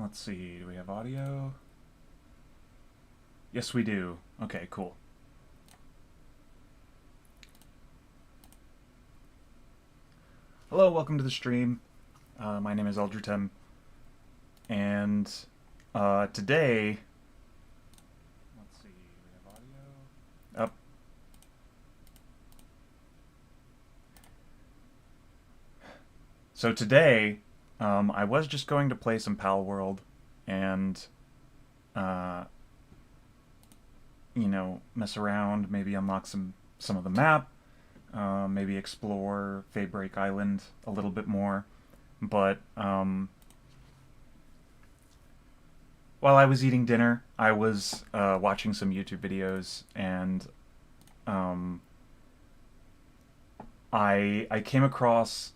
Let's see, do we have audio? Yes, we do. Okay, cool. Hello, welcome to the stream. My name is Eldritem, and today... Let's see, do we have audio? Up. So today, I was just going to play some Palworld, and, mess around, maybe unlock some of the map, maybe explore Faybreak Island a little bit more. But while I was eating dinner, I was watching some YouTube videos, and I came across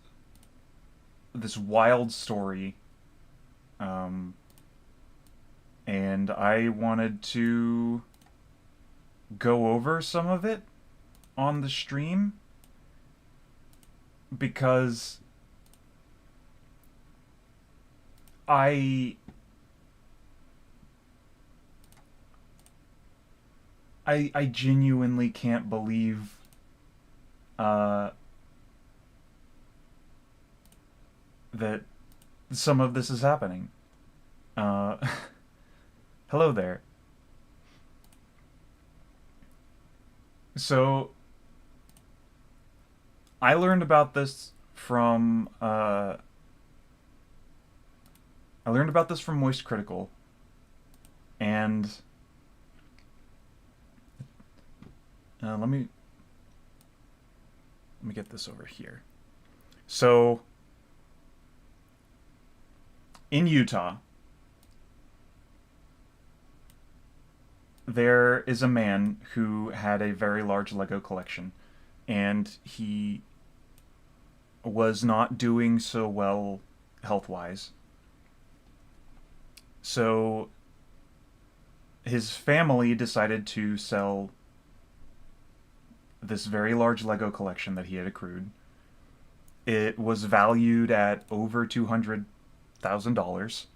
this wild story, and I wanted to go over some of it on the stream because I I genuinely can't believe that some of this is happening. Uh, Hello there. So I learned about this from Moist Critical, and let me get this over here. So in Utah, there is a man who had a very large Lego collection, and he was not doing so well health-wise. So his family decided to sell this very large Lego collection that he had accrued. It was valued at over $200,000.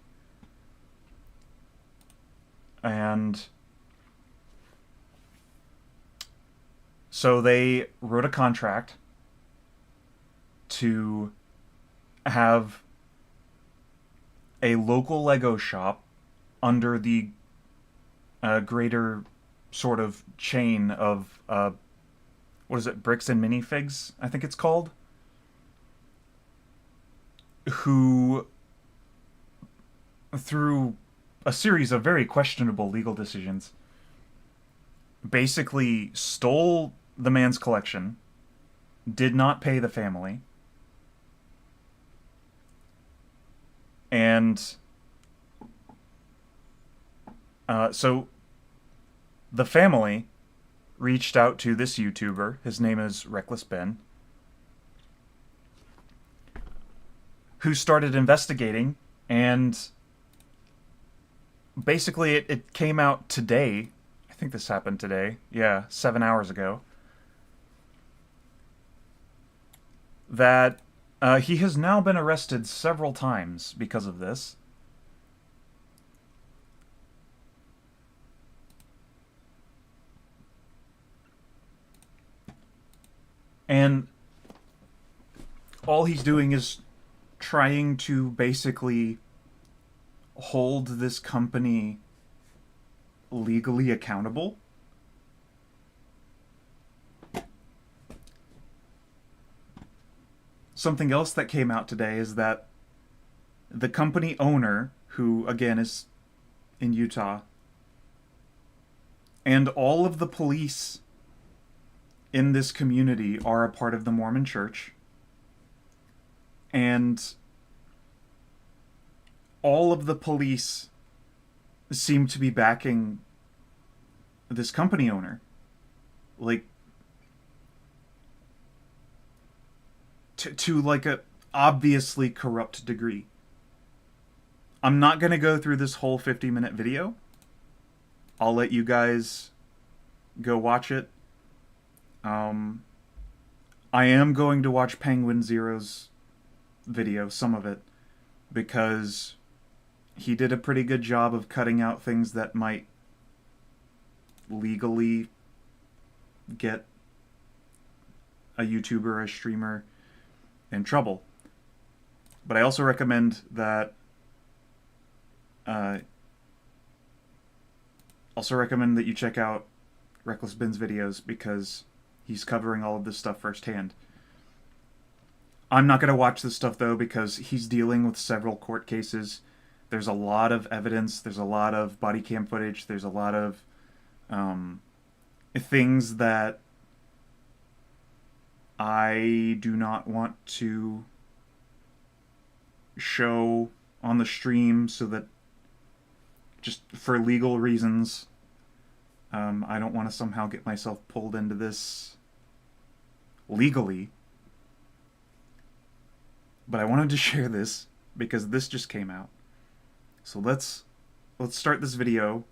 And so they wrote a contract to have a local Lego shop under the greater sort of chain of what is it, Bricks and Minifigs, I think it's called, who, through a series of very questionable legal decisions, basically stole the man's collection, did not pay the family, and so the family reached out to this YouTuber. His name is Reckless Ben, who started investigating, and basically it came out today. I think this happened today. Yeah, 7 hours ago. That he has now been arrested several times because of this. And all he's doing is trying to basically hold this company legally accountable. Something else that came out today is that the company owner, who again is in Utah, and all of the police in this community are a part of the Mormon Church, and all of the police seem to be backing this company owner, like to like a obviously corrupt degree. I'm not going to go through this whole 50-minute video. I'll let you guys go watch it. I am going to watch Penguin Zero's video, some of it, because he did a pretty good job of cutting out things that might legally get a YouTuber or a streamer in trouble. But I also recommend that you check out Reckless Ben's videos, because he's covering all of this stuff firsthand. I'm not going to watch this stuff, though, because he's dealing with several court cases. There's a lot of evidence. There's a lot of body cam footage. There's a lot of things that I do not want to show on the stream, so that, just for legal reasons, I don't want to somehow get myself pulled into this legally. But I wanted to share this because this just came out. So let's start this video,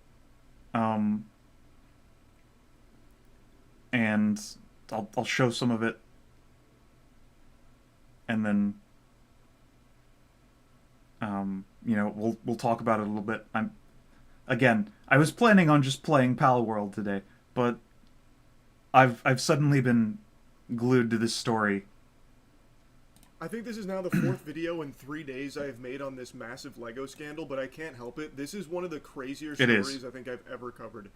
and I'll show some of it, and then we'll talk about it a little bit. I was planning on just playing Palworld today, but I've suddenly been glued to this story. I think this is now the fourth video in 3 days I have made on this massive Lego scandal, but I can't help it. This is one of the crazier stories I think I've ever covered.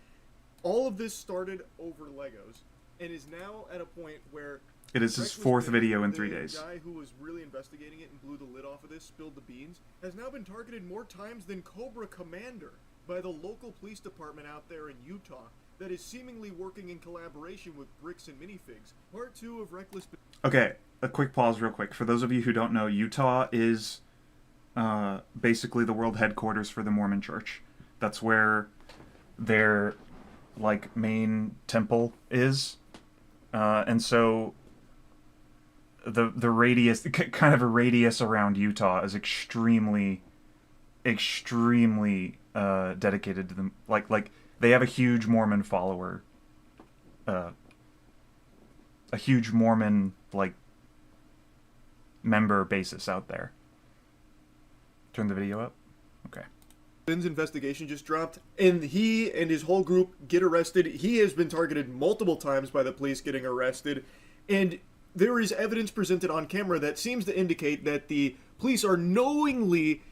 All of this started over Legos, and is now at a point where... It is his fourth video in 3 days. The guy who was really investigating it and blew the lid off of this, spilled the beans, has now been targeted more times than Cobra Commander by the local police department out there in Utah that is seemingly working in collaboration with Bricks and Minifigs. Part 2 of Reckless... Okay, a quick pause real quick. For those of you who don't know, Utah is basically the world headquarters for the Mormon Church. That's where their, main temple is. And so the radius, kind of a radius around Utah, is extremely dedicated to them. Like they have a huge Mormon follower, a huge Mormon member basis out there. Turn the video up. Okay. Ben's investigation just dropped, and he and his whole group get arrested. He has been targeted multiple times by the police, getting arrested, and there is evidence presented on camera that seems to indicate that the police are knowingly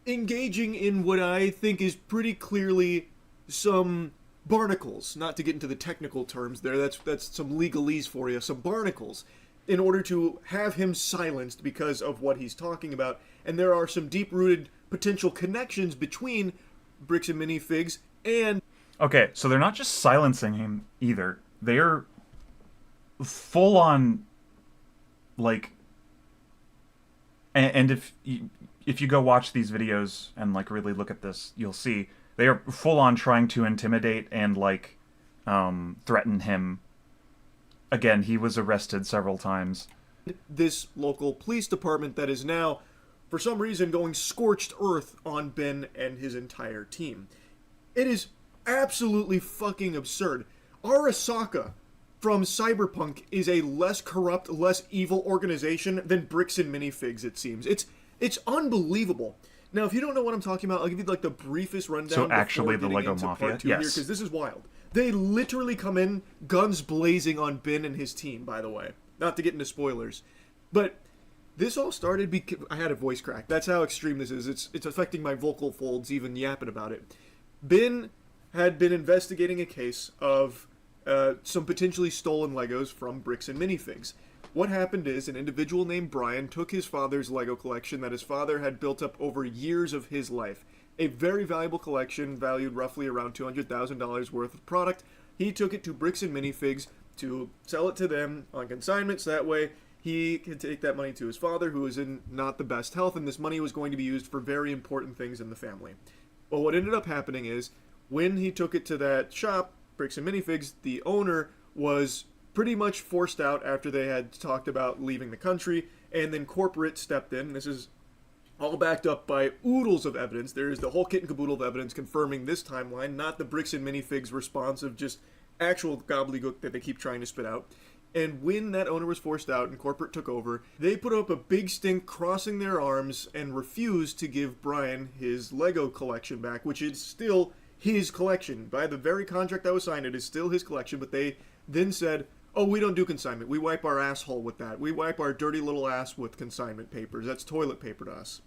engaging in what I think is pretty clearly some barnacles. Not to get into the technical terms there, that's some legalese for you, some barnacles, in order to have him silenced because of what he's talking about. And there are some deep-rooted potential connections between Bricks and Minifigs and... Okay, so they're not just silencing him either. They're full on, and if you go watch these videos and really look at this, you'll see they are full on trying to intimidate and threaten him. Again, he was arrested several times. This local police department that is now, for some reason, going scorched earth on Ben and his entire team. It is absolutely fucking absurd. Arasaka from Cyberpunk is a less corrupt, less evil organization than Bricks and Minifigs, it seems. It's unbelievable. Now, if you don't know what I'm talking about, I'll give you the briefest rundown. So actually the Lego Mafia, yes. Because this is wild. They literally come in guns blazing on Ben and his team, by the way. Not to get into spoilers. But this all started because I had a voice crack. That's how extreme this is. It's affecting my vocal folds even yapping about it. Ben had been investigating a case of some potentially stolen Legos from Bricks and Minifigs. What happened is an individual named Brian took his father's Lego collection that his father had built up over years of his life. A very valuable collection, valued roughly around $200,000 worth of product. He took it to Bricks and Minifigs to sell it to them on consignment, so that way he could take that money to his father, who was in not the best health, and this money was going to be used for very important things in the family. Well, what ended up happening is, when he took it to that shop, Bricks and Minifigs, the owner was pretty much forced out after they had talked about leaving the country, and then corporate stepped in. This is all backed up by oodles of evidence. There is the whole kit and caboodle of evidence confirming this timeline, not the Bricks and Minifigs response of just actual gobbledygook that they keep trying to spit out. And when that owner was forced out and corporate took over, they put up a big stink crossing their arms and refused to give Brian his Lego collection back, which is still his collection. By the very contract that was signed, it is still his collection, but they then said, oh, we don't do consignment. We wipe our asshole with that. We wipe our dirty little ass with consignment papers. That's toilet paper to us.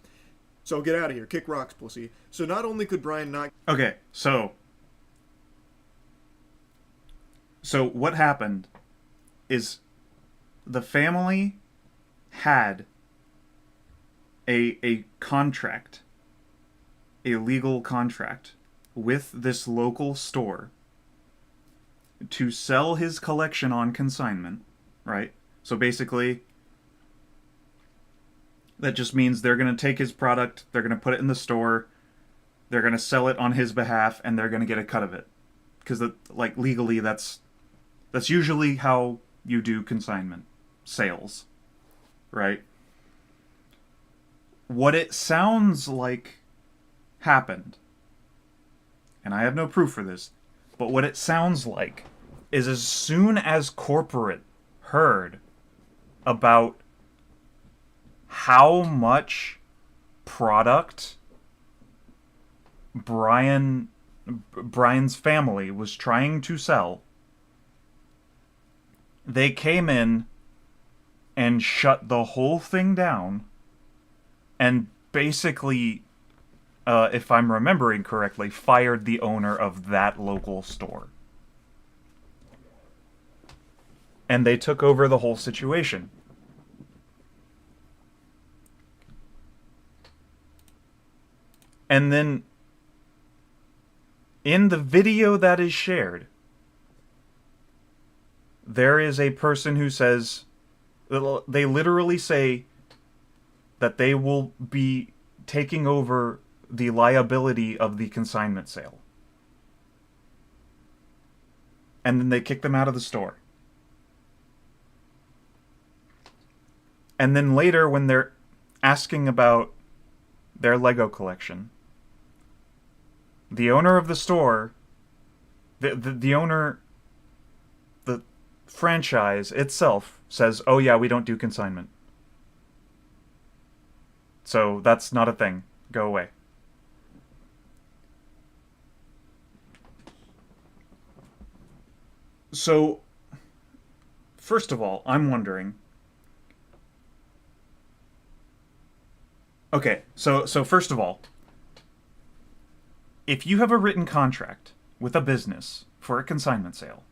So get out of here. Kick rocks, pussy. So not only could Brian not... Okay, so what happened is the family had a contract, a legal contract with this local store to sell his collection on consignment, right? So basically, that just means they're going to take his product, they're going to put it in the store, they're going to sell it on his behalf, and they're going to get a cut of it. Because, like, legally, that's usually how you do consignment sales, right? What it sounds like happened, and I have no proof for this, but what it sounds like is as soon as corporate heard about how much product Brian's family was trying to sell, they came in and shut the whole thing down and basically, if I'm remembering correctly, fired the owner of that local store. And they took over the whole situation. And then, in the video that is shared, there is a person who says, they literally say that they will be taking over the liability of the consignment sale. And then they kick them out of the store. And then later, when they're asking about their Lego collection, the owner of the store, the owner, the franchise itself says, oh yeah, we don't do consignment. So that's not a thing. Go away. So, first of all, I'm wondering... Okay, so first of all, if you have a written contract with a business for a consignment sale,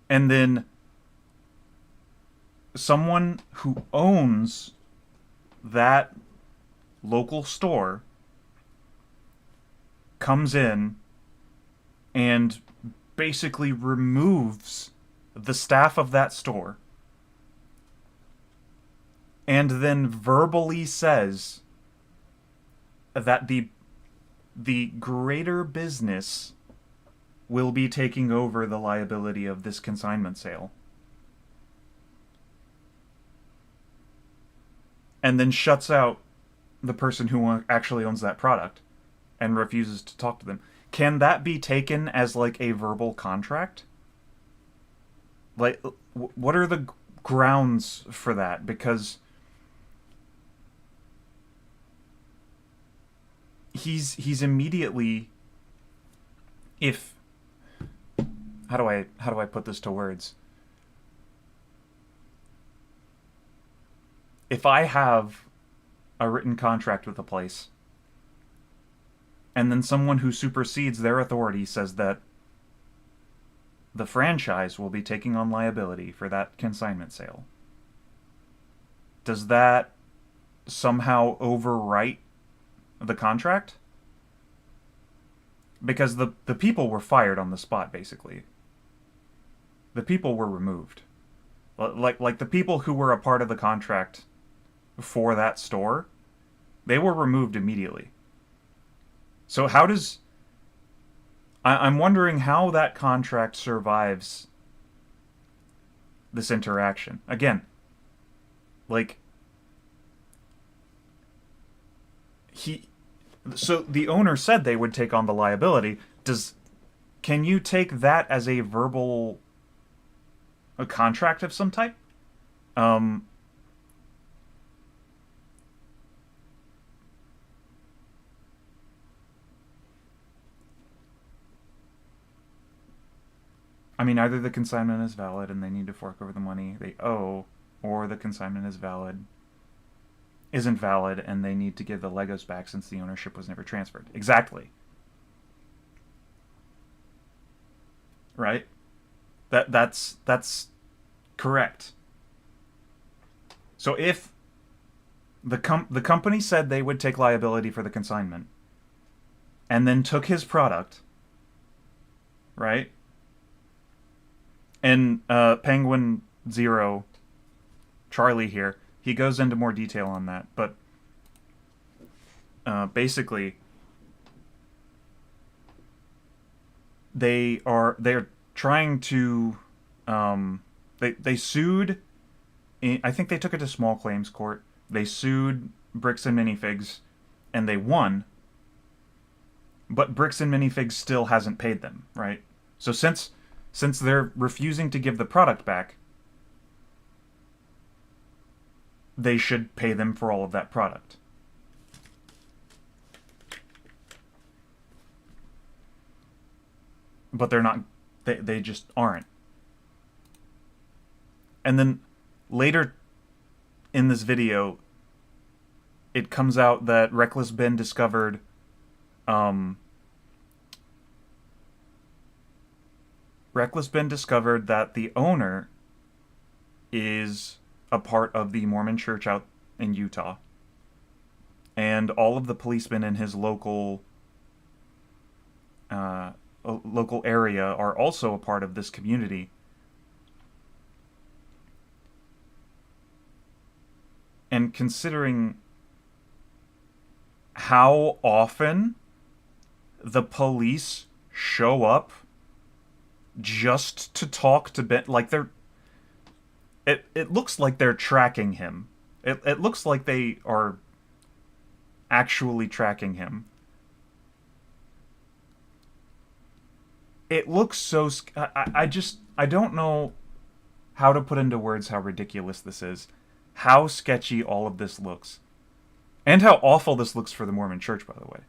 and then someone who owns that local store comes in and basically removes the staff of that store and then verbally says that the greater business will be taking over the liability of this consignment sale, and then shuts out the person who actually owns that product and refuses to talk to them. Can that be taken as like a verbal contract? Like, what are the grounds for that? Because he's immediately, if how do I put this to words? If I have a written contract with a place, and then someone who supersedes their authority says that the franchise will be taking on liability for that consignment sale, does that somehow overwrite the contract? Because the people were fired on the spot, basically. The people were removed. Like the people who were a part of the contract for that store, they were removed immediately. So how does... I'm wondering how that contract survives this interaction. Again, like... So the owner said they would take on the liability. Can you take that as a verbal a contract of some type. Um, I mean, either the consignment is valid and they need to fork over the money they owe, or the consignment isn't valid and they need to give the Legos back since the ownership was never transferred. Exactly. Right? That's correct. So if the company said they would take liability for the consignment and then took his product, right? And Penguin Zero Charlie here, he goes into more detail on that, but basically they're trying to they sued. I think they took it to small claims court. They sued Bricks and Minifigs, and they won. But Bricks and Minifigs still hasn't paid them, right? So since they're refusing to give the product back, they should pay them for all of that product. But they're not. They just aren't. And then later in this video, it comes out that Reckless Ben discovered that the owner is a part of the Mormon church out in Utah. And all of the policemen in his local area are also a part of this community. And considering how often the police show up just to talk to Ben, like it looks like they're tracking him. It looks like they are actually tracking him. It looks so. I don't know how to put into words how ridiculous this is, how sketchy all of this looks, and how awful this looks for the Mormon Church, by the way.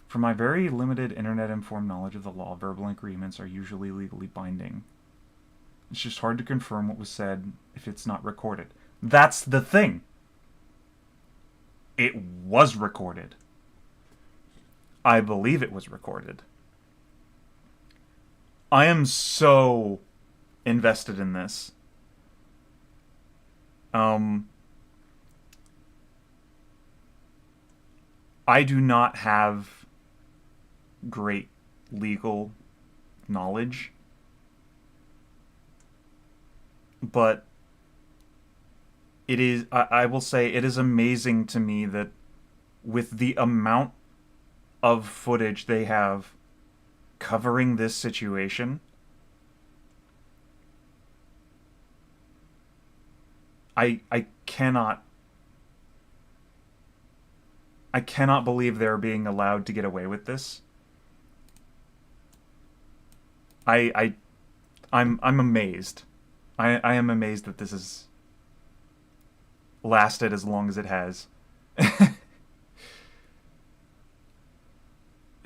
From my very limited internet-informed knowledge of the law, verbal agreements are usually legally binding. It's just hard to confirm what was said if it's not recorded. That's the thing. It was recorded. I believe it was recorded. I am so invested in this. I do not have great legal knowledge, but it is, I will say, it is amazing to me that with the amount of footage they have covering this situation, I cannot believe they're being allowed to get away with this. I'm amazed. I am amazed that this has lasted as long as it has.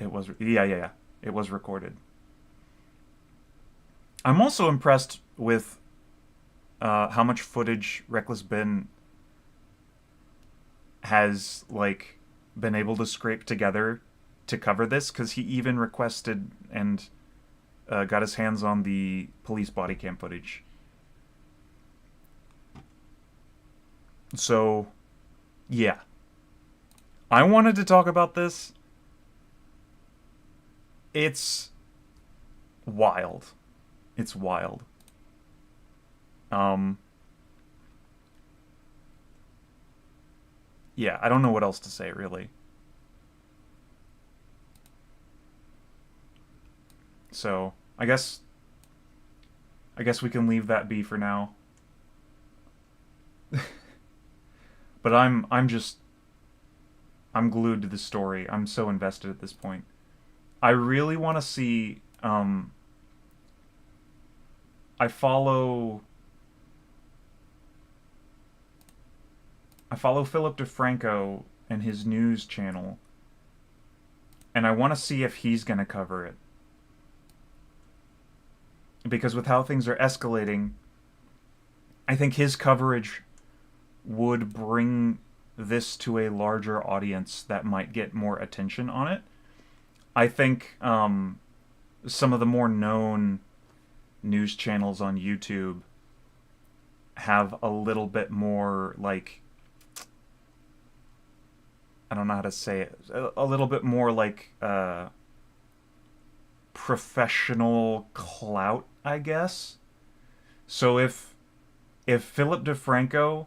It was, yeah. It was recorded. I'm also impressed with how much footage Reckless Ben has been able to scrape together to cover this, because he even requested and got his hands on the police body cam footage. So, yeah. I wanted to talk about this. It's wild. It's wild. Yeah, I don't know what else to say, really. So, I guess we can leave that be for now. But I'm glued to the story. I'm so invested at this point. I really want to see I follow I follow Philip DeFranco and his news channel, and I want to see if he's going to cover it. Because with how things are escalating, I think his coverage would bring this to a larger audience that might get more attention on it. I think some of the more known news channels on YouTube have a little bit more, like, I don't know how to say it, a little bit more like professional clout, I guess. So if Philip DeFranco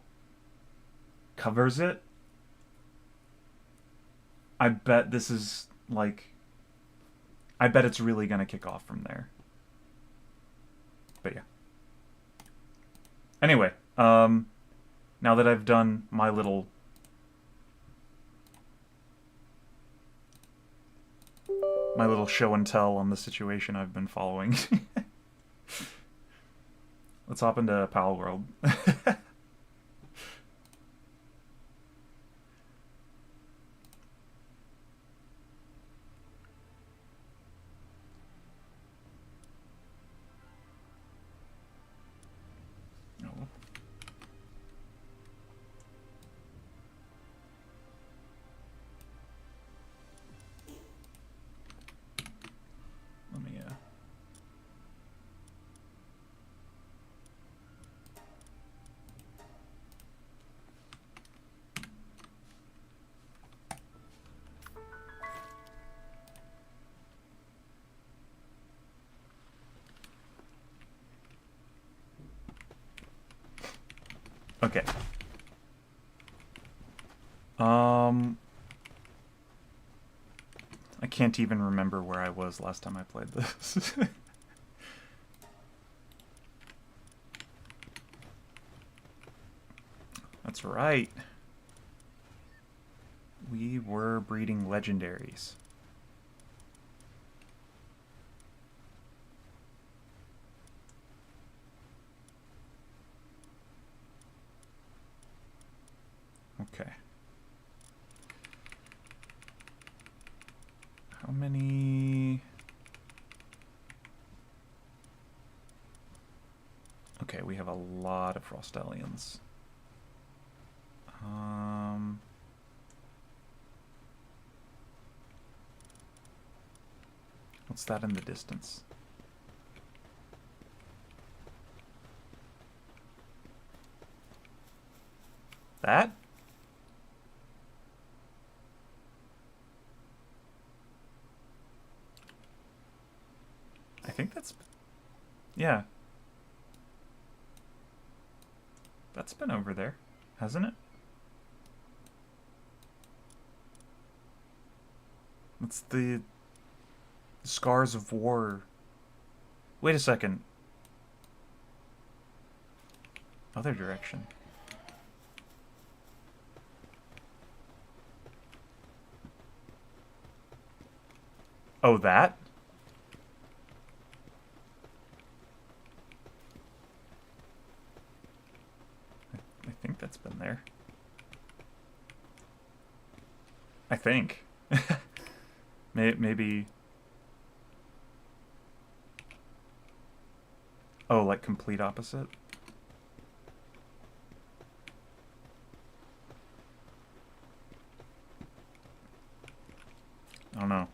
covers it, I bet this is like, I bet it's really gonna kick off from there. But yeah. Anyway, now that I've done my little show and tell on the situation I've been following, let's hop into Palworld. Oh. Let me okay. I can't even remember where I was last time I played this. That's right. We were breeding legendaries. Okay. How many... Okay, we have a lot of Frostallions. What's that in the distance? That? I think that's... Yeah. That's been over there, hasn't it? It's the Scars of War. Wait a second. Other direction. Oh, that? I think that's been there. I think. Maybe... Oh, like complete opposite? I don't know.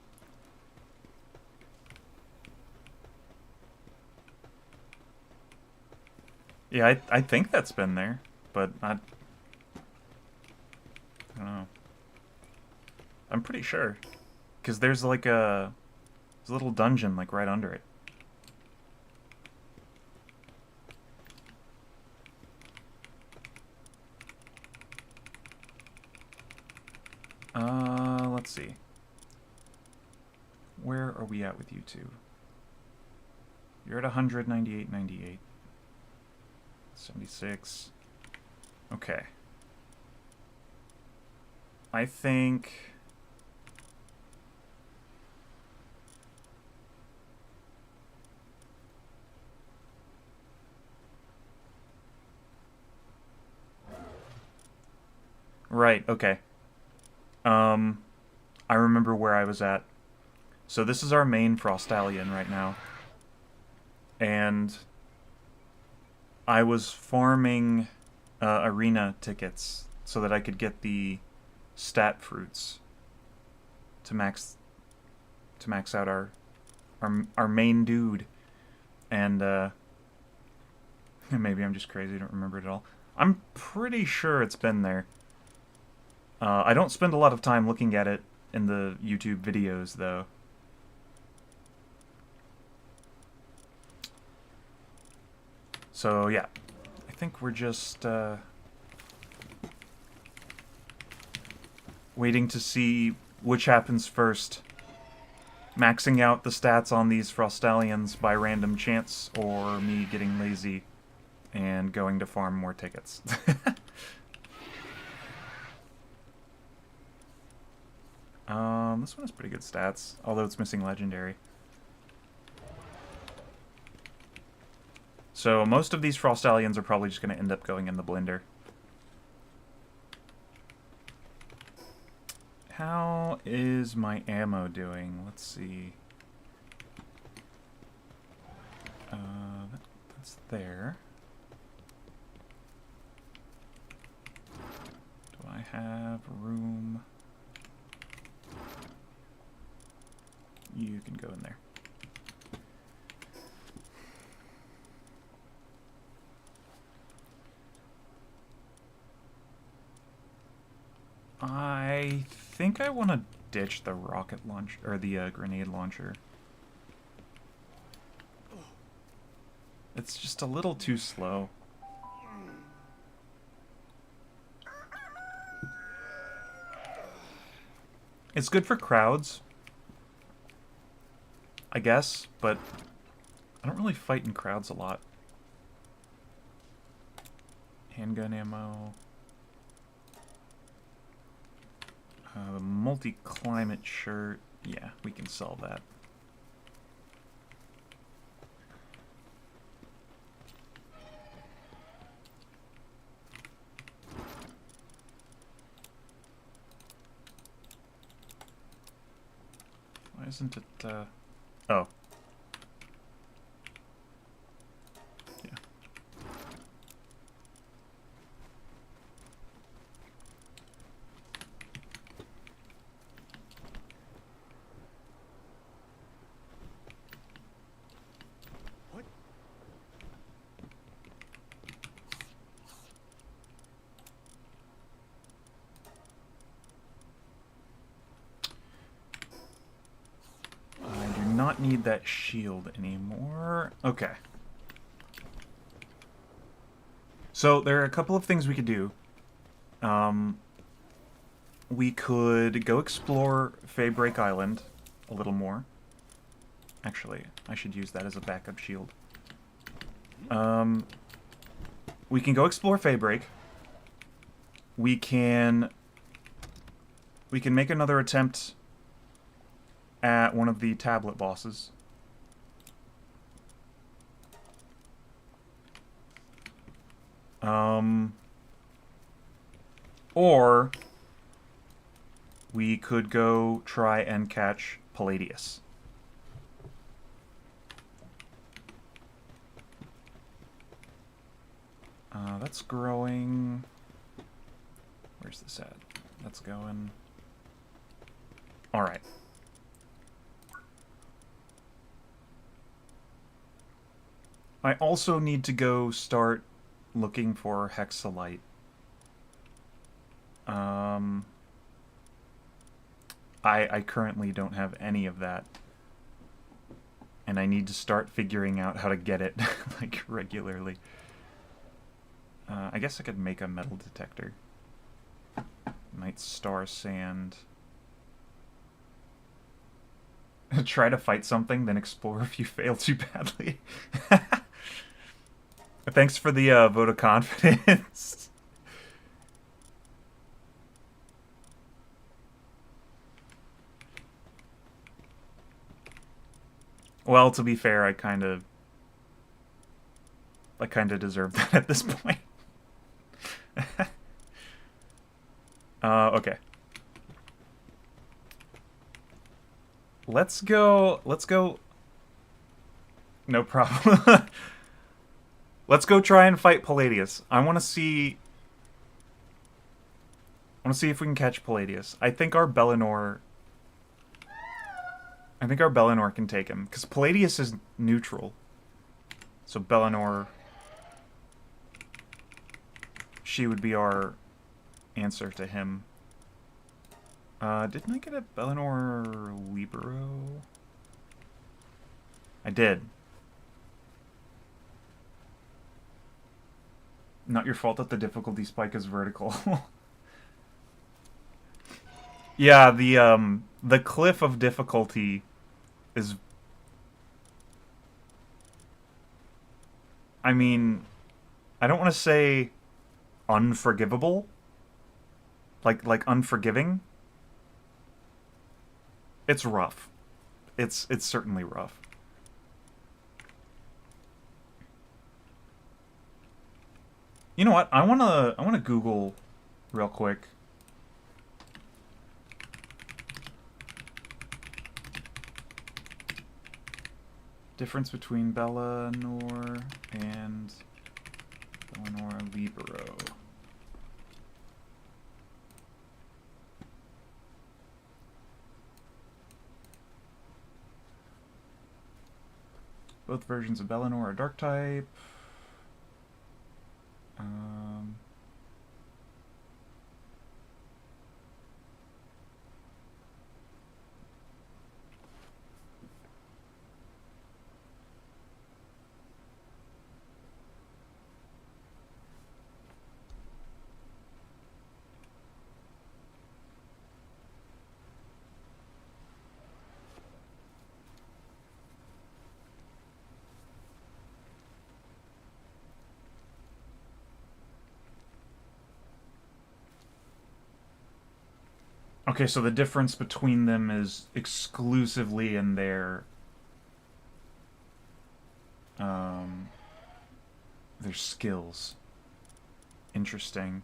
Yeah, I think that's been there, but I don't know. I'm pretty sure. Because there's like there's a little dungeon like right under it. Let's see. Where are we at with you two? You're at 198.98. 76. Okay. I think... Right, okay. Um, I remember where I was at. So this is our main Frostallion right now. And I was farming arena tickets so that I could get the stat fruits to max out our main dude. And maybe I'm just crazy, I don't remember it at all. I'm pretty sure it's been there. I don't spend a lot of time looking at it in the YouTube videos, though. So, yeah. I think we're just waiting to see which happens first. Maxing out the stats on these Frostallions by random chance, or me getting lazy and going to farm more tickets. This one has pretty good stats, although it's missing legendary. So most of these Frostallions are probably just going to end up going in the blender. How is my ammo doing? Let's see. That's there. Do I have room? You can go in there. I think I want to ditch the rocket launch or the grenade launcher. It's just a little too slow. It's good for crowds, I guess, but I don't really fight in crowds a lot. Handgun ammo. The multi-climate shirt. Yeah, we can sell that. Why isn't it, oh. Yeah. What? I do not need that shield anymore. Okay. So there are a couple of things we could do. We could go explore Faybreak Island a little more. Actually, I should use that as a backup shield. We can go explore Faybreak. We can make another attempt at one of the tablet bosses. Or we could go try and catch Palladius. That's growing. Where's this at? That's going. Alright. I also need to go start looking for Hexalite. I currently don't have any of that. And I need to start figuring out how to get it, like, regularly. I guess I could make a metal detector. Night Star Sand. Try to fight something, then explore if you fail too badly. Thanks for the vote of confidence. Well, to be fair, I kind of deserve that at this point. Okay. Let's go. Let's go. No problem. Let's go try and fight Palladius. I want to see. I want to see if we can catch Palladius. I think our Bellinor. I think our Bellinor can take him because Palladius is neutral. So Bellinor. She would be our answer to him. Didn't I get a Bellinor Libero? I did. Not your fault that the difficulty spike is vertical. Yeah, the cliff of difficulty is, I mean, I don't want to say unforgivable, like unforgiving. It's rough. It's certainly rough. You know what? I wanna Google real quick. Difference between Bellinor and Bellinor Libero. Both versions of Bellinor are dark type. Okay, so the difference between them is exclusively in um, their skills. Interesting.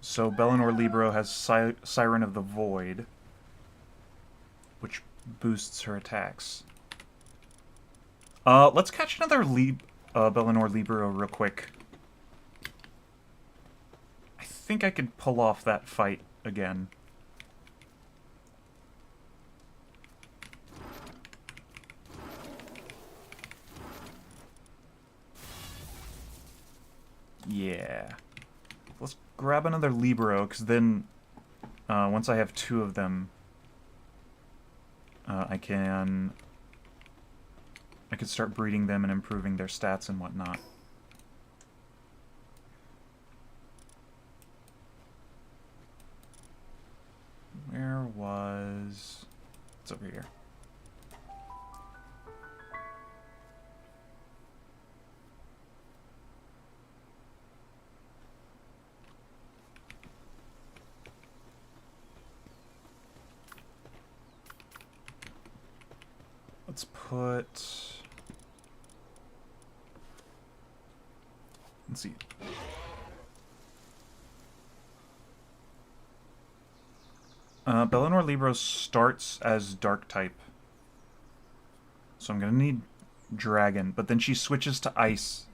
So Bellinor Libero has Siren of the Void, which boosts her attacks. Let's catch another Bellinor Libero real quick. I think I could pull off that fight again. Yeah. Let's grab another Libero, because then, once I have two of them, I can start breeding them and improving their stats and whatnot. Where was... It's over here. Let's put... Let's see. Bellinor Libero starts as dark type. So I'm gonna need dragon, but then she switches to ice.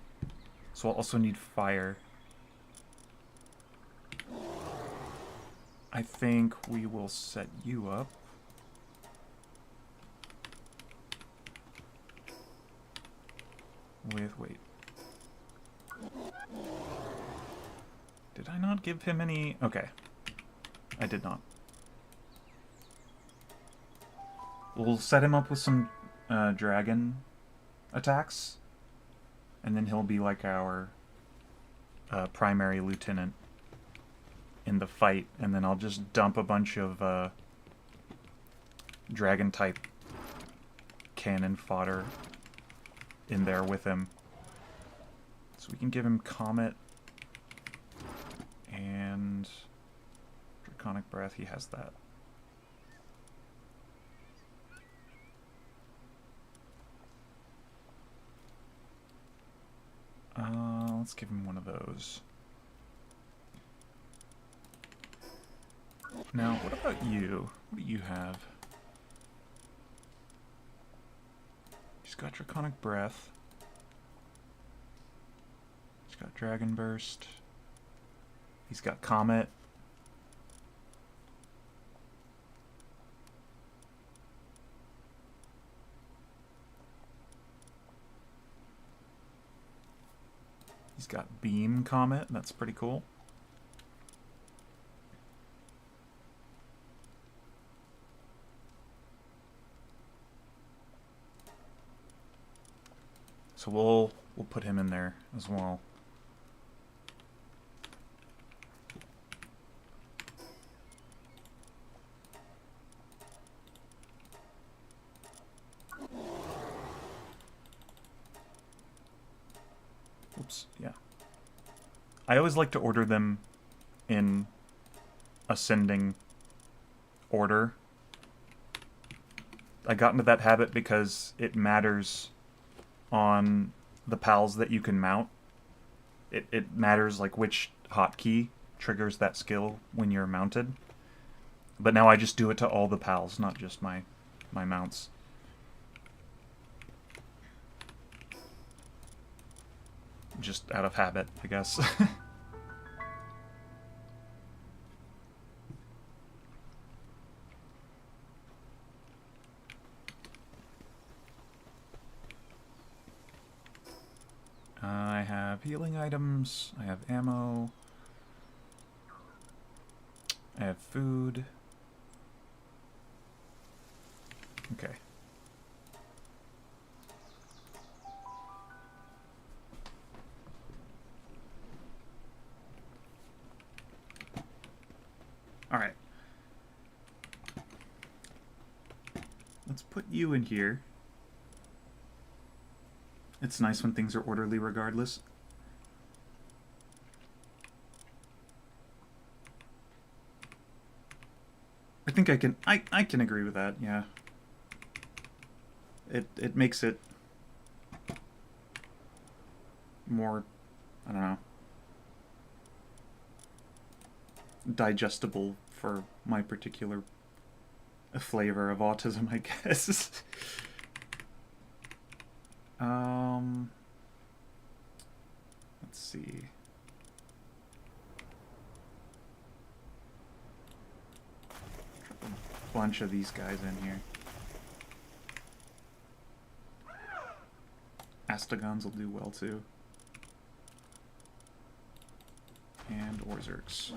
So I'll also need fire. I think we will set you up. Wait. Did I not give him any... Okay. I did not. We'll set him up with some dragon attacks. And then he'll be like our primary lieutenant in the fight. And then I'll just dump a bunch of dragon-type cannon fodder in there with him. So we can give him Comet And Draconic Breath, he has that. Let's give him one of those. Now, what about you? What do you have? He's got Draconic Breath. He's got Dragon Burst. He's got Comet. He's got Beam Comet. That's pretty cool. So we'll put him in there as well. Oops, yeah. I always like to order them in ascending order. I got into that habit because it matters on the pals that you can mount. It matters like which hotkey triggers that skill when you're mounted. But now I just do it to all the pals, not just my mounts. Just out of habit, I guess. I have healing items, I have ammo, I have food. Okay. Alright. Let's put you in here. It's nice when things are orderly regardless. I think I can agree with that, yeah. It makes it more, I don't know, digestible for my particular flavor of autism, I guess. Let's see. Drop a bunch of these guys in here. Astegons will do well too. And Orzerks.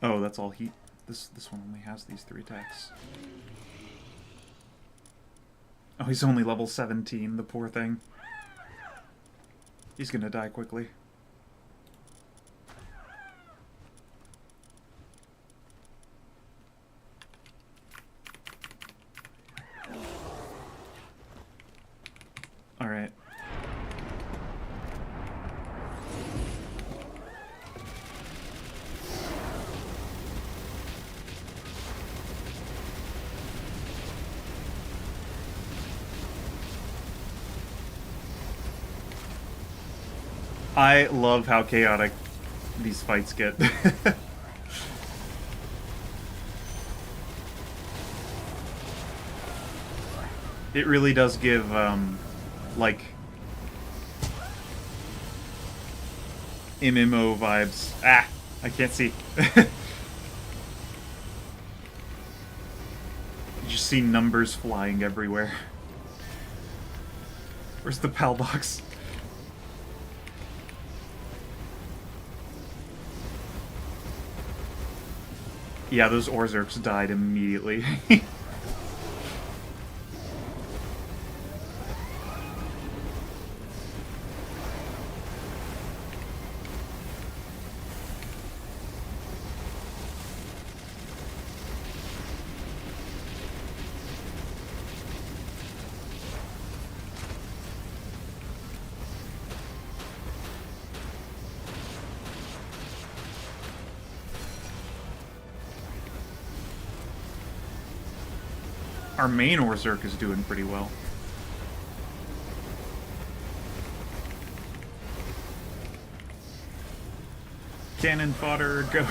Oh, that's all heat. This one only has these 3 attacks. Oh, he's only level 17, the poor thing. He's gonna die quickly. Alright. I love how chaotic these fights get. It really does give, like, MMO vibes. Ah! I can't see. You just see numbers flying everywhere. Where's the PAL box? Yeah, those Orzerks died immediately. Our main Orzerk is doing pretty well. Cannon fodder, go.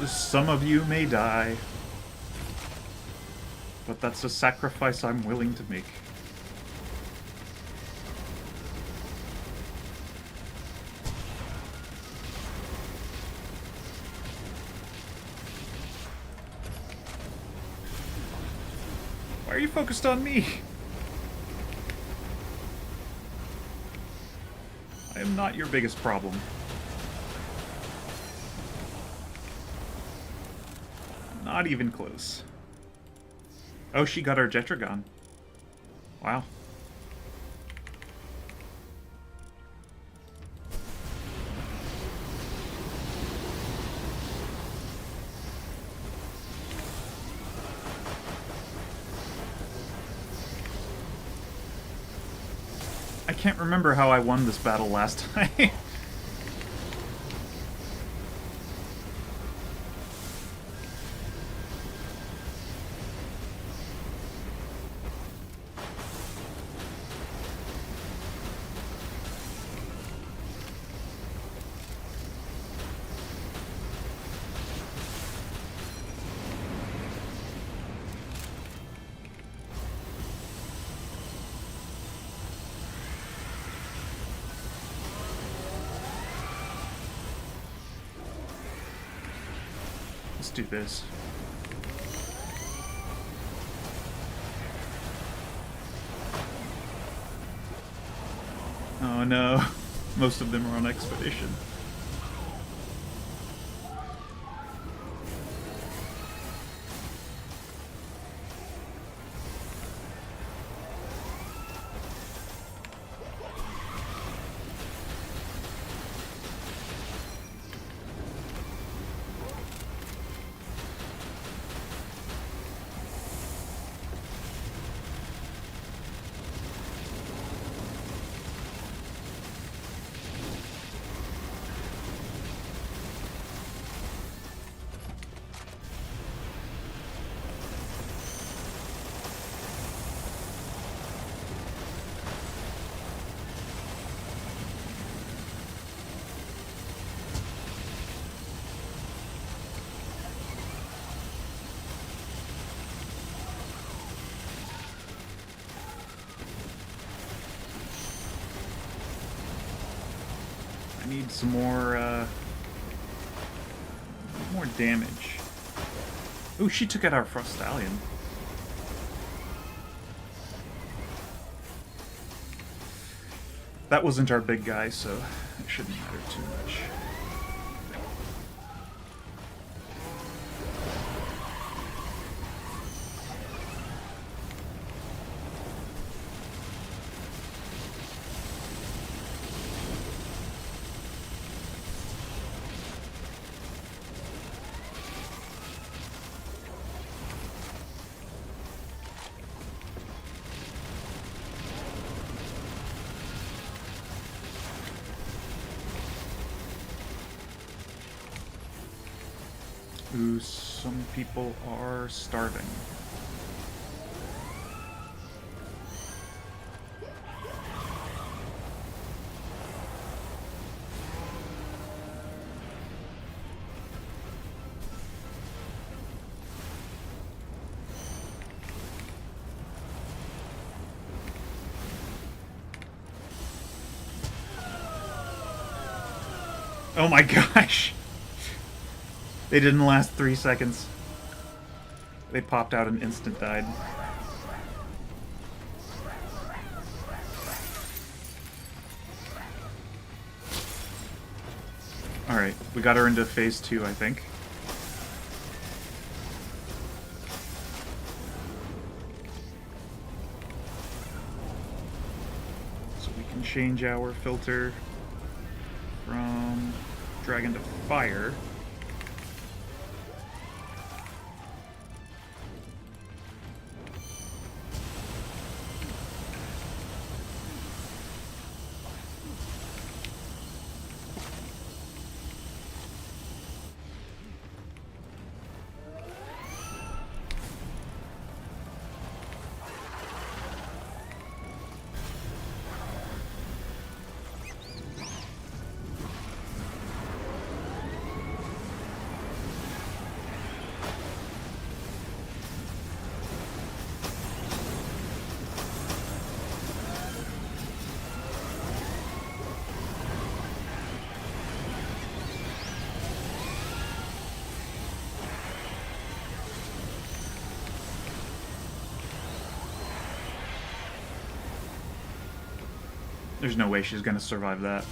Some of you may die, but that's a sacrifice I'm willing to make. Why are you focused on me? I am not your biggest problem. Not even close. Oh, she got our Jetragon. Wow. I can't remember how I won this battle last time. Let's do this. Oh no, most of them are on expedition. I need some more damage. Ooh, she took out our Frost Stallion. That wasn't our big guy, so it shouldn't matter too much. Ooh, some people are starving. Oh my gosh! They didn't last 3 seconds. They popped out and instant died. Alright, we got her into phase 2, I think. So we can change our filter from dragon to fire. There's no way she's gonna survive that.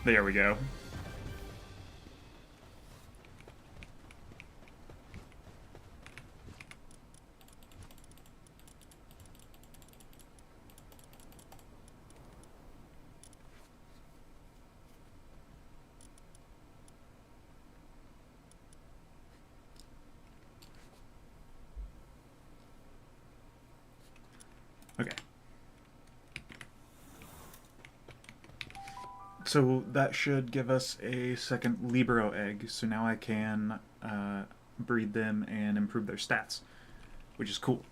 There we go. Okay. So that should give us a second Libero egg. So now I can breed them and improve their stats, which is cool.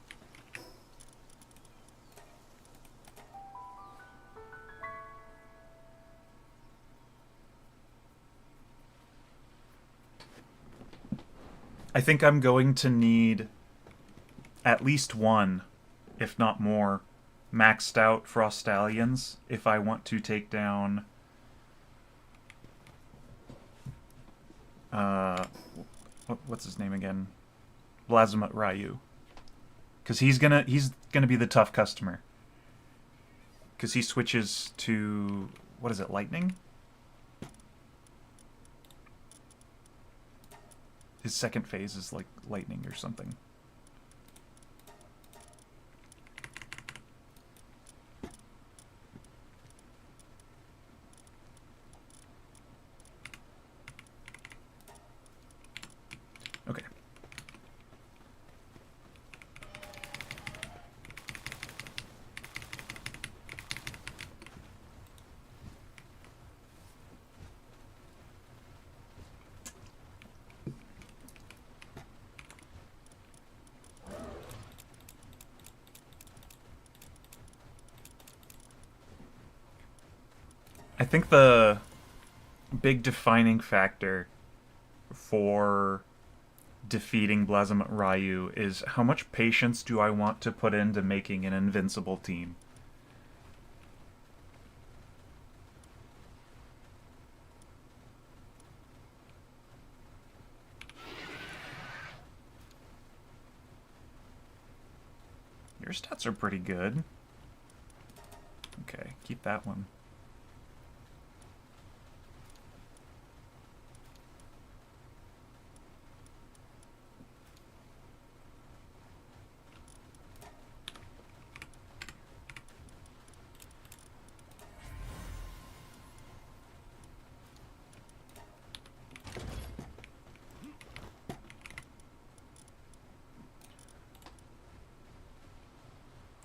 I think I'm going to need at least one, if not more, maxed out Frost Stallions if I want to take down what's his name again? Blasmat Ryu. Because he's gonna be the tough customer. Because he switches to what is it, lightning? His second phase is like lightning or something. Okay. I think the big defining factor for defeating Blasmat Ryu is how much patience do I want to put into making an invincible team. Your stats are pretty good. Okay, keep that one.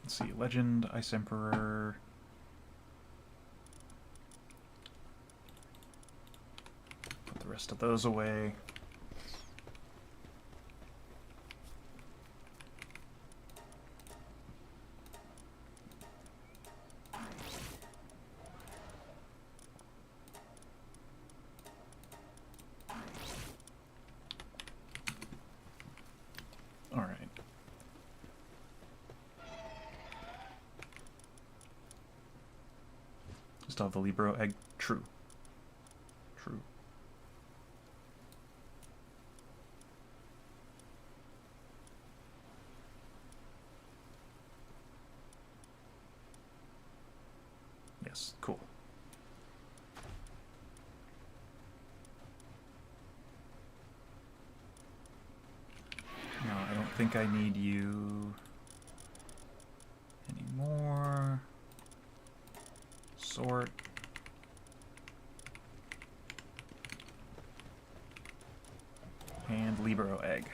Let's see, Legend, Ice Emperor. Put the rest of those away. All right. Still have the Libero egg. True. True. Yes, cool. No, I don't think I need you anymore. Sort. And Libero egg.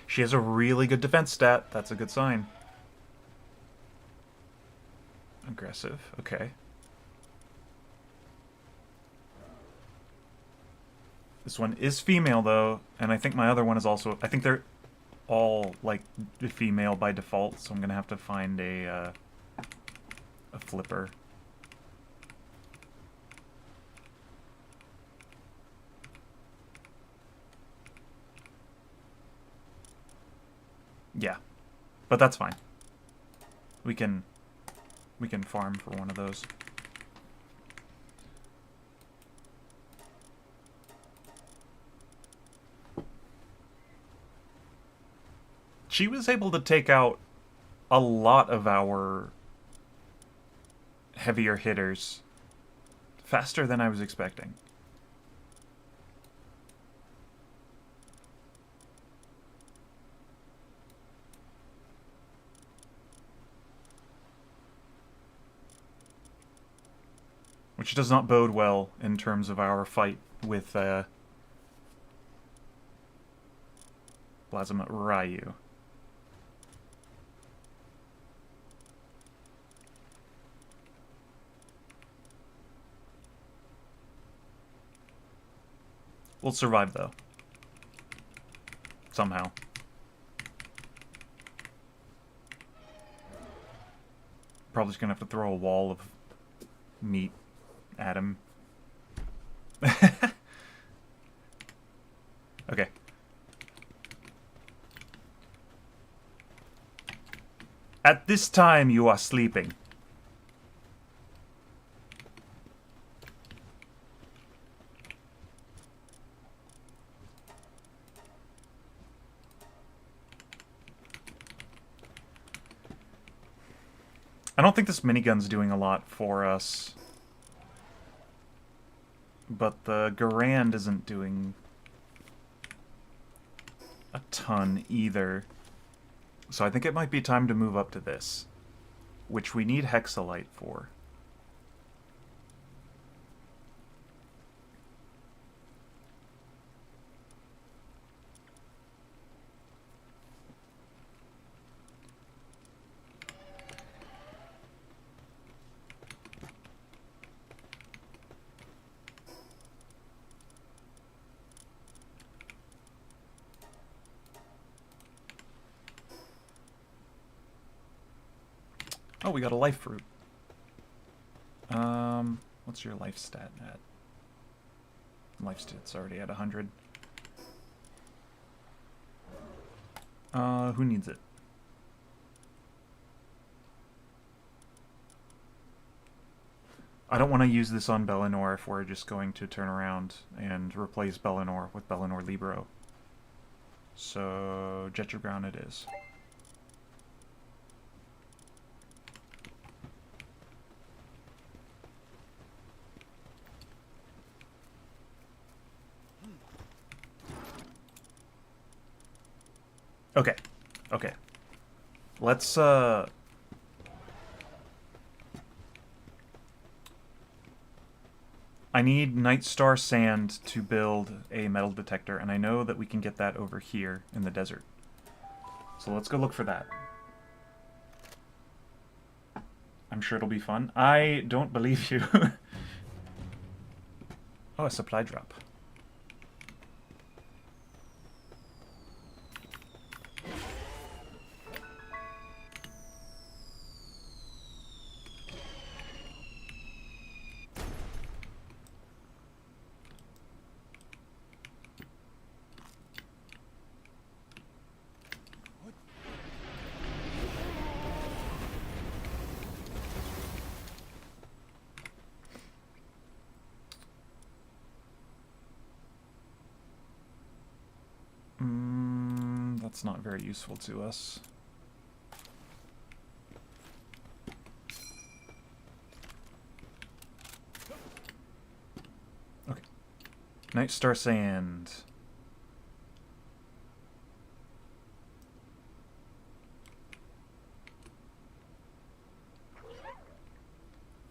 She has a really good defense stat. That's a good sign. Aggressive. Okay. This one is female, though, and I think my other one is also... I think they're all, like, female by default, so I'm gonna have to find a flipper. Yeah. But that's fine. We can farm for one of those. She was able to take out a lot of our heavier hitters faster than I was expecting. Which does not bode well in terms of our fight with Plasma Ryu. We'll survive, though. Somehow. Probably just gonna have to throw a wall of meat at him. Okay. At this time, you are sleeping. I don't think this minigun's doing a lot for us. But the Garand isn't doing a ton either. So I think it might be time to move up to this, which we need Hexalite for. Oh, we got a life fruit. What's your life stat at? Life stat's already at 100. Who needs it? I don't want to use this on Bellinor if we're just going to turn around and replace Bellinor with Bellinor Libero. So, Jetcher Ground it is. Okay. Okay. Let's, I need Nightstar Sand to build a metal detector, and I know that we can get that over here in the desert. So let's go look for that. I'm sure it'll be fun. I don't believe you. Oh, a supply drop. That's not very useful to us. Okay. Nightstar Sand.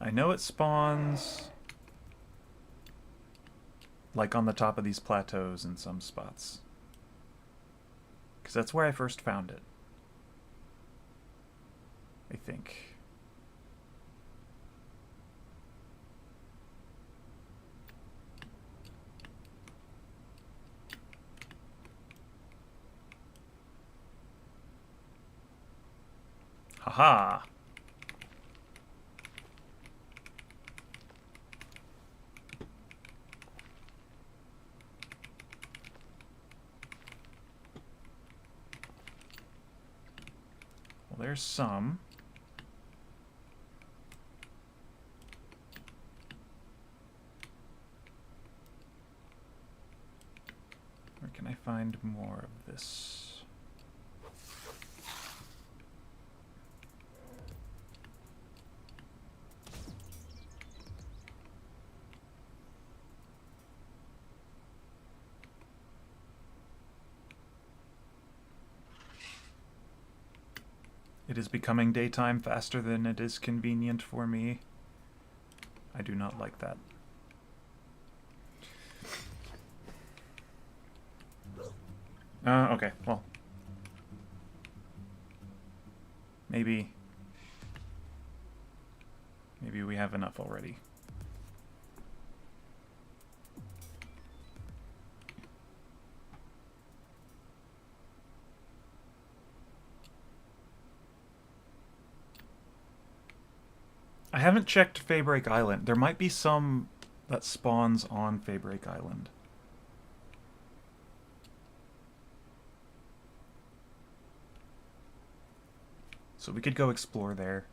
I know it spawns like on the top of these plateaus in some spots. Because that's where I first found it. I think. Haha! Well, there's some. Where can I find more of this? It is becoming daytime faster than it is convenient for me. I do not like that. Okay, well. Maybe we have enough already. I haven't checked Faybreak Island. There might be some that spawns on Faybreak Island. So we could go explore there.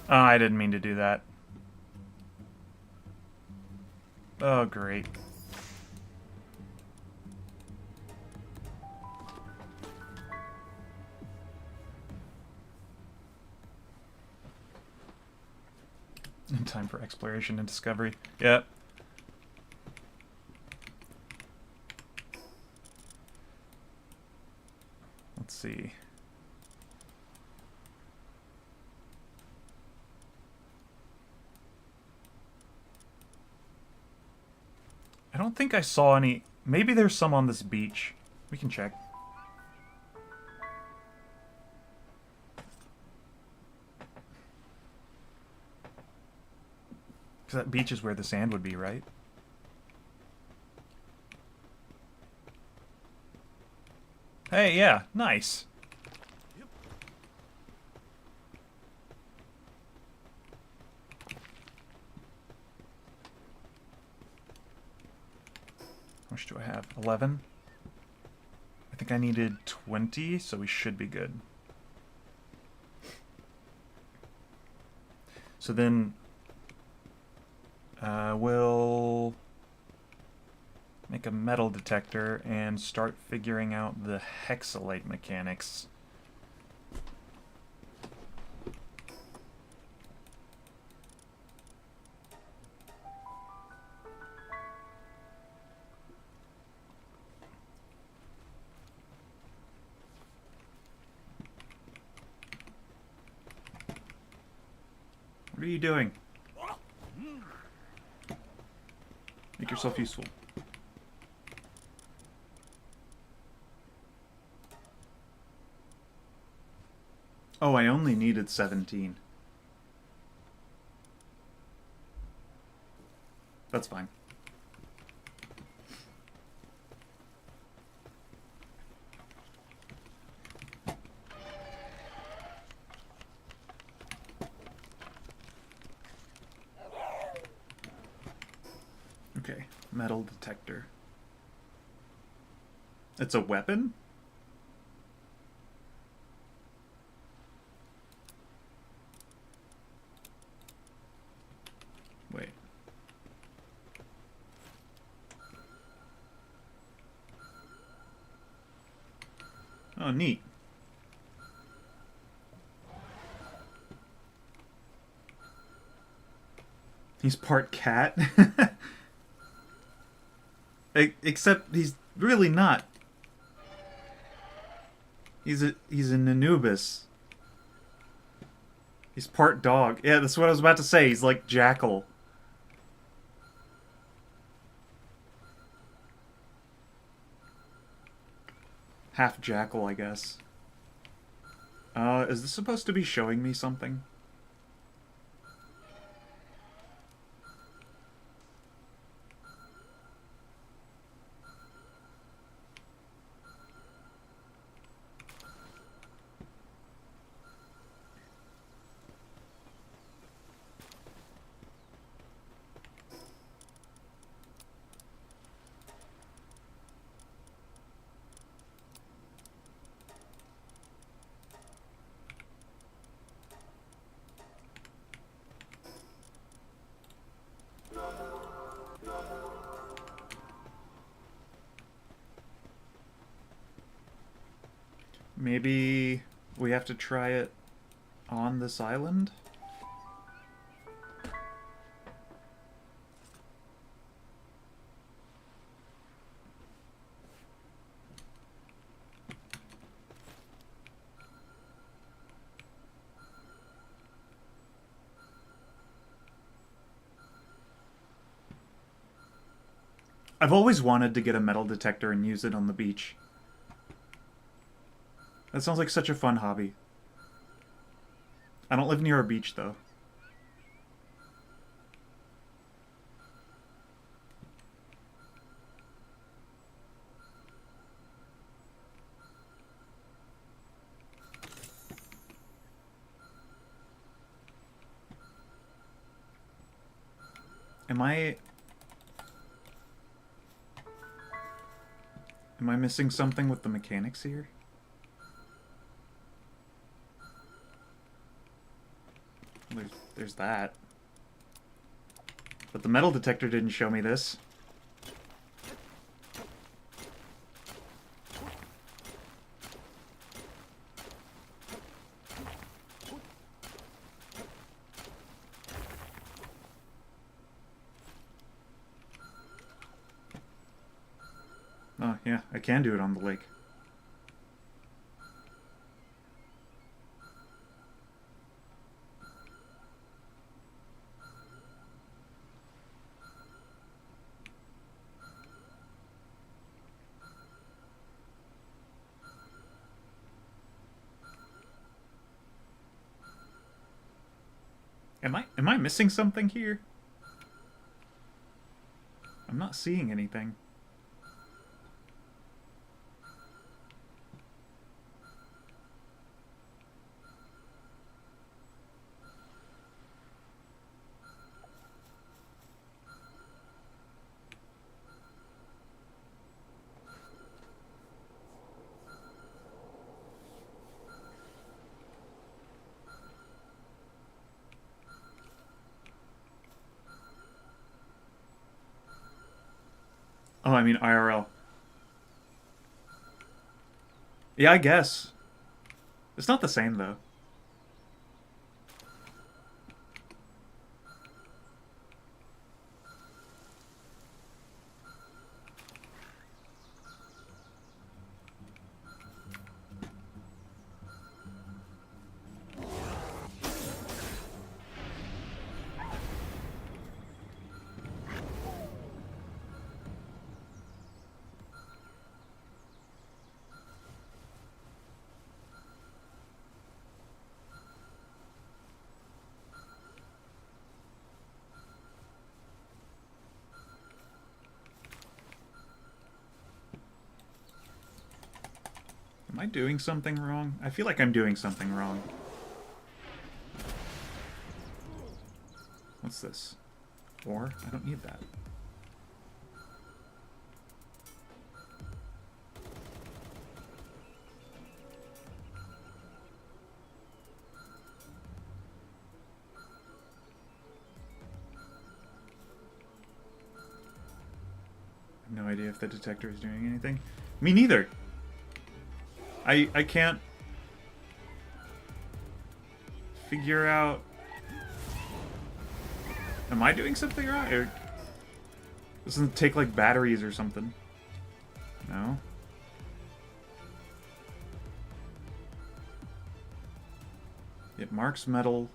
Oh, I didn't mean to do that. Oh, great. In time for exploration and discovery. Yep. Let's see. I don't think I saw any. Maybe there's some on this beach. We can check. Because that beach is where the sand would be, right? Hey, yeah, nice. How much do I have? 11? I think I needed 20, so we should be good. So then we'll make a metal detector and start figuring out the hexalite mechanics. What are you doing? Make yourself useful. Oh, I only needed 17. That's fine. Okay, metal detector. It's a weapon? Wait. Oh, neat. He's part cat. Except he's really not. He's an Anubis. He's part dog. Yeah, that's what I was about to say. He's like Jackal. Half Jackal, I guess. Is this supposed to be showing me something? Maybe we have to try it on this island? I've always wanted to get a metal detector and use it on the beach. That sounds like such a fun hobby. I don't live near a beach, though. Am I... Am I missing something with the mechanics here? There's that. But the metal detector didn't show me this. Oh, yeah, I can do it on the lake. Am I missing something here? I'm not seeing anything. Oh, I mean IRL. Yeah, I guess. It's not the same, though. Am I doing something wrong? I feel like I'm doing something wrong. What's this? Ore? I don't need that. I have no idea if the detector is doing anything. Me neither! I can't figure out... Am I doing something wrong? Or doesn't take like batteries or something? No? It marks metal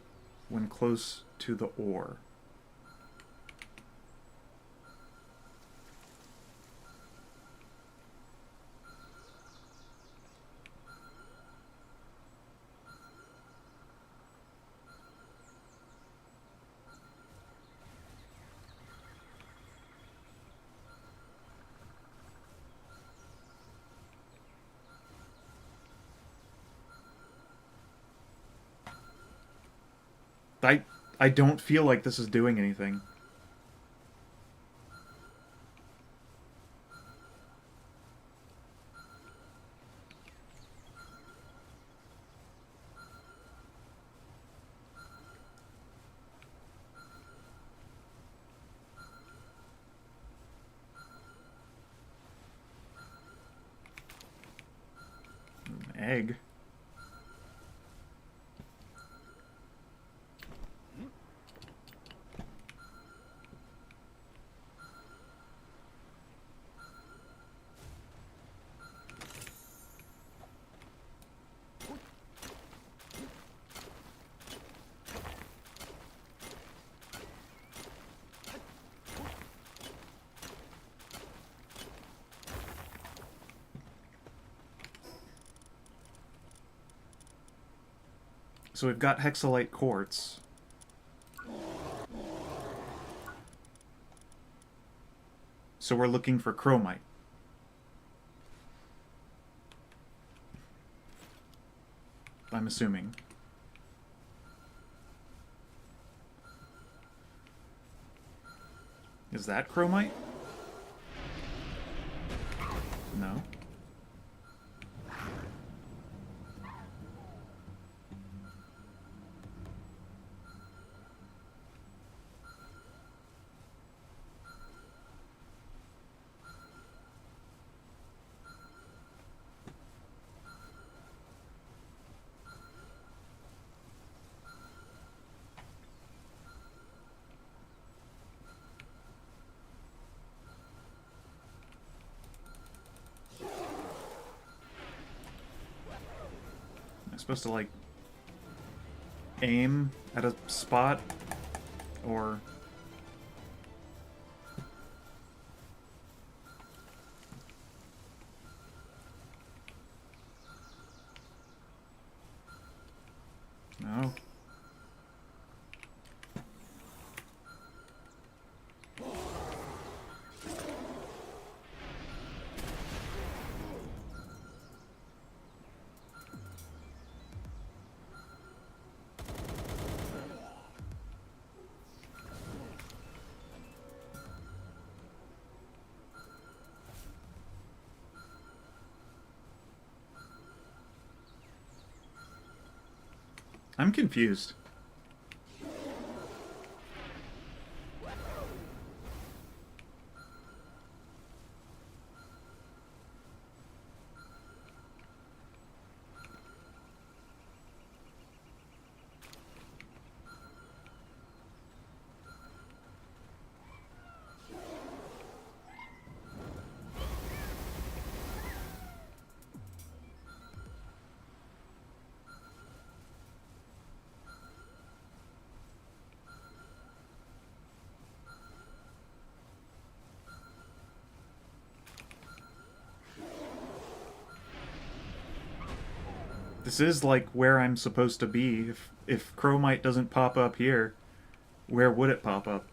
when close to the ore. I don't feel like this is doing anything. egg. So we've got hexalite quartz. So we're looking for chromite. I'm assuming. Is that chromite? No. I'm supposed to, like, aim at a spot? Or... No. I'm confused. This is, like, where I'm supposed to be. If chromite doesn't pop up here, where would it pop up?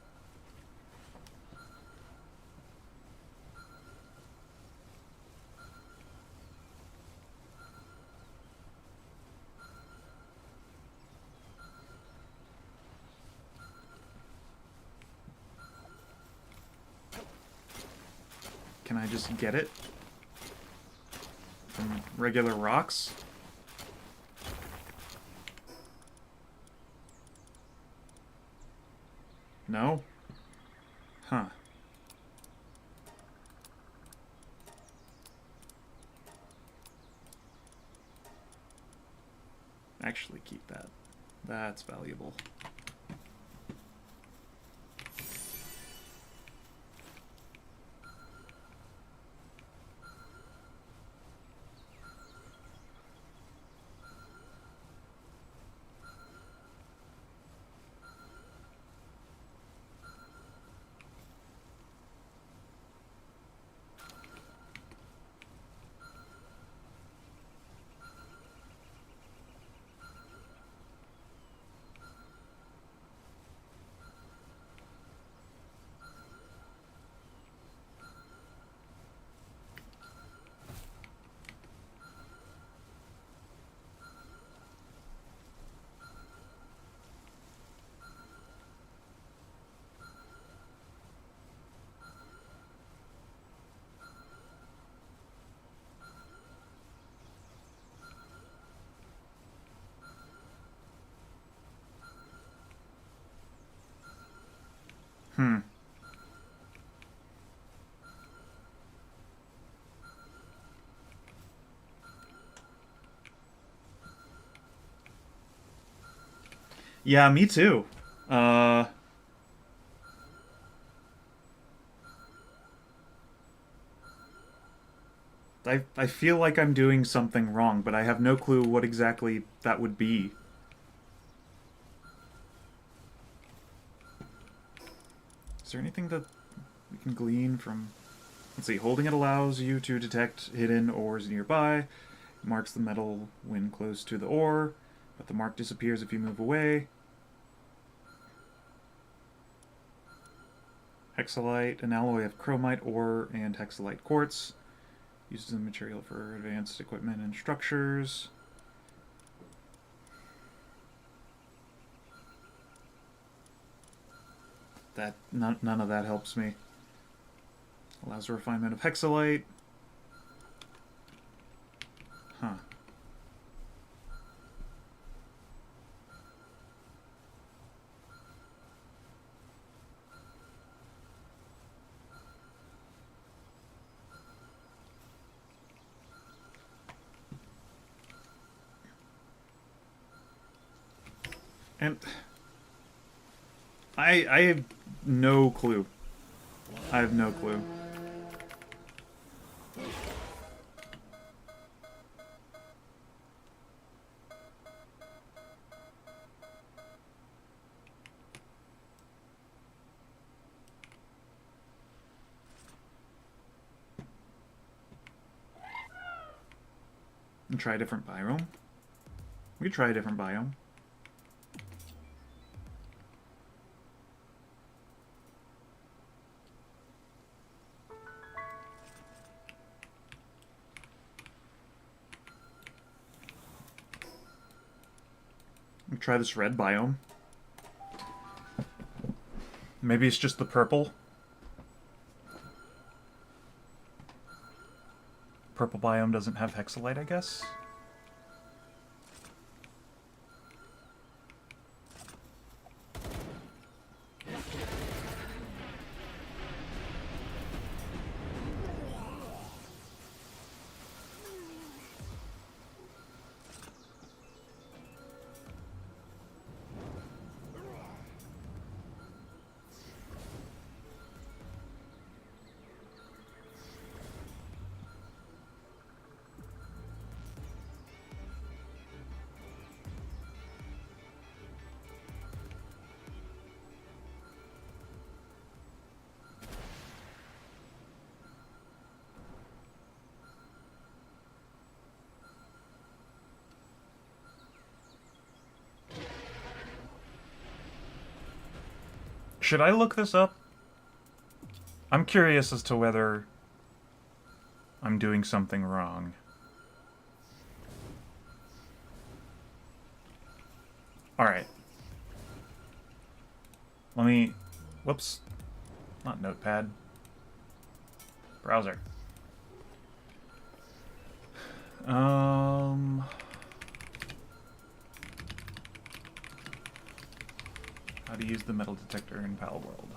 Can I just get it? From regular rocks? No? Huh. Actually keep that. That's valuable. Hmm. Yeah, me too. Uh, I feel like I'm doing something wrong, but I have no clue what exactly that would be. Is there anything that we can glean from... Let's see, holding it allows you to detect hidden ores nearby. It marks the metal when close to the ore, but the mark disappears if you move away. Hexalite, an alloy of chromite ore and hexalite quartz. Used as a material for advanced equipment and structures. None of that helps me. Allows the refinement of hexalite. Huh. And I have no clue. I have no clue. And try a different biome. We could try a different biome. Try this red biome. Maybe it's just the purple. Purple biome doesn't have hexalite, I guess. Should I look this up? I'm curious as to whether I'm doing something wrong. Alright. Let me... Whoops. Not notepad. Browser. How to use the metal detector in Palworld.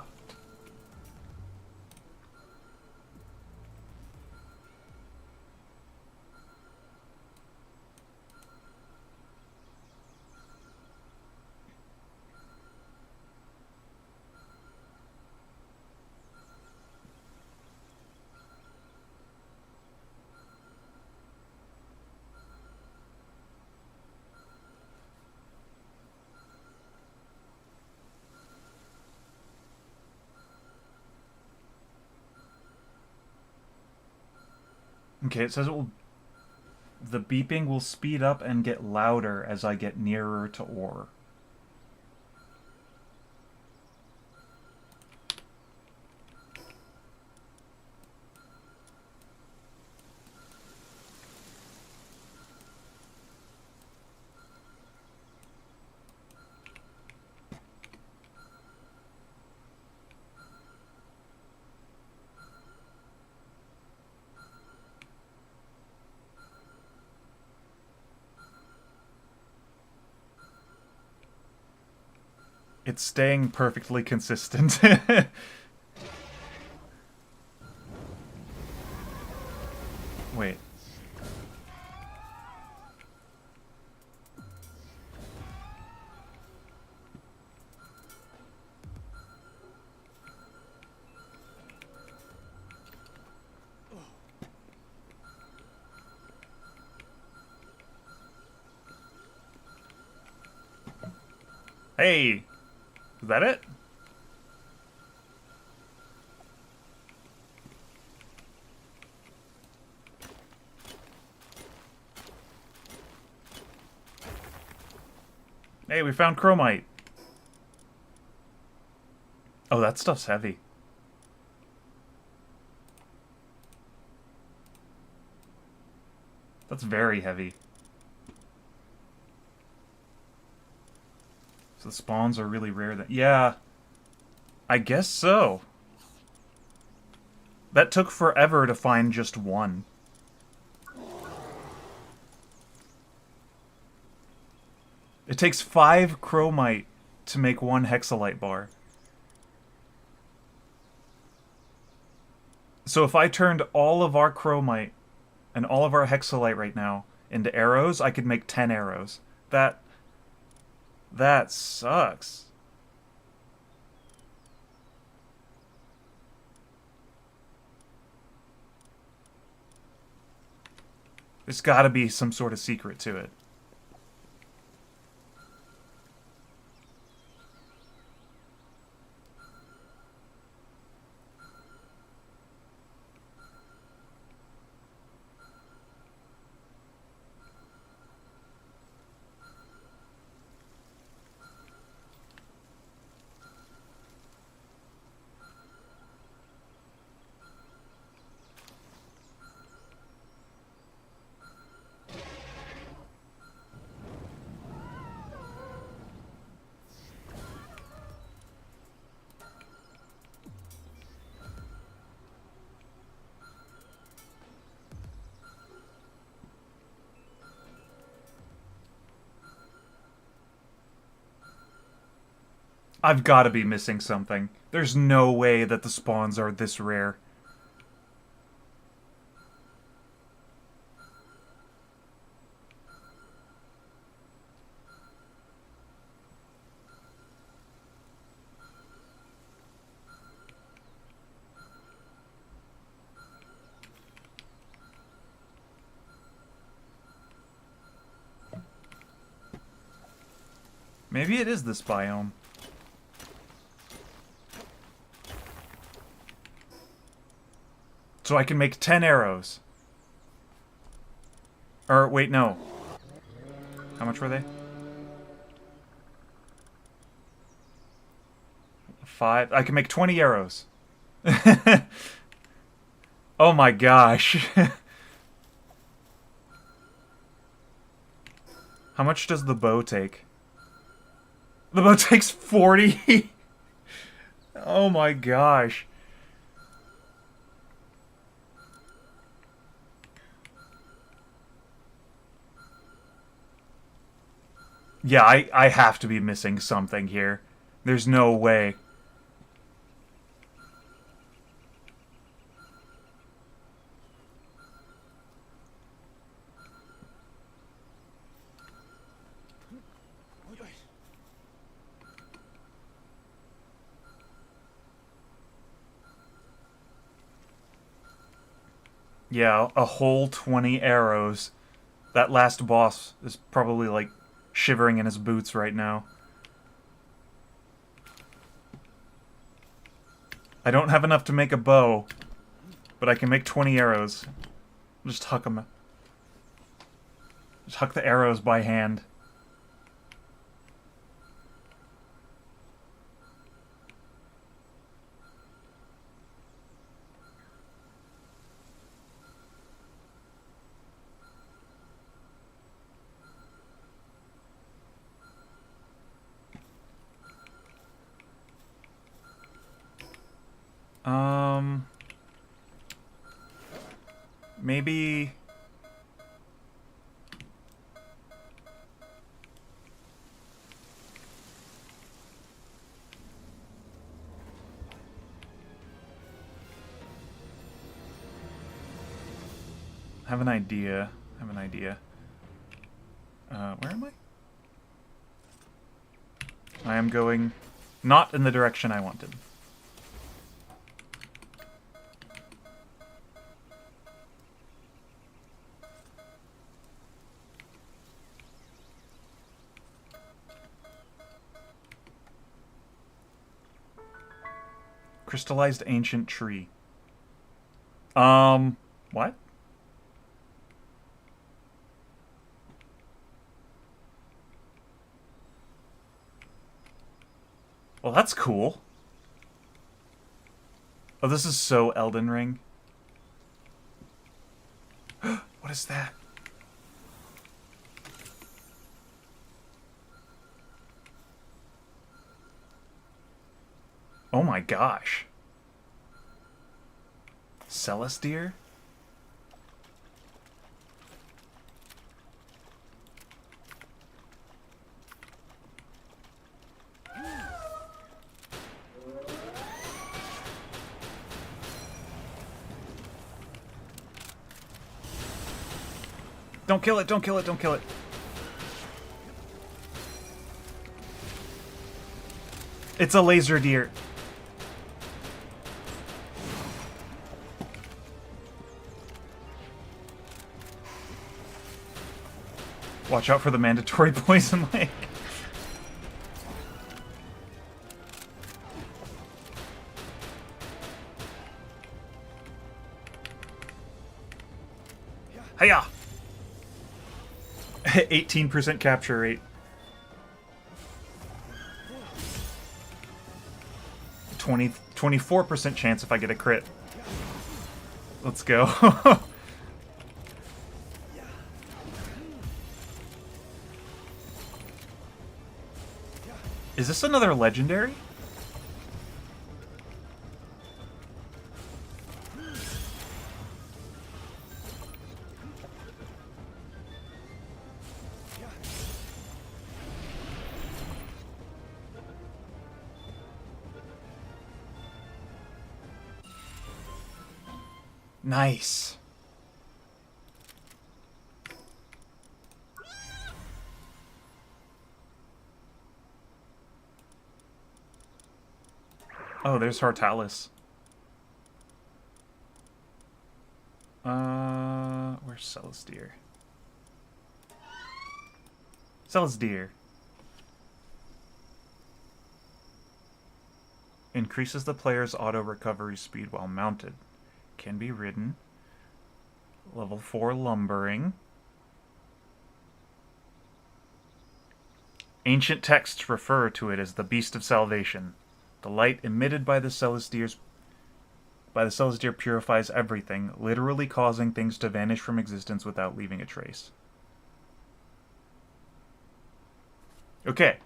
Okay, it says it will... The beeping will speed up and get louder as I get nearer to ore. It's staying perfectly consistent. Wait. Hey, is that it? Hey, we found chromite. Oh, that stuff's heavy. That's very heavy. So the spawns are really rare. Yeah, I guess so. That took forever to find just one. It takes 5 chromite to make 1 hexalite bar. So if I turned all of our chromite and all of our hexalite right now into arrows, I could make 10 arrows. That sucks. There's gotta be some sort of secret to it. I've gotta be missing something. There's no way that the spawns are this rare. Maybe it is this biome. So I can make 10 arrows. Or, wait, no. How much were they? 5. I can make 20 arrows. Oh my gosh. How much does the bow take? The bow takes 40? Oh my gosh. Yeah, I have to be missing something here. There's no way. Yeah, a whole 20 arrows. That last boss is probably, like, shivering in his boots right now. I don't have enough to make a bow, but I can make 20 arrows. Just huck them. Just huck the arrows by hand. Maybe... I have an idea. Where am I? I am going not in the direction I wanted. Crystallized ancient tree. What? Well, that's cool. Oh, this is so Elden Ring. What is that? Oh my gosh. Celestier? Don't kill it, don't kill it, don't kill it. It's a laser deer. Watch out for the mandatory poison lake. Hiya! 18% capture rate. 24% chance if I get a crit. Let's go. Is this another legendary? Nice. Oh, there's Hartalis. Where's Celestier? Celestier. Increases the player's auto recovery speed while mounted. Can be ridden. Level 4 lumbering. Ancient texts refer to it as the Beast of Salvation. The light emitted by the Celestier purifies everything, literally causing things to vanish from existence without leaving a trace. Okay.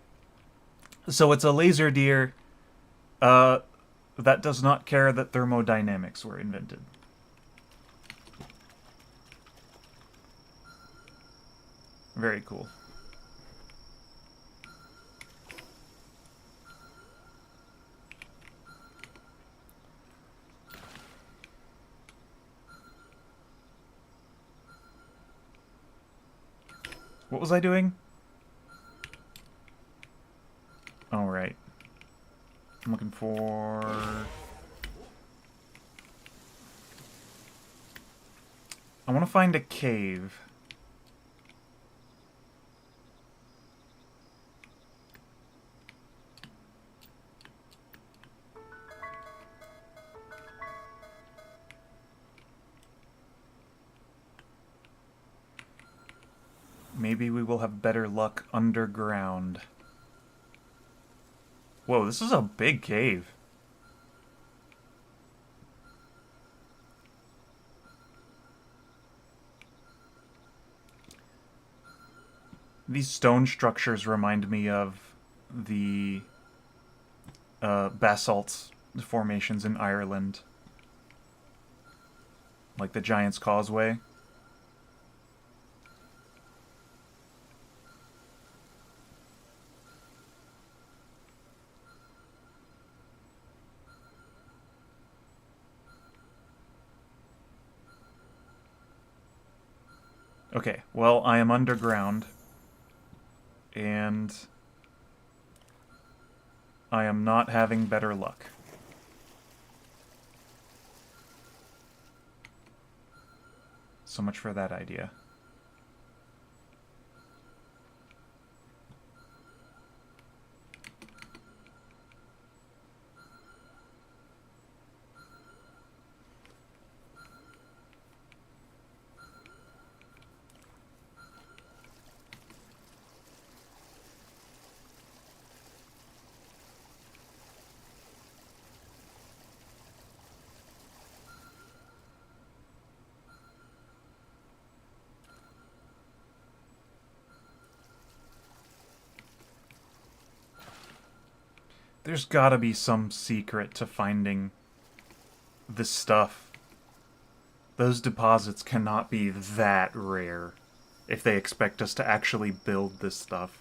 So it's a laser deer that does not care that thermodynamics were invented. Very cool. What was I doing? Oh, right. I'm looking for... I want to find a cave. Maybe we will have better luck underground. Whoa, this is a big cave. These stone structures remind me of the basalt formations in Ireland. Like the Giant's Causeway. Okay, well, I am underground. And I am not having better luck. So much for that idea. There's gotta be some secret to finding this stuff. Those deposits cannot be that rare if they expect us to actually build this stuff.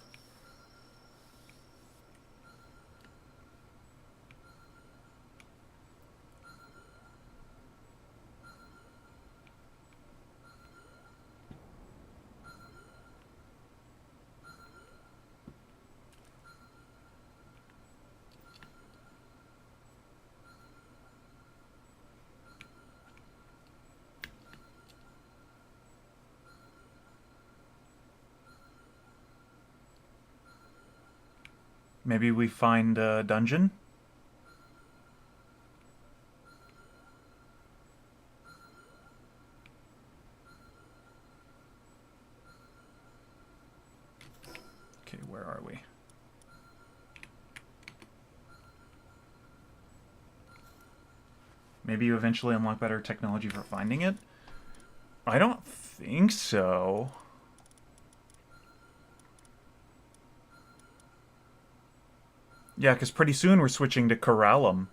Maybe we find a dungeon? Okay, where are we? Maybe you eventually unlock better technology for finding it? I don't think so. Yeah, because pretty soon we're switching to Corallum.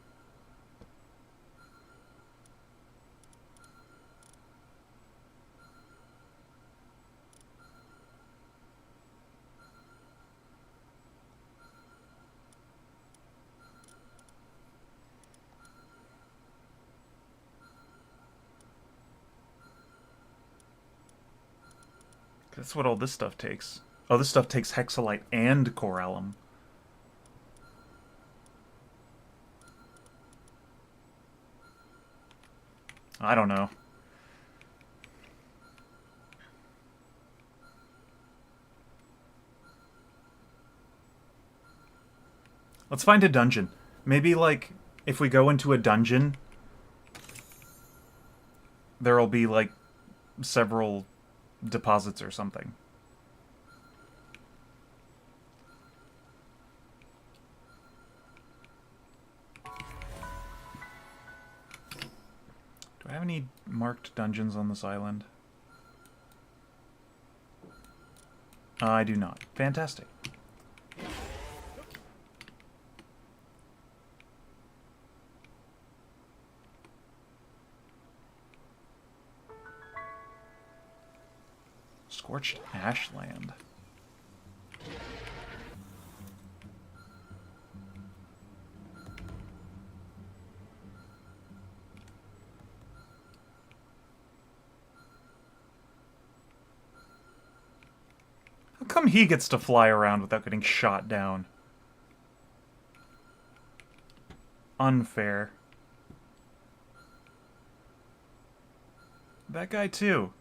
That's what all this stuff takes. Oh, this stuff takes Hexalite and Corallum. I don't know. Let's find a dungeon. Maybe, like, if we go into a dungeon, there'll be, like, several deposits or something. Do I have any marked dungeons on this island? I do not. Fantastic. Scorched Ashland. How come he gets to fly around without getting shot down? Unfair. That guy too.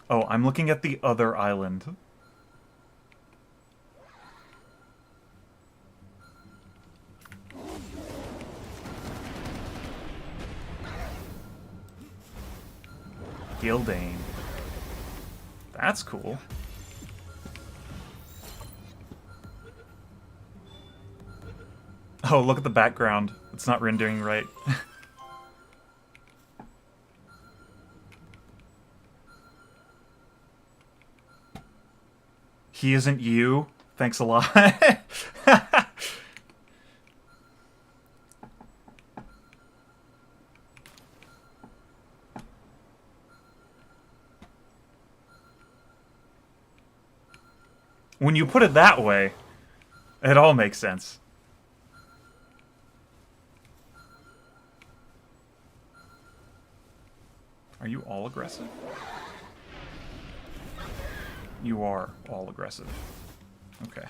Oh, I'm looking at the other island. Gildane. That's cool. Oh, look at the background. It's not rendering right. He isn't you? Thanks a lot. When you put it that way, it all makes sense. Are you all aggressive? You are all aggressive. Okay.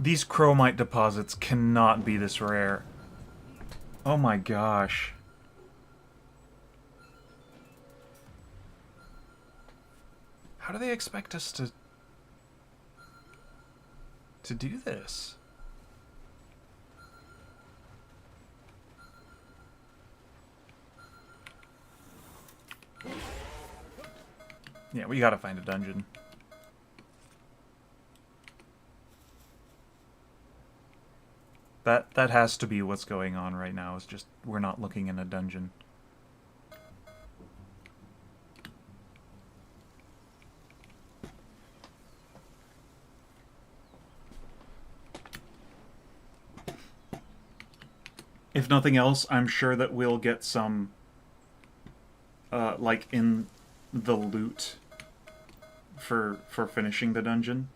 These chromite deposits cannot be this rare. Oh my gosh. How do they expect us to do this? Yeah, we gotta find a dungeon. That has to be what's going on right now. It's just we're not looking in a dungeon. If nothing else, I'm sure that we'll get some like in the loot for finishing the dungeon.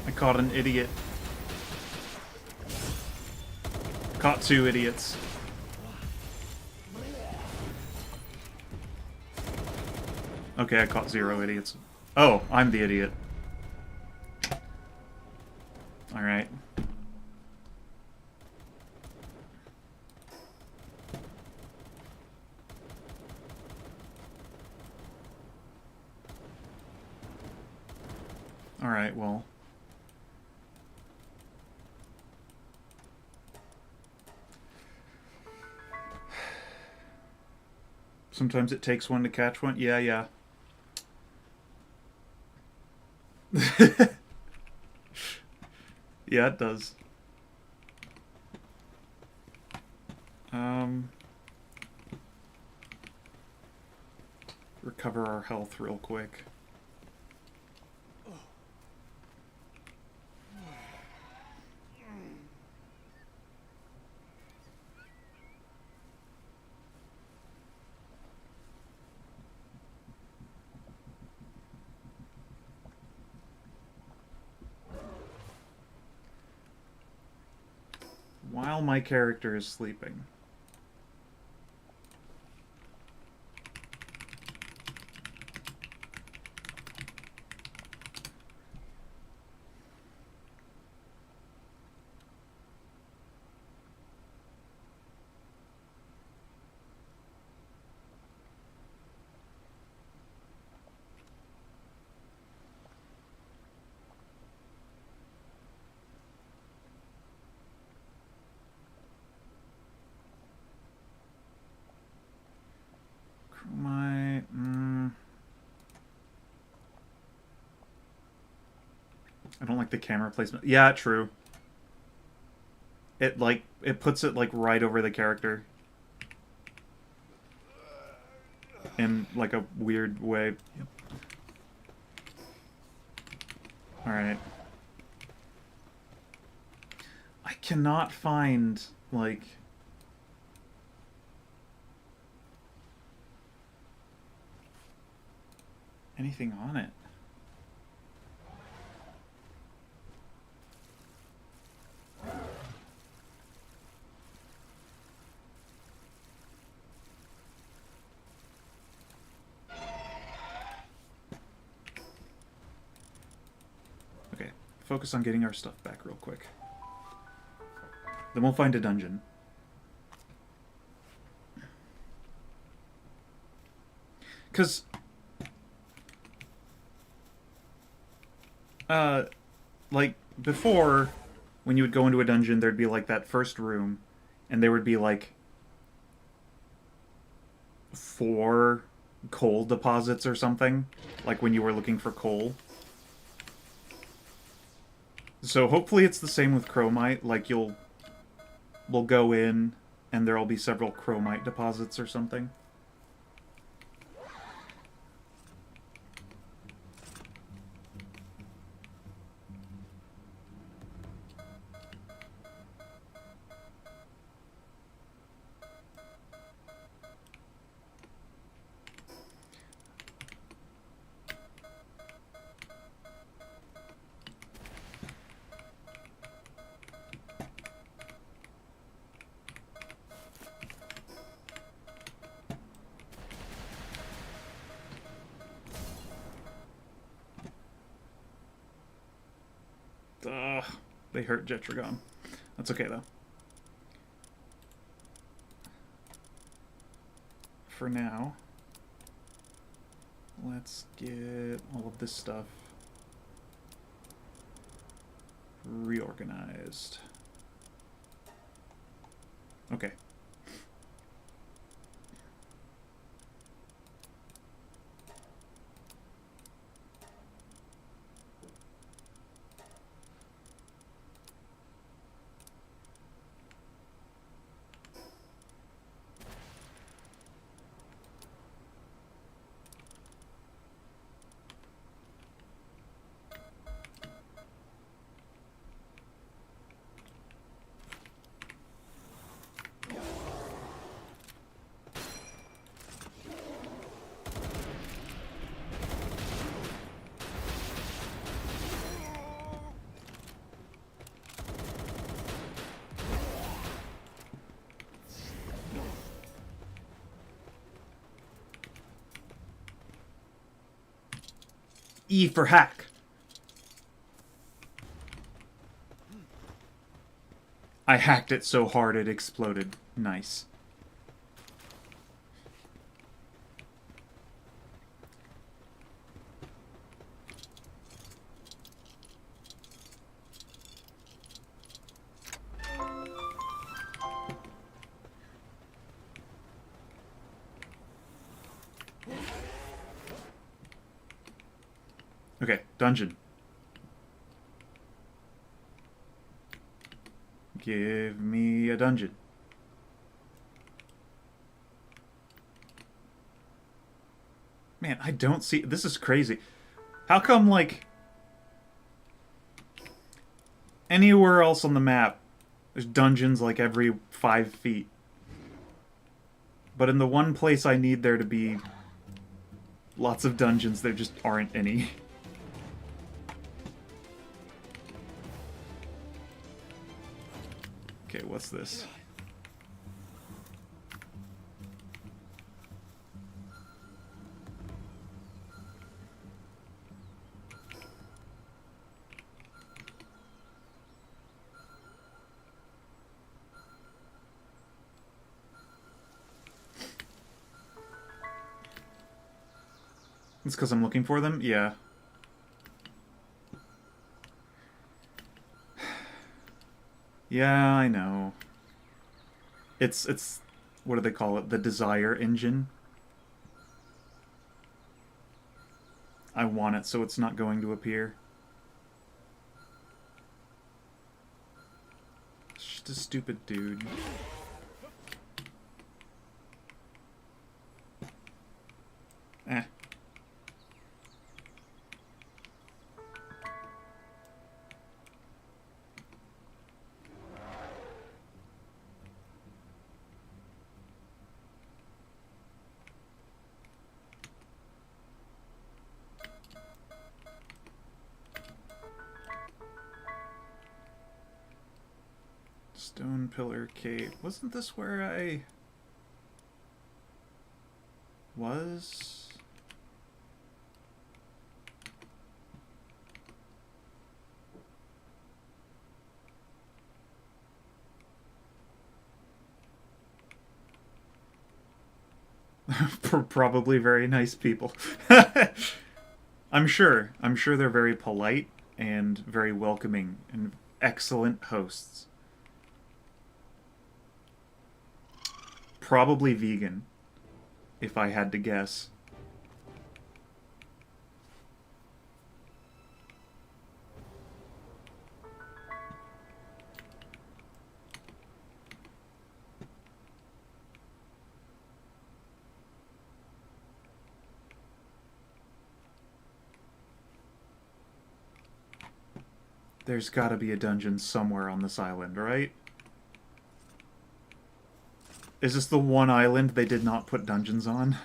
I caught an idiot. Caught two idiots. Okay, I caught 0 idiots. Oh, I'm the idiot. Alright. Alright, well. Sometimes it takes one to catch one. Yeah, yeah. Yeah, it does. Recover our health real quick. While my character is sleeping. I don't like the camera placement. Yeah, true. It puts it like right over the character. In like a weird way. Yep. Alright. I cannot find like anything on it. Okay, focus on getting our stuff back real quick. Then we'll find a dungeon. Because like before, when you would go into a dungeon, there'd be like that first room, and there would be like 4 coal deposits or something, like when you were looking for coal. So hopefully it's the same with chromite, like we'll go in and there'll be several chromite deposits or something. They hurt Jetragon. That's okay, though. For now, let's get all of this stuff reorganized. Okay. E for hack. I hacked it so hard it exploded. Nice. Okay, dungeon. Give me a dungeon. Man, I don't see... This is crazy. How come, like... Anywhere else on the map, there's dungeons, like, every 5 feet. But in the one place I need there to be lots of dungeons, there just aren't any. Okay, what's this? It's because I'm looking for them? Yeah. Yeah, I know. It's what do they call it? The desire engine. I want it so it's not going to appear. It's just a stupid dude. Eh. Stone Pillar Cave. Wasn't this where I was? Probably very nice people. I'm sure they're very polite and very welcoming and excellent hosts. Probably vegan, if I had to guess. There's gotta be a dungeon somewhere on this island, right? Is this the one island they did not put dungeons on?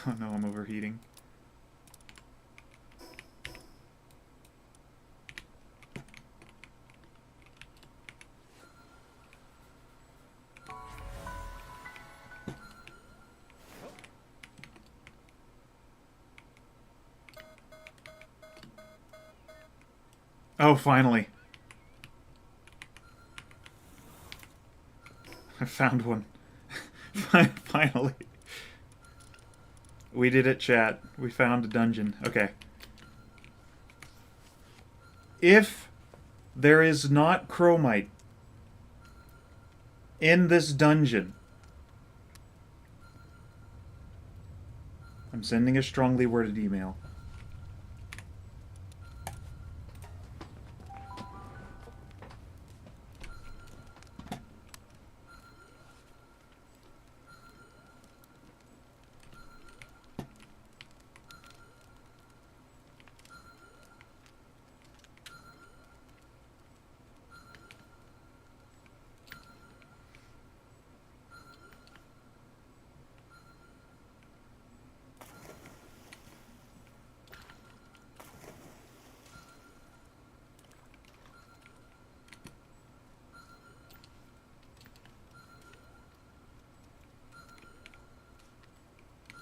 Oh no, I'm overheating. Oh, finally. I found one. Finally. We did it, chat. We found a dungeon. Okay. If there is not chromite in this dungeon, I'm sending a strongly worded email.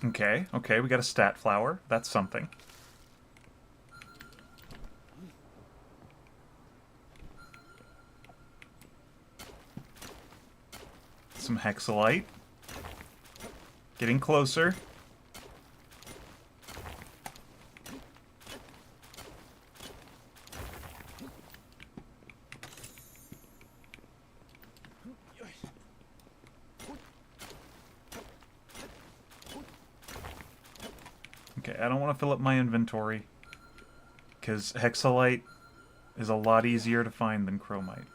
Okay, okay, we got a stat flower. That's something. Some hexalite. Getting closer. Okay, I don't want to fill up my inventory, because hexalite is a lot easier to find than chromite.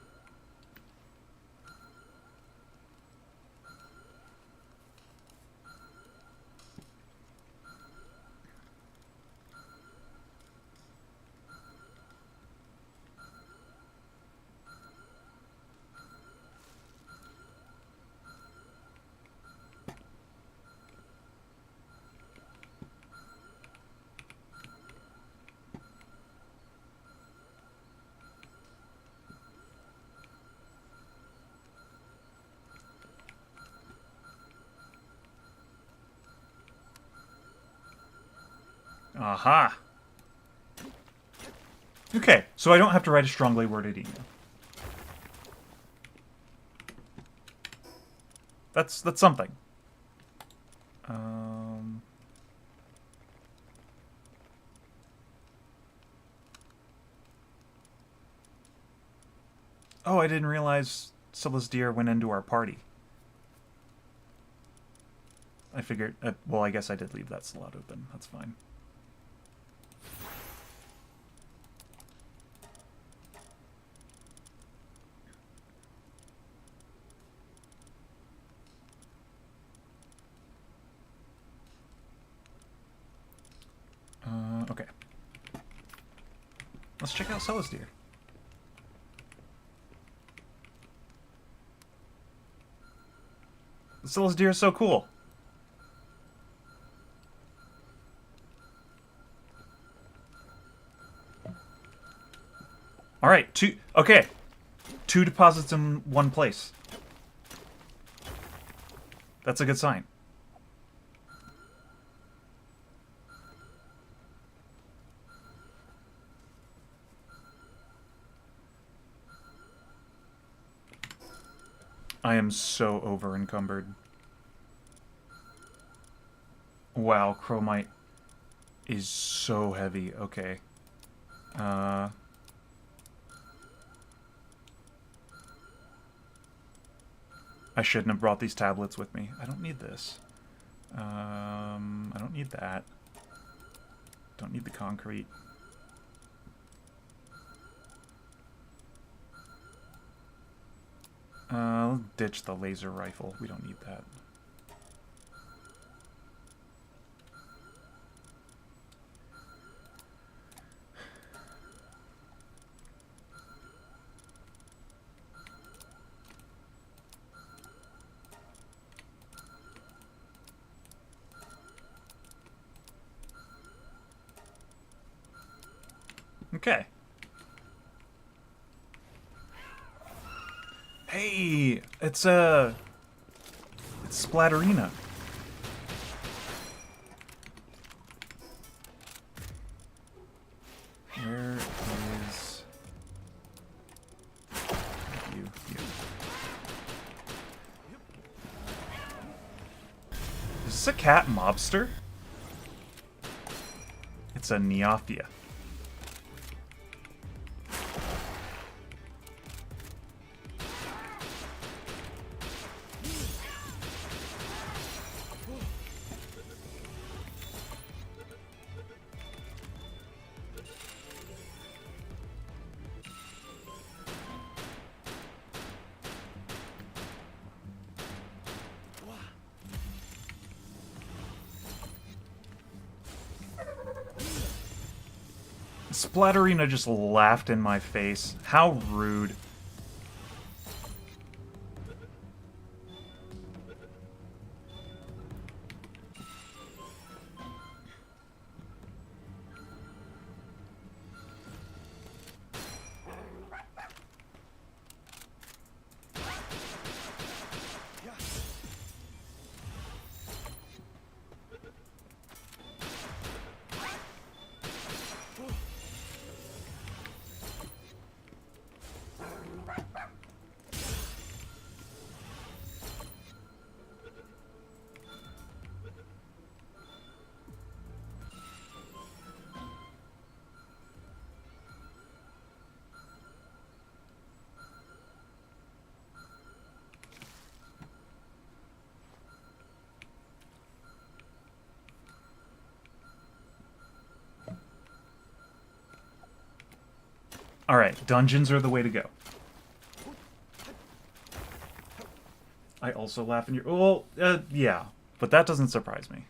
Aha! Okay, so I don't have to write a strongly worded email. That's something. Oh, I didn't realize Scylla's deer went into our party. I figured... well, I guess I did leave that slot open. That's fine. Okay. Let's check out Scylla's deer. Scylla's deer is so cool. All right, okay, 2 deposits in one place. That's a good sign. I am so over encumbered. Wow, chromite is so heavy. Okay. I shouldn't have brought these tablets with me. I don't need this. I don't need that. Don't need the concrete. Let's ditch the laser rifle. We don't need that. Okay. Hey, it's Splatterina. Where is this a cat mobster? It's a Neophia. Splatterina just laughed in my face. How rude. Alright, dungeons are the way to go. I also laugh in your... Well, yeah. But that doesn't surprise me.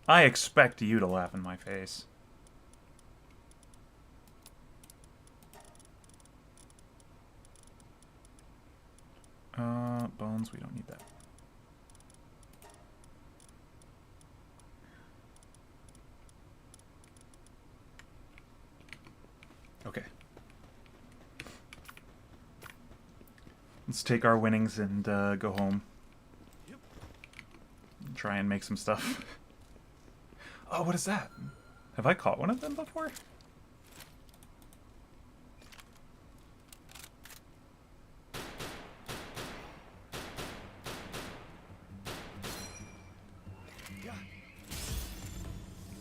I expect you to laugh in my face. Bones, we don't need that. Okay. Let's take our winnings and go home. Try and make some stuff. Oh, what is that? Have I caught one of them before?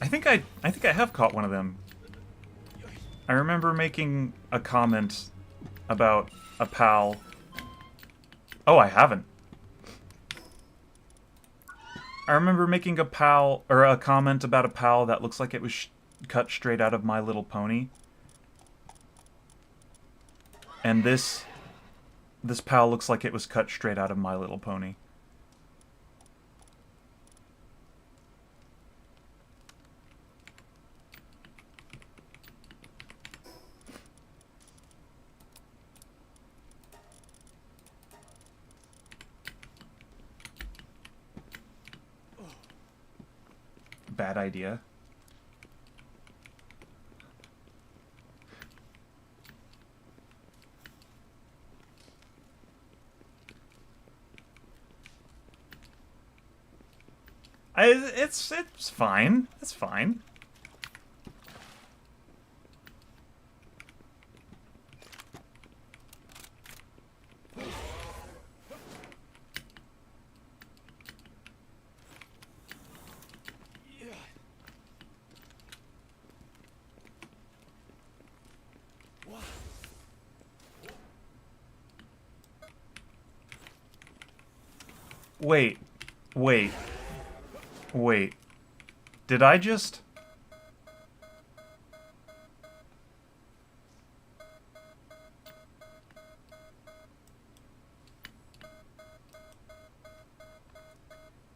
I think I have caught one of them. I remember making a comment about a pal. Oh, I haven't. I remember making a comment about a pal that looks like it was cut straight out of My Little Pony. And this pal looks like it was cut straight out of My Little Pony. Bad idea. It's fine. It's fine. Wait. Did I just...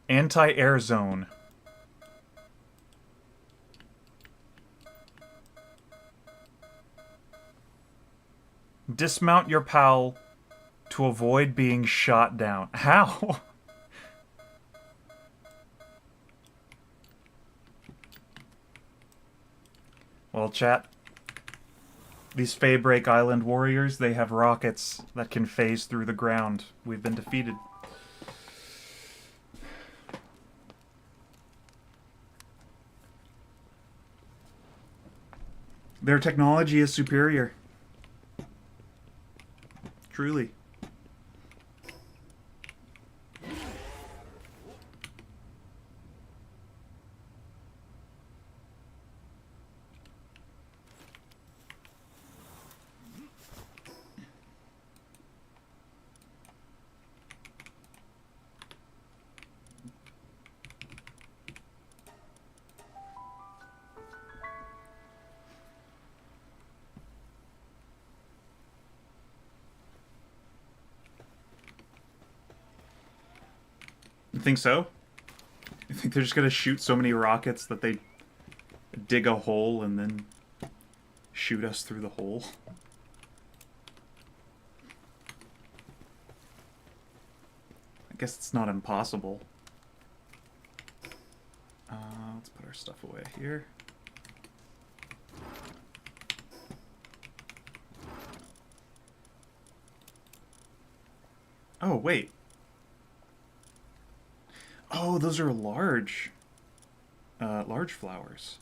Anti-air zone. Dismount your pal to avoid being shot down. How? Well, chat, these Faybreak Island warriors, they have rockets that can phase through the ground. We've been defeated. Their technology is superior. Truly. You think so? You think they're just gonna shoot so many rockets that they dig a hole and then shoot us through the hole? I guess it's not impossible. Let's put our stuff away here. Oh, wait. Oh, those are large flowers.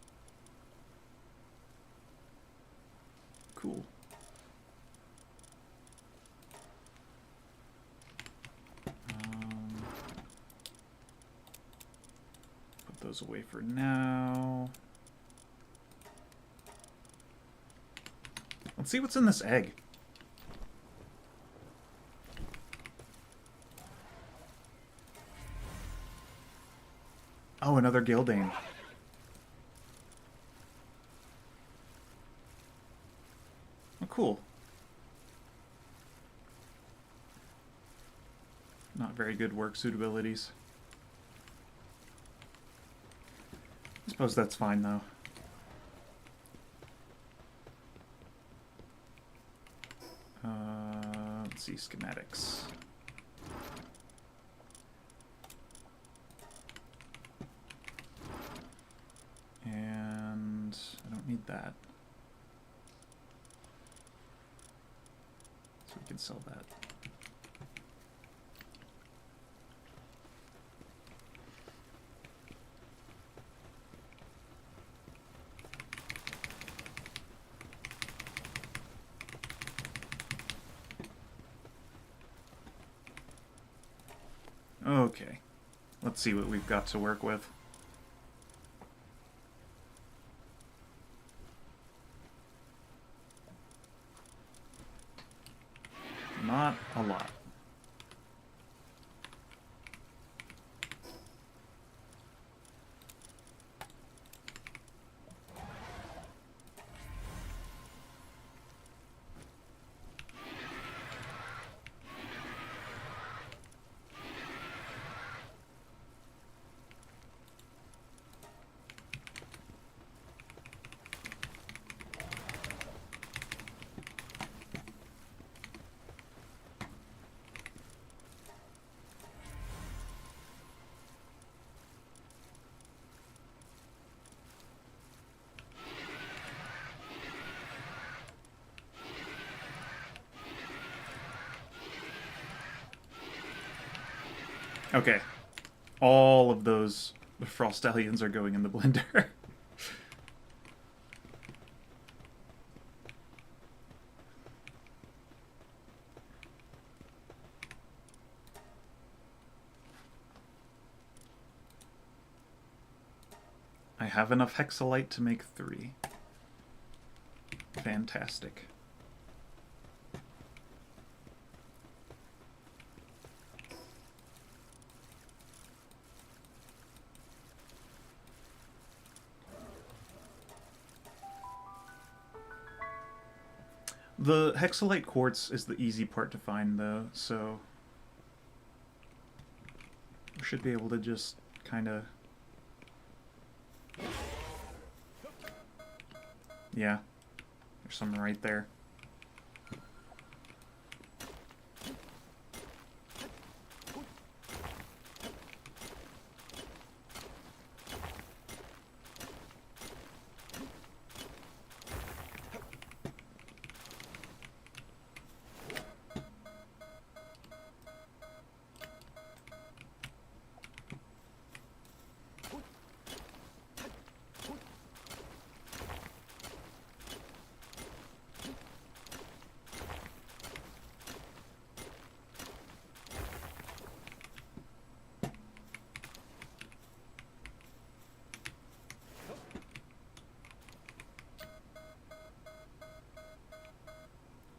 Cool. Put those away for now. Let's see what's in this egg. Oh, another Gildane. Oh, cool. Not very good work suitabilities. I suppose that's fine, though. Let's see, schematics. And I don't need that. So we can sell that. Okay, let's see what we've got to work with. Not a lot. Okay. All of those Frostallions are going in the blender. I have enough hexalite to make 3. Fantastic. The hexalite quartz is the easy part to find, though, so we should be able to just kind of... Yeah, there's some right there.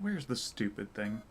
Where's the stupid thing?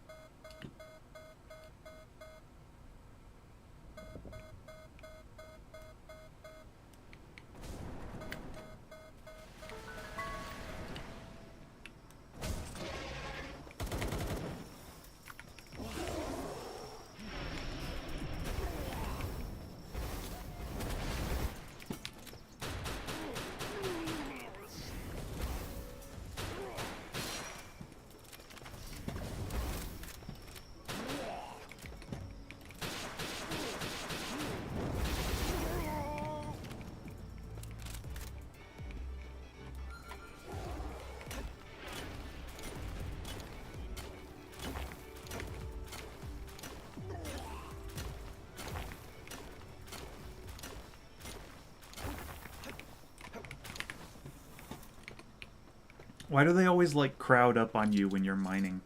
Why do they always, like, crowd up on you when you're mining?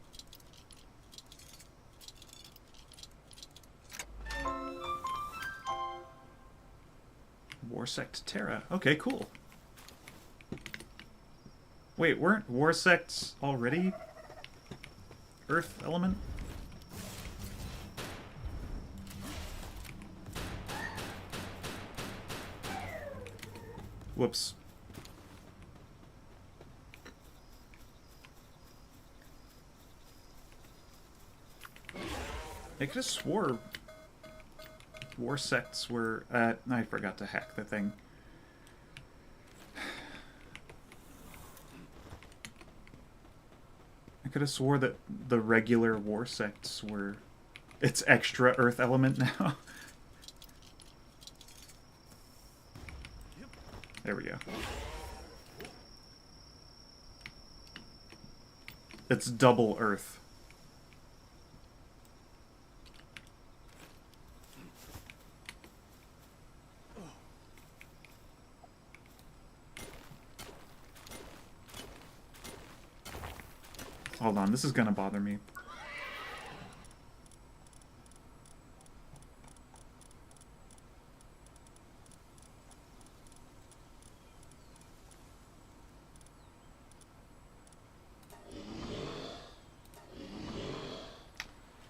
Warsect Terra. Okay, cool. Wait, weren't Warsects already Earth element? Whoops. I could have swore Warsects were... I forgot to hack the thing. I could have swore that the regular Warsects were... It's extra Earth element now. There we go. It's double Earth. Hold on, this is gonna bother me.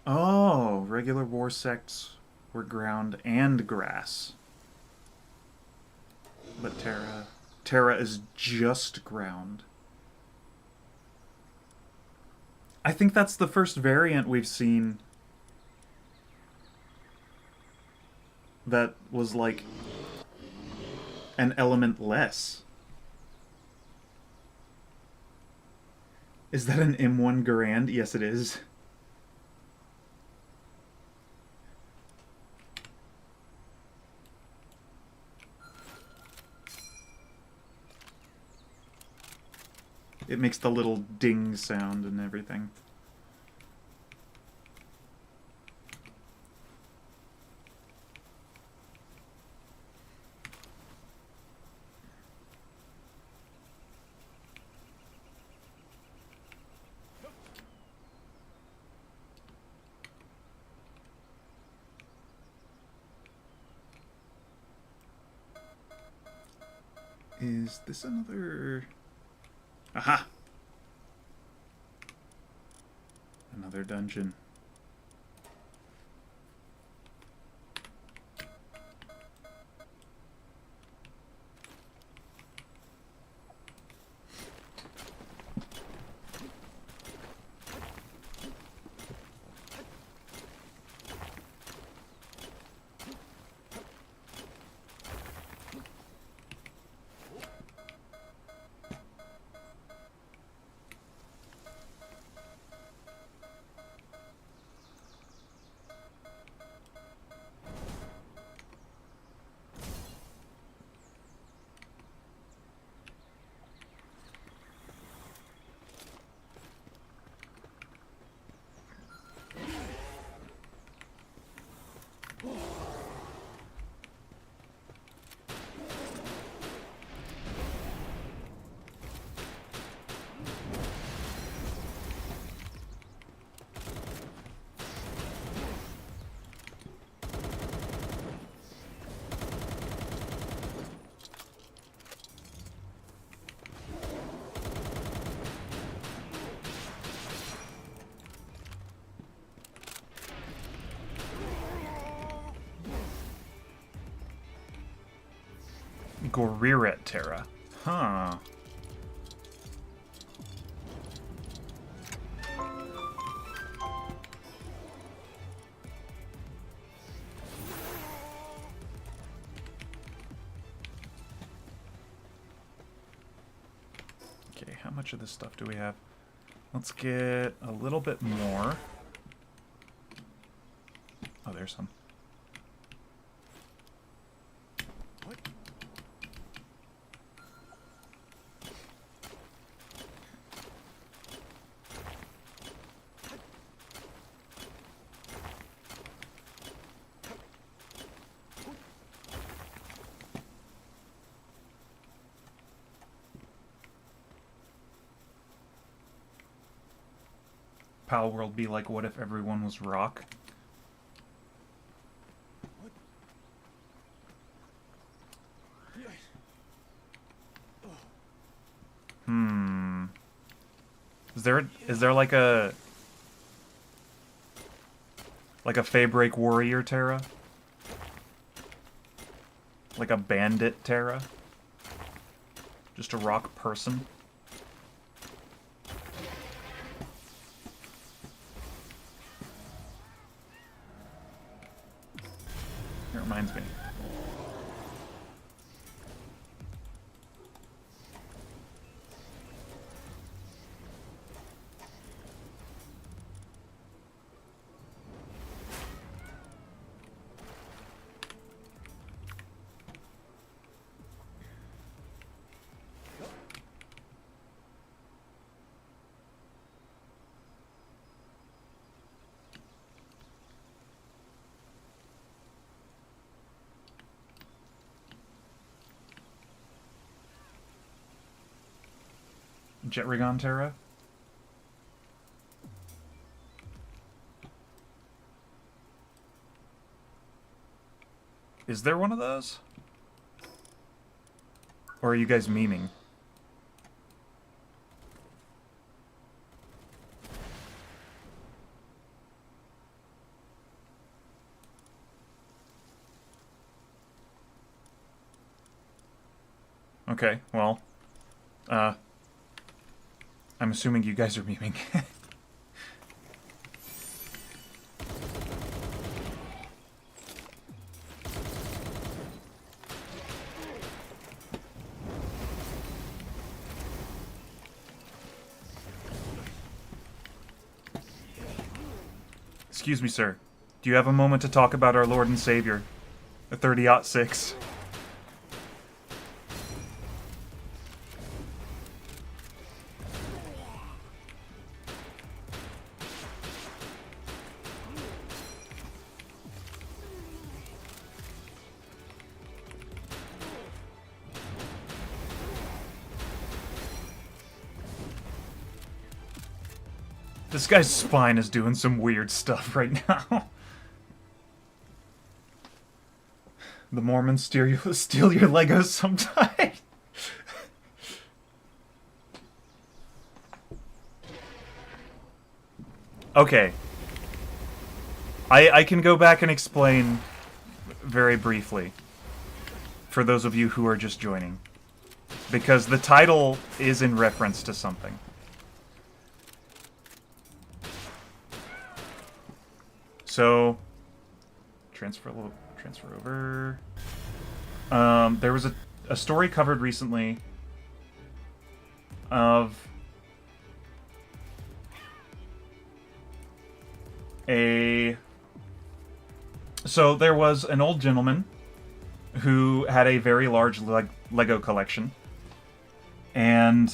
Oh, regular Warsects were ground and grass. But Terra is just ground. I think that's the first variant we've seen that was like an element less. Is that an M1 Garand? Yes, it is. It makes the little ding sound and everything. Is this another... Aha! Another dungeon. Goriret Terra. Huh. Okay, how much of this stuff do we have? Let's get a little bit more. Oh, there's some. Palworld be like, what if everyone was rock? Hmm. Is there like a Faybreak warrior Terra? Like a bandit Terra? Just a rock person? It reminds me. Jetrigon Terra? Is there one of those? Or are you guys memeing? Okay, well, I'm assuming you guys are memeing. Excuse me, sir. Do you have a moment to talk about our Lord and Savior, the 30-06? This guy's spine is doing some weird stuff right now. The Mormons steal your Legos sometimes. Okay. I can go back and explain very briefly for those of you who are just joining. Because the title is in reference to something. So, transfer over. There was a story covered recently of So there was an old gentleman who had a very large Lego collection, and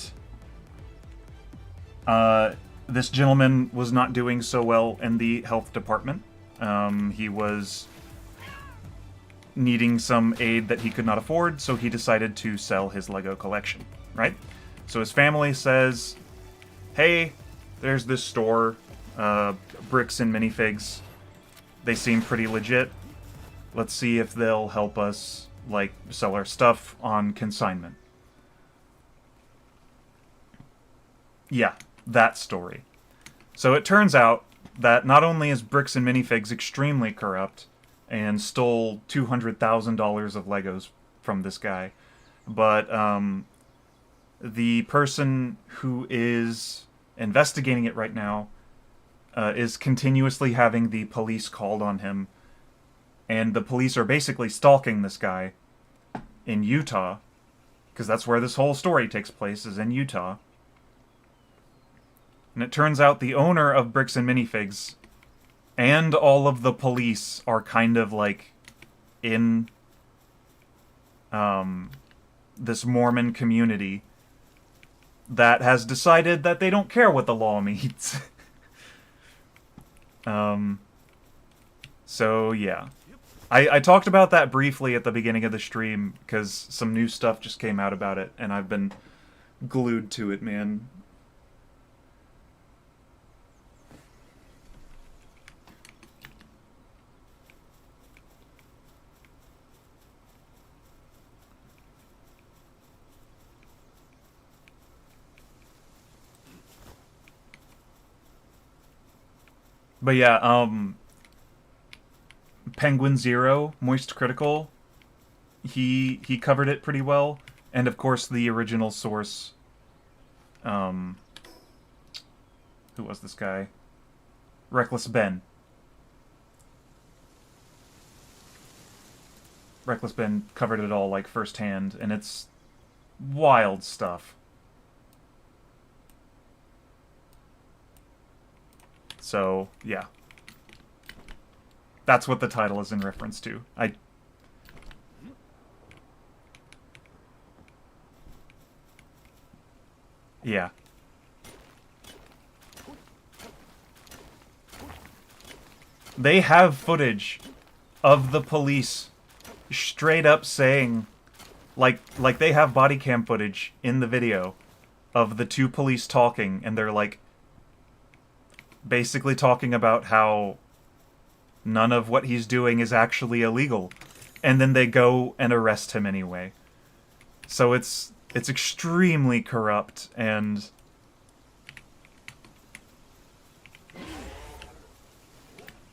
this gentleman was not doing so well in the health department. He was needing some aid that he could not afford, so he decided to sell his Lego collection, right? So his family says, hey, there's this store, Bricks and Minifigs. They seem pretty legit. Let's see if they'll help us, like, sell our stuff on consignment. Yeah, that story. So it turns out that not only is Bricks and Minifigs extremely corrupt and stole $200,000 of Legos from this guy, but the person who is investigating it right now is continuously having the police called on him, and the police are basically stalking this guy in Utah, because that's where this whole story takes place, is in Utah. And it turns out the owner of Bricks and Minifigs and all of the police are kind of like in this Mormon community that has decided that they don't care what the law means. So yeah. I talked about that briefly at the beginning of the stream because some new stuff just came out about it, and I've been glued to it, man. But yeah, Penguin Zero, Moist Critical, he covered it pretty well, and of course the original source. Um, who was this guy? Reckless Ben. Reckless Ben covered it all like firsthand, and it's wild stuff. So yeah, that's what the title is in reference to. Yeah. They have footage of the police straight up saying, like they have body cam footage in the video of the two police talking, and they're like basically talking about how none of what he's doing is actually illegal, and then they go and arrest him anyway. So it's extremely corrupt, and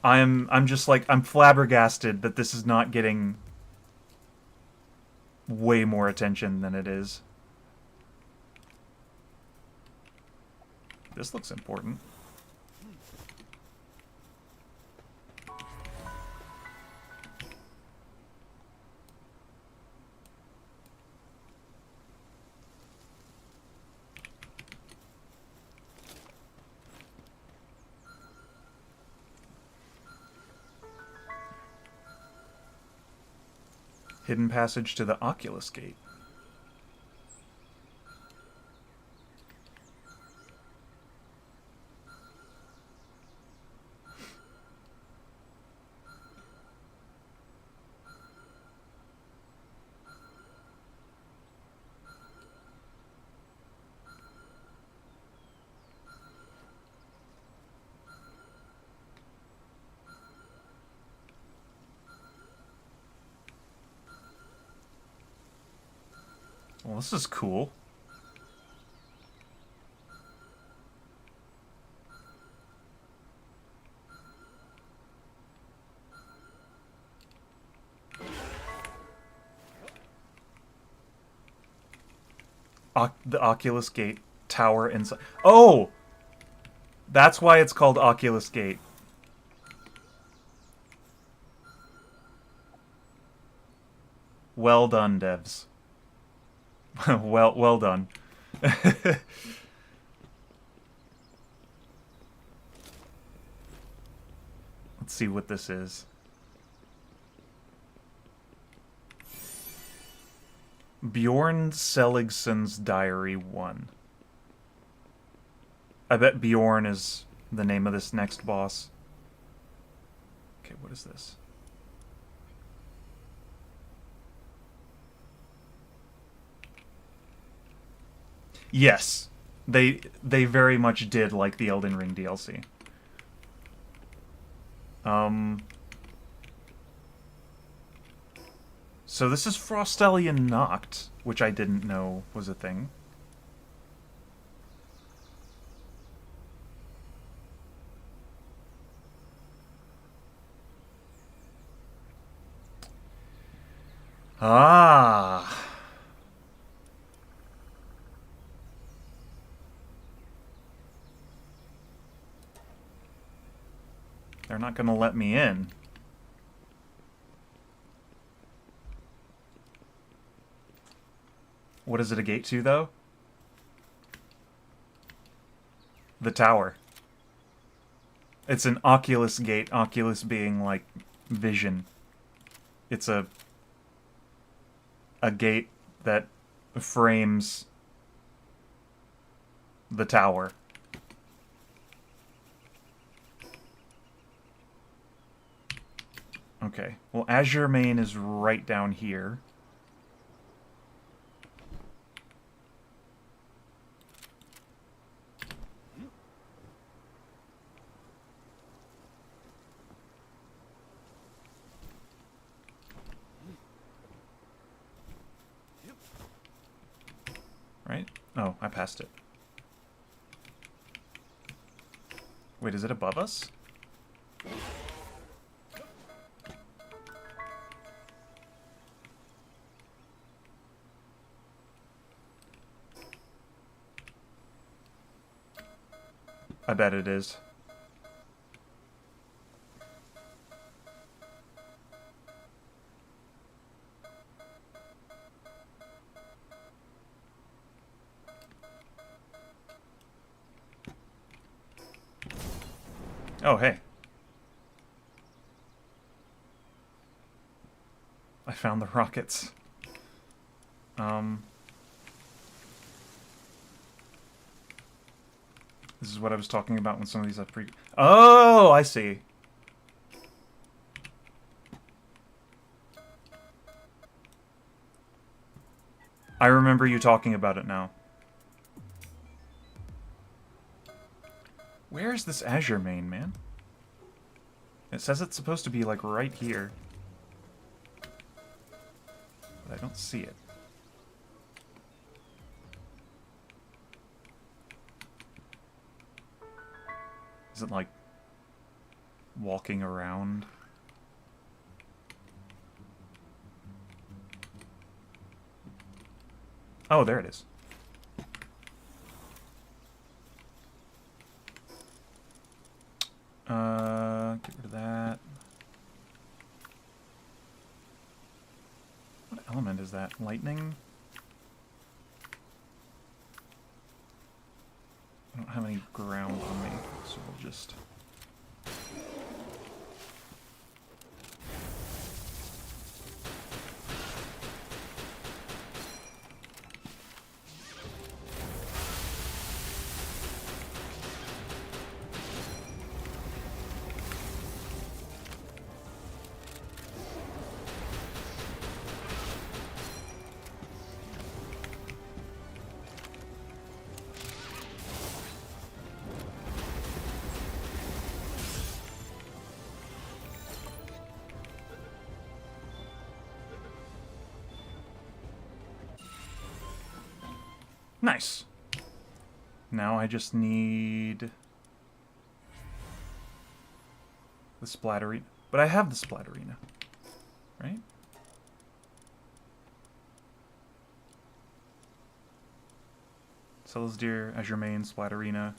I'm just like, I'm flabbergasted that this is not getting way more attention than it is. This looks important. Hidden passage to the Oculus Gate. Well, this is cool. The Oculus Gate tower inside. Oh! That's why it's called Oculus Gate. Well done, devs. well done. Let's see what this is. Bjorn Seligson's Diary 1. I bet Bjorn is the name of this next boss. Okay, what is this? Yes, they very much did like the Elden Ring DLC. So this is Frostallion Noct, which I didn't know was a thing. Ah. They're not gonna let me in. What is it a gate to, though? The tower. It's an Oculus gate, Oculus being, like, vision. It's a gate that frames the tower. Okay, well, Azure Main is right down here. Right? Oh, I passed it. Wait, is it above us? I bet it is. Oh, hey. I found the rockets. This is what I was talking about when some of these have pre... Oh, I see. I remember you talking about it now. Where is this Azure main, man? It says it's supposed to be, like, right here. But I don't see it. Is it, like, walking around? Oh, there it is. Get rid of that. What element is that? Lightning? I don't have any ground on me, so we'll just... Nice. Now I just need the Splatterina. But I have the Splatterina, right? Celestir, Azure Main, Splatterina.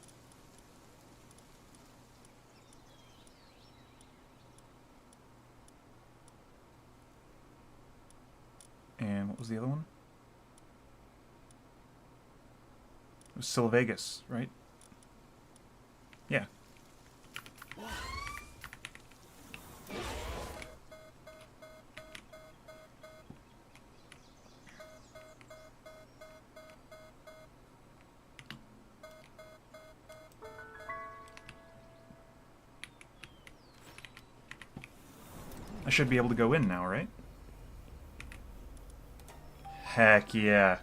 And what was the other one? It was Sylvegas, right? Yeah. I should be able to go in now, right? Heck yeah.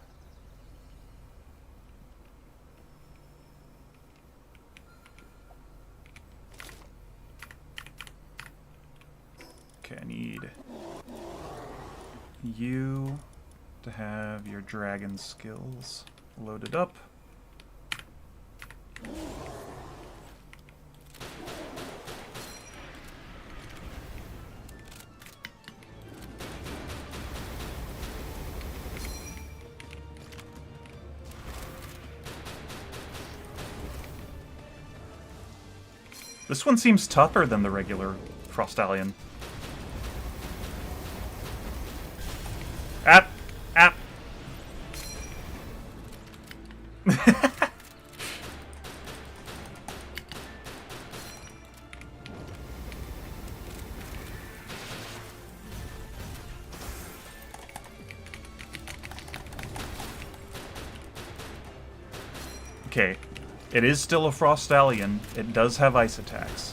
Okay, I need you to have your dragon skills loaded up. This one seems tougher than the regular Frostallion. App! App! Okay. It is still a Frostallion. It does have ice attacks.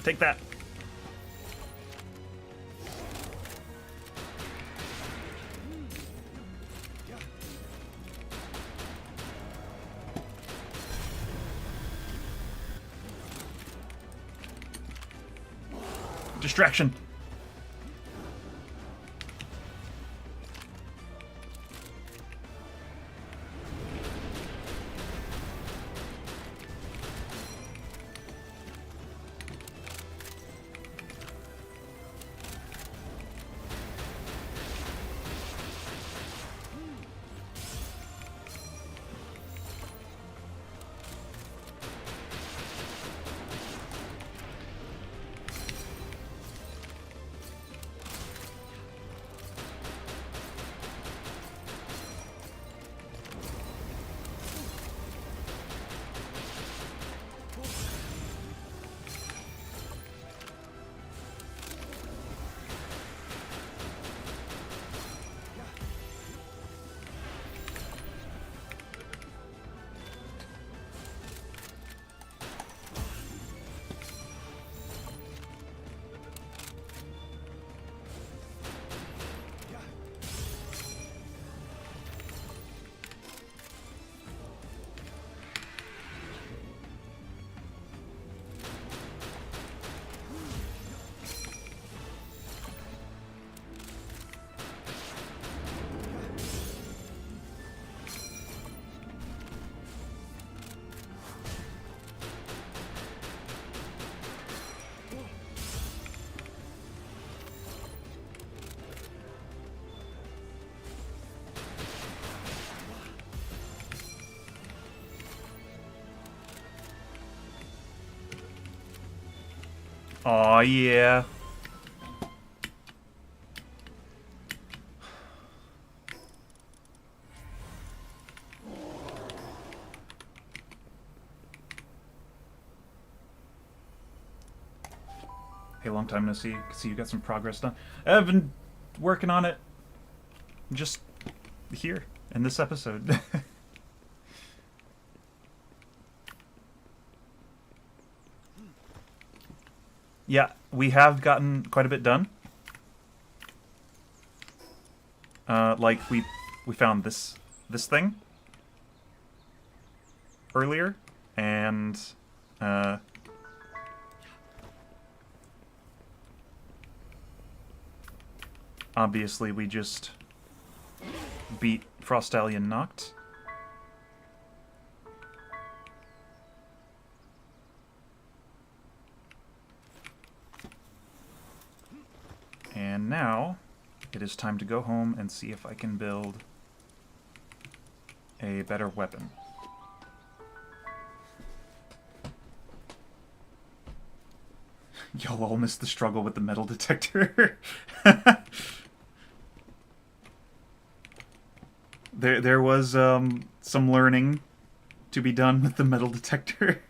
Take that. Distraction. Aw, yeah. Hey, long time no see. See you got some progress done. I've been working on it just here in this episode. Yeah, we have gotten quite a bit done. Like we found this thing earlier, and obviously we just beat Frostallion Noct. And now it is time to go home and see if I can build a better weapon. Y'all all missed the struggle with the metal detector. There was some learning to be done with the metal detector.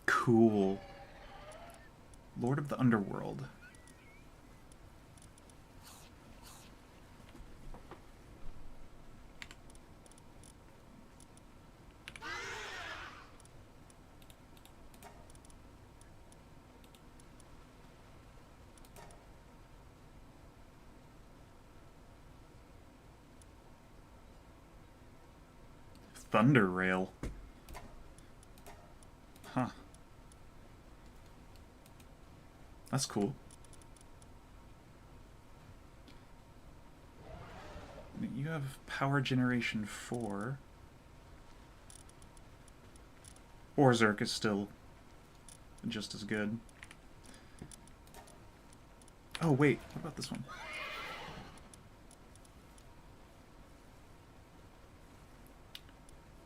Cool. Lord of the Underworld. Thunder Rail. Huh. That's cool. You have power generation 4. Berserk is still just as good. Oh wait, what about this one?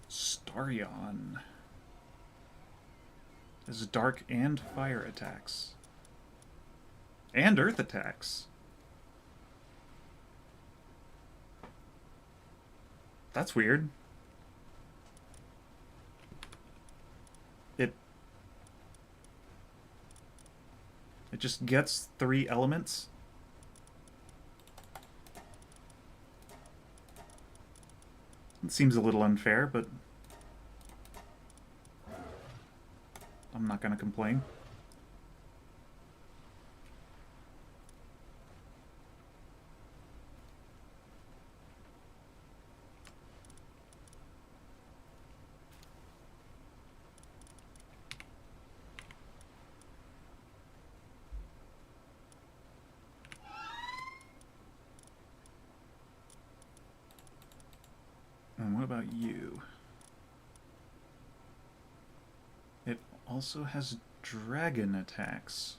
Starion. This is dark and fire attacks. And earth attacks. That's weird. It just gets 3 elements. It seems a little unfair, but I'm not gonna complain. about you? It also has dragon attacks.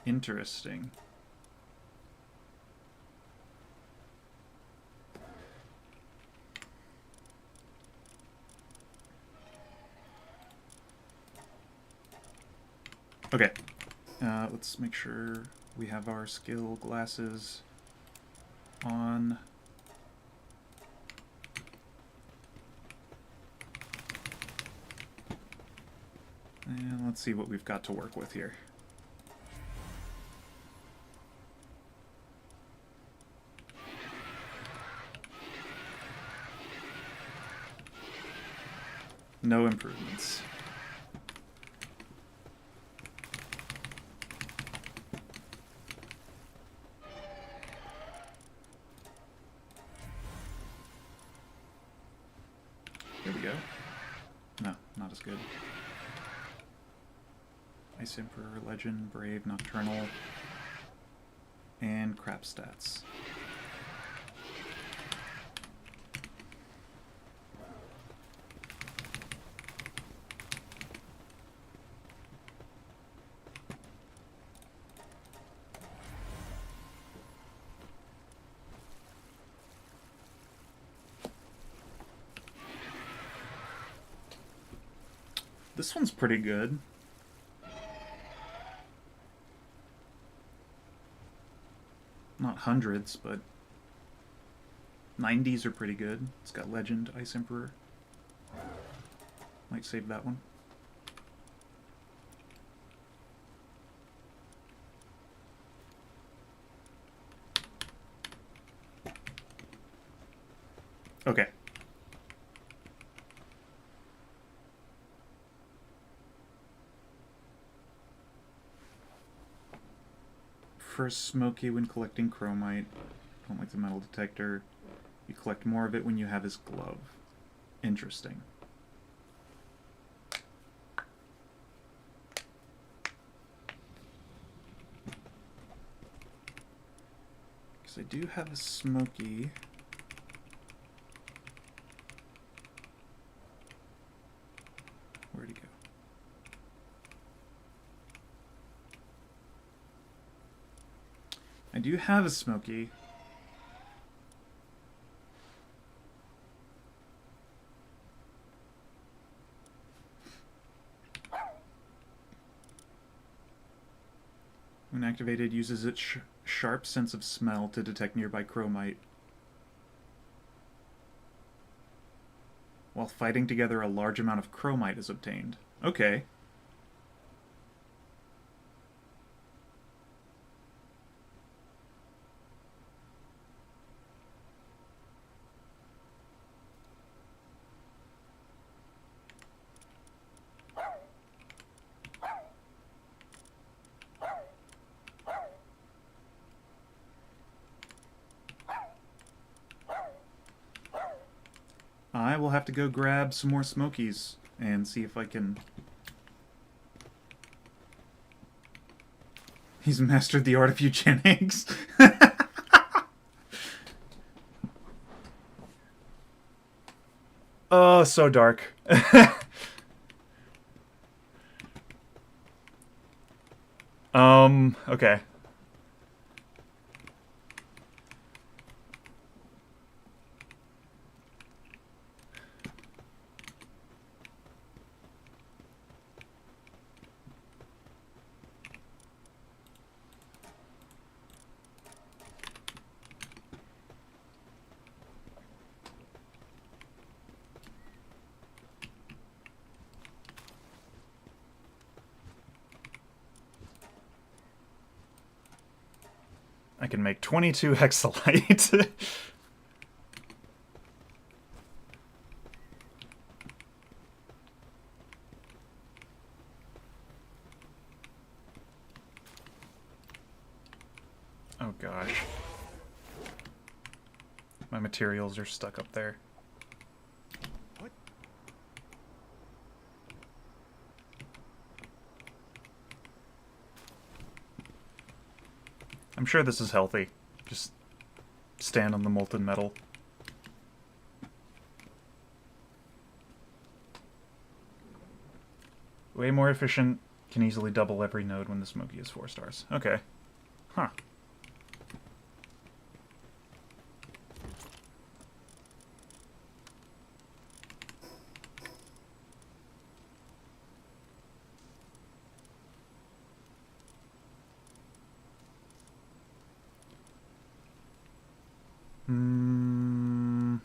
Interesting. Okay, let's make sure we have our skill glasses on. And let's see what we've got to work with here. No improvements. There we go. No, not as good. Ice Emperor, Legend, Brave, Nocturnal, and crap stats. This one's pretty good. Not hundreds, but 90s are pretty good. It's got Legend, Ice Emperor. Might save that one. Okay. First smoky when collecting chromite. Don't like the metal detector. You collect more of it when you have his glove. Interesting. Because I do have a smoky. Where'd he go? I do have a smoky. When activated, uses its sharp sense of smell to detect nearby chromite. While fighting together, a large amount of chromite is obtained. Okay. I will have to go grab some more smokies and see if I can... He's mastered the art of eugenics. Oh, so dark. Okay. I can make 22 hexalite. Oh gosh. My materials are stuck up there. I'm sure this is healthy. Just stand on the molten metal. Way more efficient. Can easily double every node when the Smoky is 4 stars. Okay. Huh.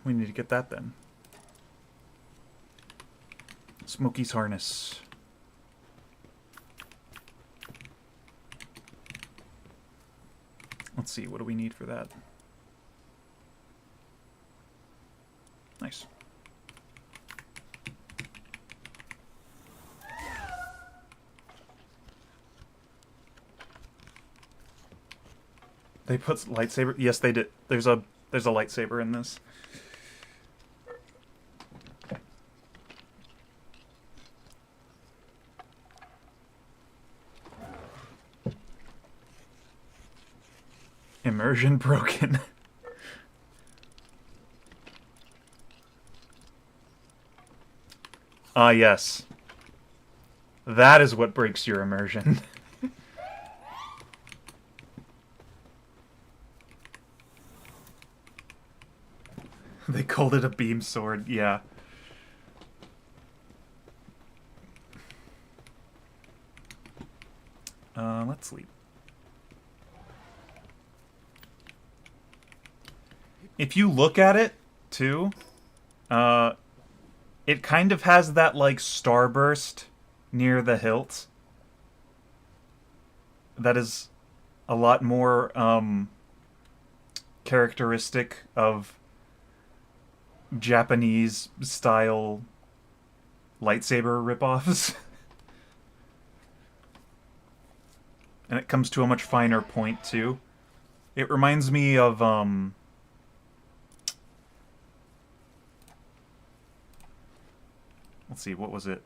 We need to get that then. Smoky's harness. Let's see, what do we need for that? Nice. They put lightsaber? Yes, they did. There's a lightsaber in this. Immersion broken. Ah, yes. That is what breaks your immersion. They called it a beam sword, yeah. Let's sleep. If you look at it, too, it kind of has that, like, starburst near the hilt. That is a lot more, characteristic of Japanese-style lightsaber ripoffs. And it comes to a much finer point, too. It reminds me of, let's see, what was it?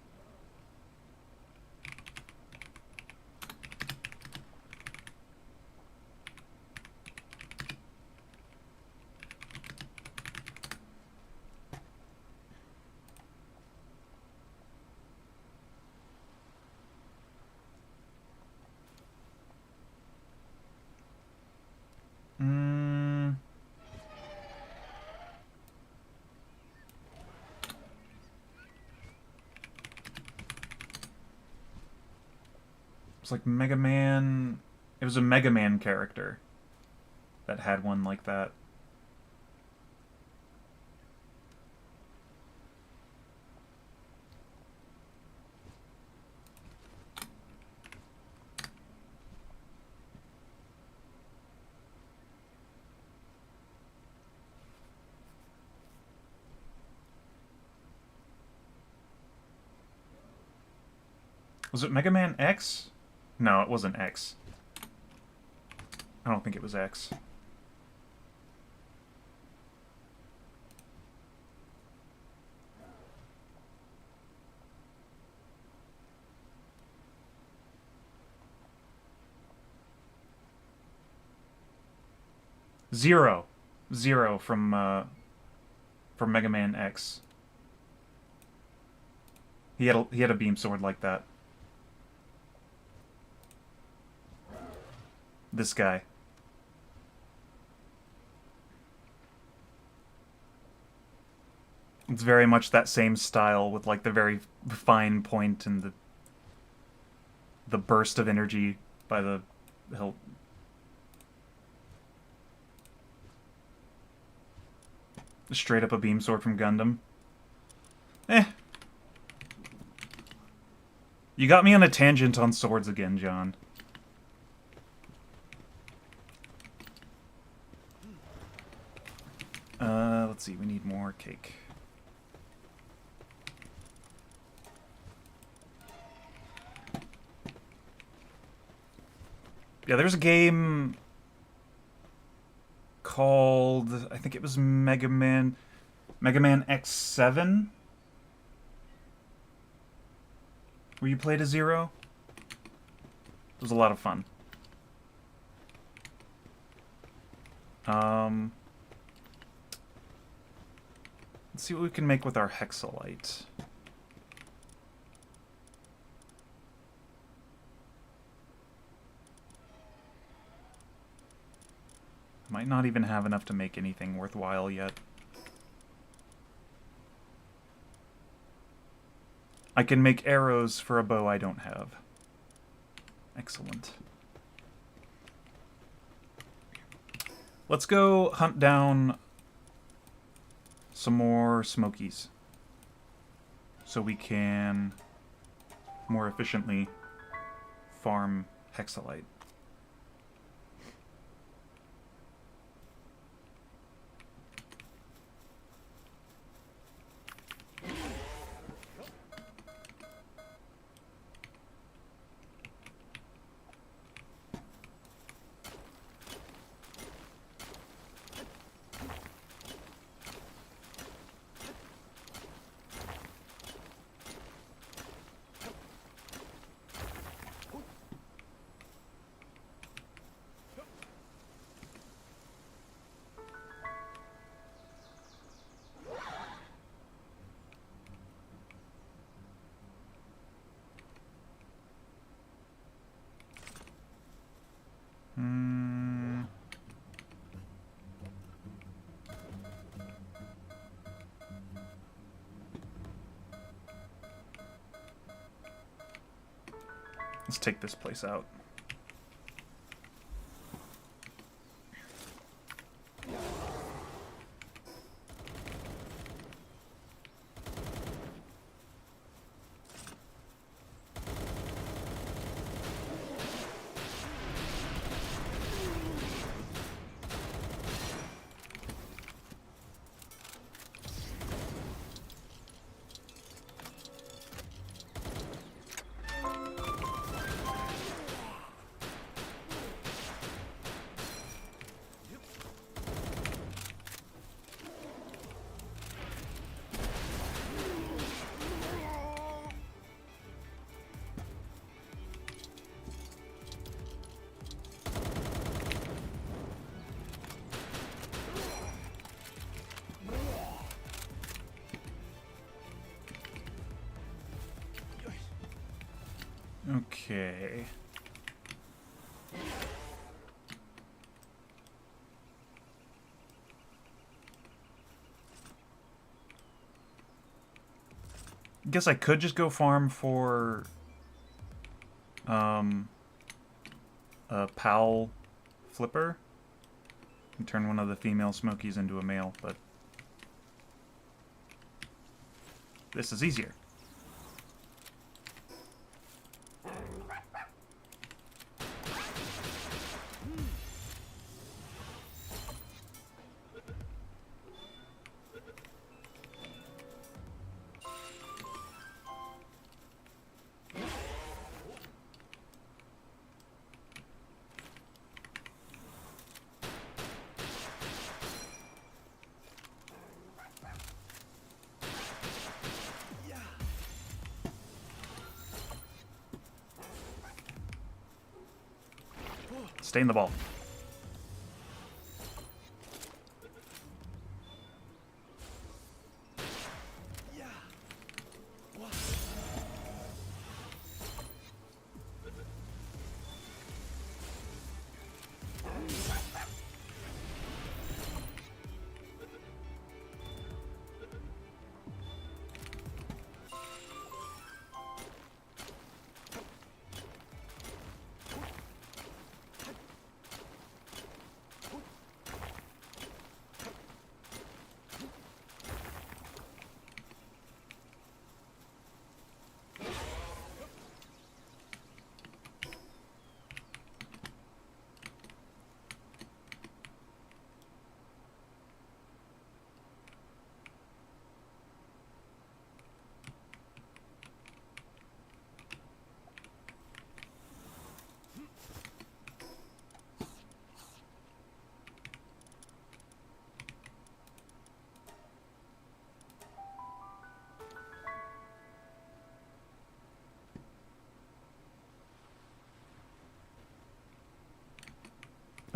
It was like Mega Man... It was a Mega Man character that had one like that. Was it Mega Man X? No, it wasn't X. I don't think it was X. Zero. Zero from Mega Man X. He had a beam sword like that. This guy. It's very much that same style with like the very fine point and the burst of energy by the hilt. Straight up a beam sword from Gundam. Eh. You got me on a tangent on swords again, John. Let's see, we need more cake. Yeah, there's a game called, I think it was Mega Man X7, where you played a Zero. It was a lot of fun. Um, let's see what we can make with our hexalite. Might not even have enough to make anything worthwhile yet. I can make arrows for a bow I don't have. Excellent. Let's go hunt down some more smokies so we can more efficiently farm hexalite. Let's take this place out. Okay. Guess I could just go farm for a pal flipper and turn one of the female smokies into a male, but this is easier. Stay in the ball.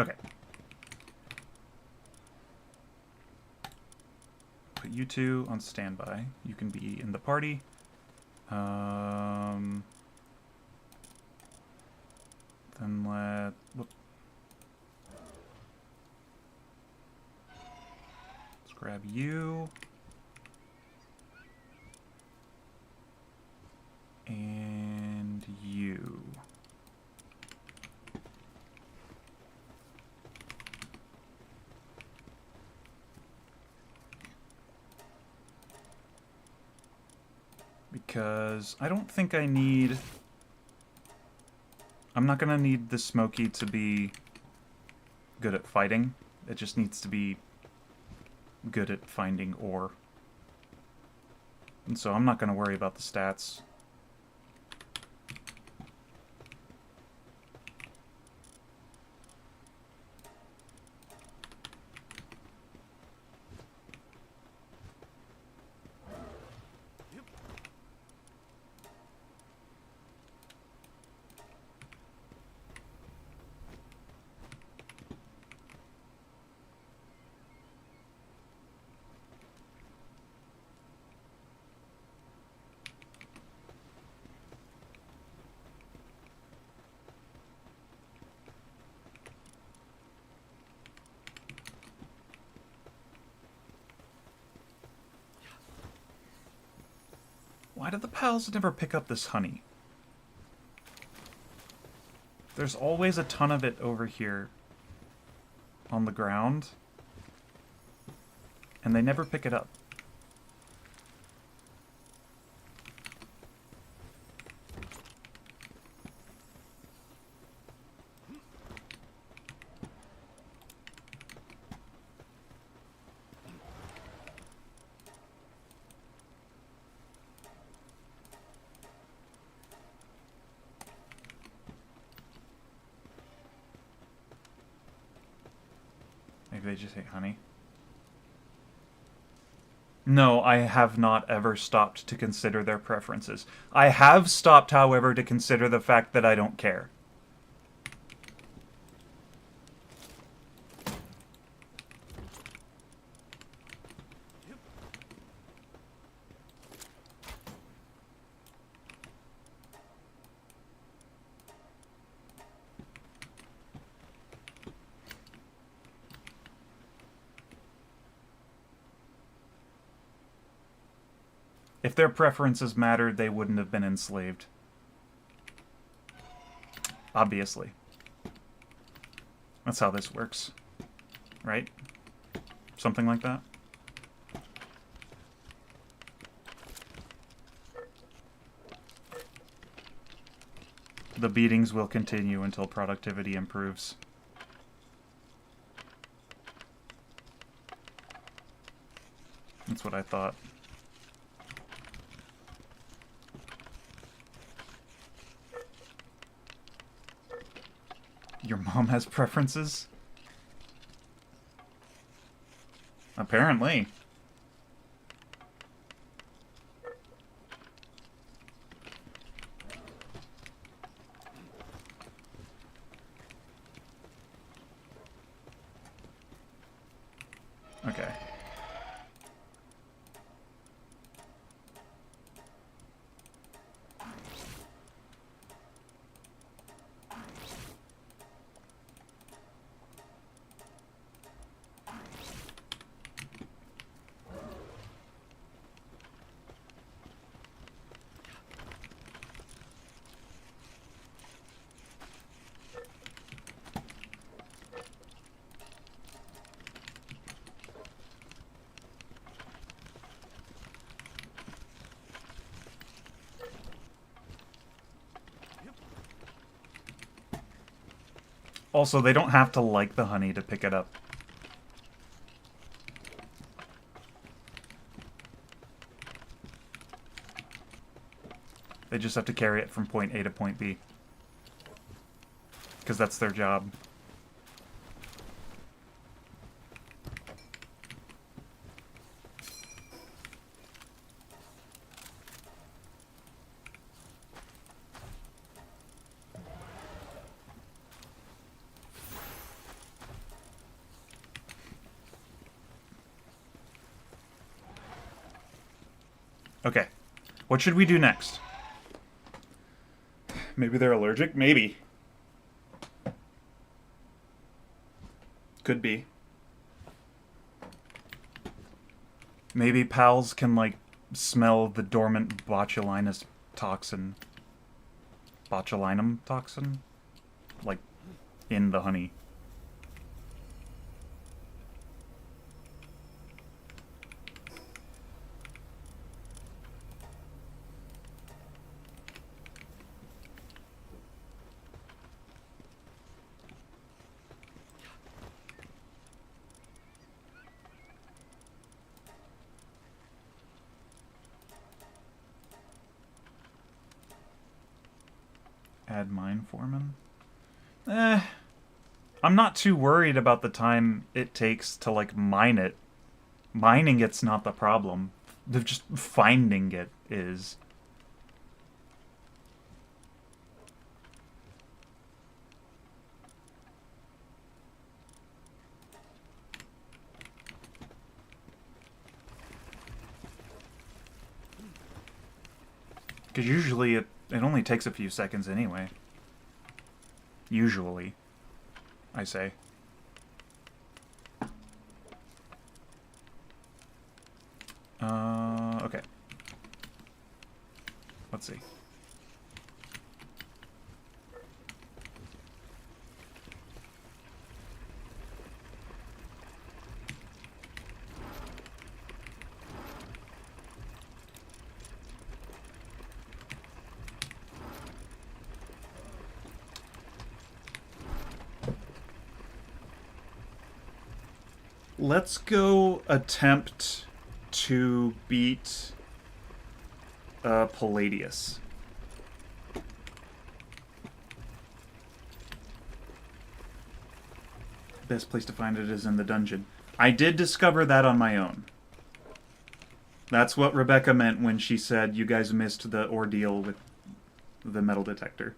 Okay. put you two on standby. You can be in the party. Then let's grab you. And you. Because I don't think I need... I'm not gonna need the Smokey to be good at fighting. It just needs to be good at finding ore. And so I'm not gonna worry about the stats. Why do the pals never pick up this honey? There's always a ton of it over here on the ground, and they never pick it up. Maybe they just hate honey. No, I have not ever stopped to consider their preferences. I have stopped, however, to consider the fact that I don't care. If their preferences mattered, they wouldn't have been enslaved. Obviously. That's how this works. Right? Something like that? The beatings will continue until productivity improves. That's what I thought. Your mom has preferences? Apparently. Okay. Also, they don't have to like the honey to pick it up. They just have to carry it from point A to point B. Because that's their job. Okay. What should we do next? Maybe they're allergic? Maybe. Could be. Maybe pals can, like, smell the dormant botulinus toxin. Botulinum toxin? Like, in the honey. Add mine foreman? I'm not too worried about the time it takes to, like, mine it. Mining it's not the problem. Just finding it is. Because usually it only takes a few seconds anyway. Usually, I say. Okay. Let's see. Let's go attempt to beat Palladius. Best place to find it is in the dungeon. I did discover that on my own. That's what Rebecca meant when she said you guys missed the ordeal with the metal detector.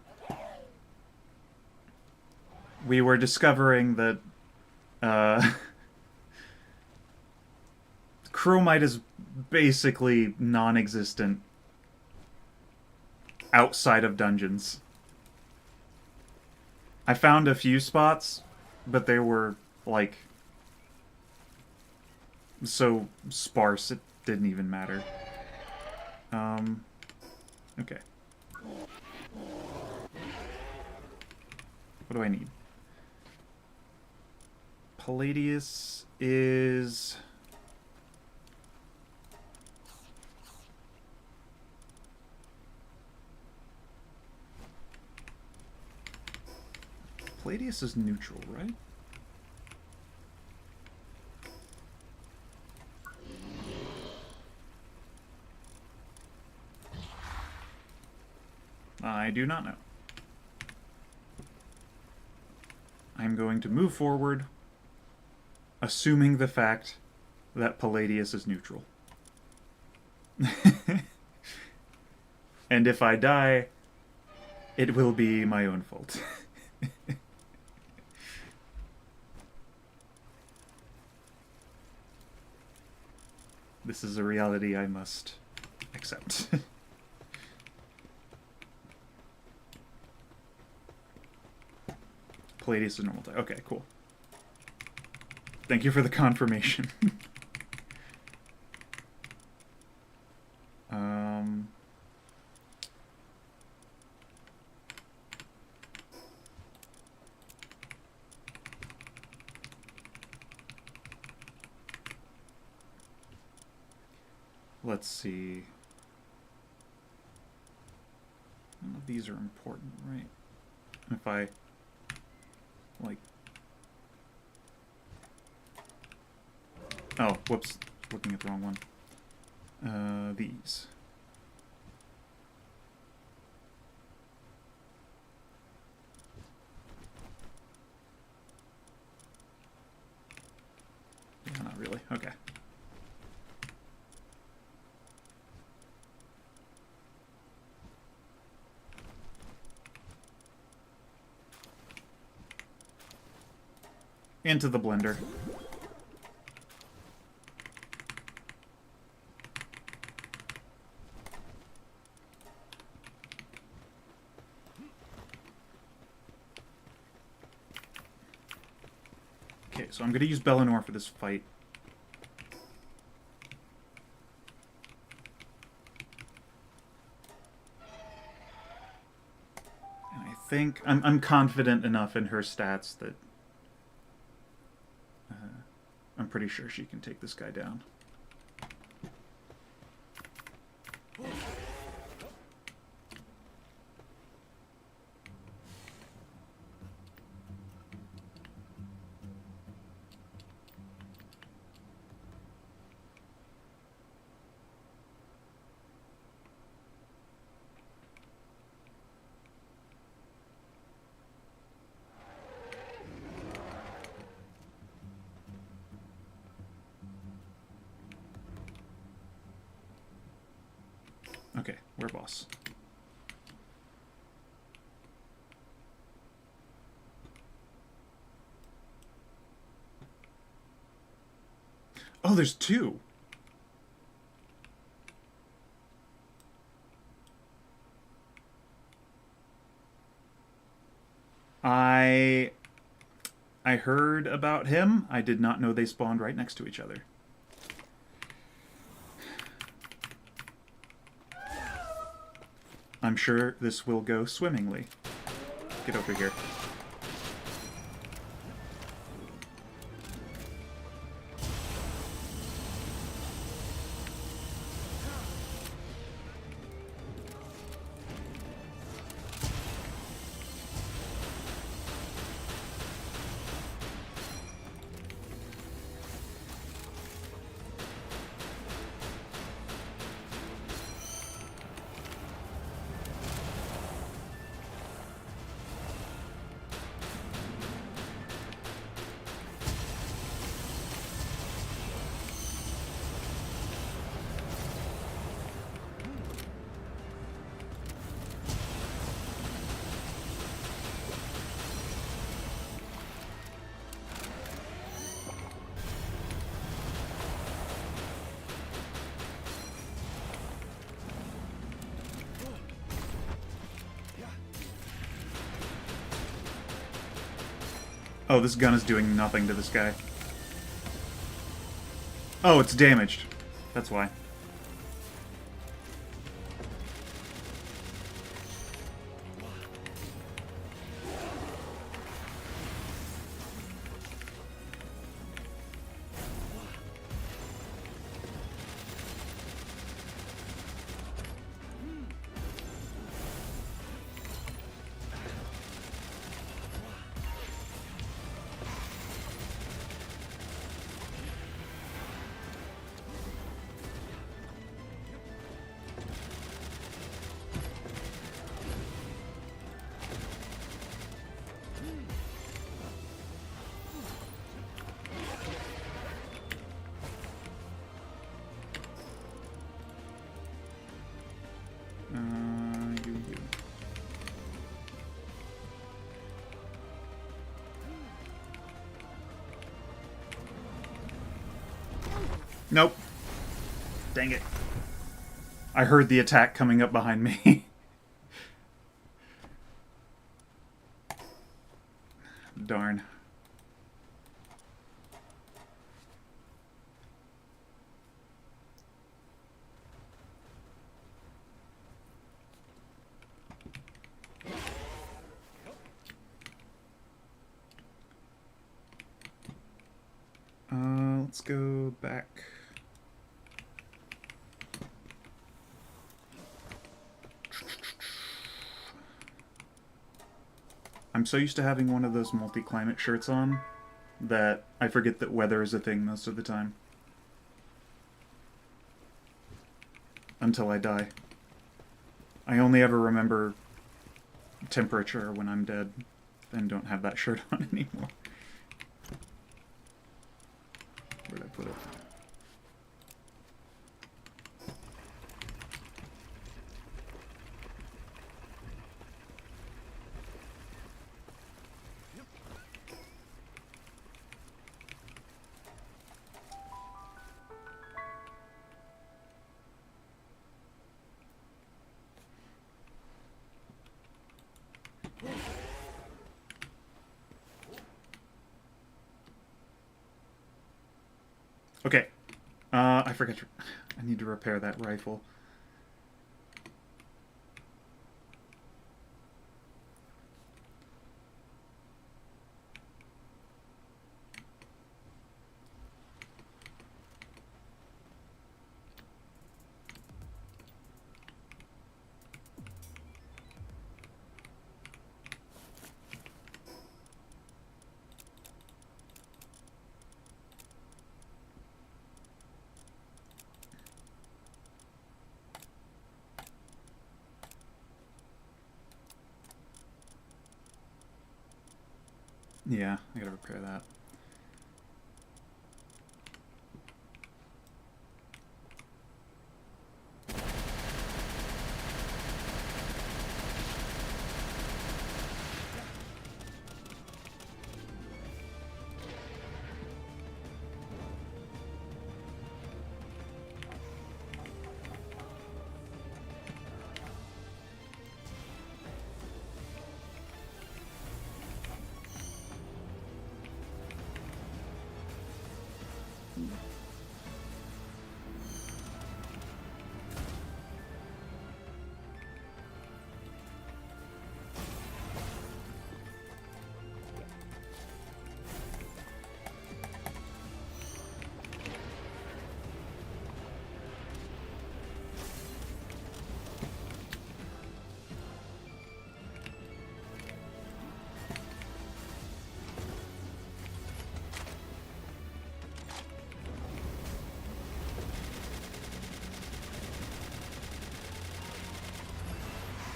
We were discovering that chromite is basically non-existent outside of dungeons. I found a few spots, but they were, like, so sparse it didn't even matter. Okay. What do I need? Palladius is... Palladius is neutral, right? I do not know. I'm going to move forward, assuming the fact that Palladius is neutral. And if I die, it will be my own fault. This is a reality I must accept. Palladius is normal type. Okay, cool. Thank you for the confirmation. Let's see. None of these are important, right? If I, like... Oh, whoops. Looking at the wrong one. These. Yeah, not really. Okay. Into the blender. so I'm going to use Bellinor for this fight. And I think I'm confident enough in her stats that I'm pretty sure she can take this guy down. Okay, we're boss. Oh, there's two. I heard about him. I did not know they spawned right next to each other. I'm sure this will go swimmingly. Get over here. Oh, this gun is doing nothing to this guy. Oh, it's damaged. That's why. You. Nope. Dang it. I heard the attack coming up behind me. Darn. Let's go back. I'm so used to having one of those multi-climate shirts on that I forget that weather is a thing most of the time. Until I die. I only ever remember temperature when I'm dead and don't have that shirt on anymore. Where'd I put it? Okay. I forgot to... I need to repair that rifle. Yeah, I gotta repair that.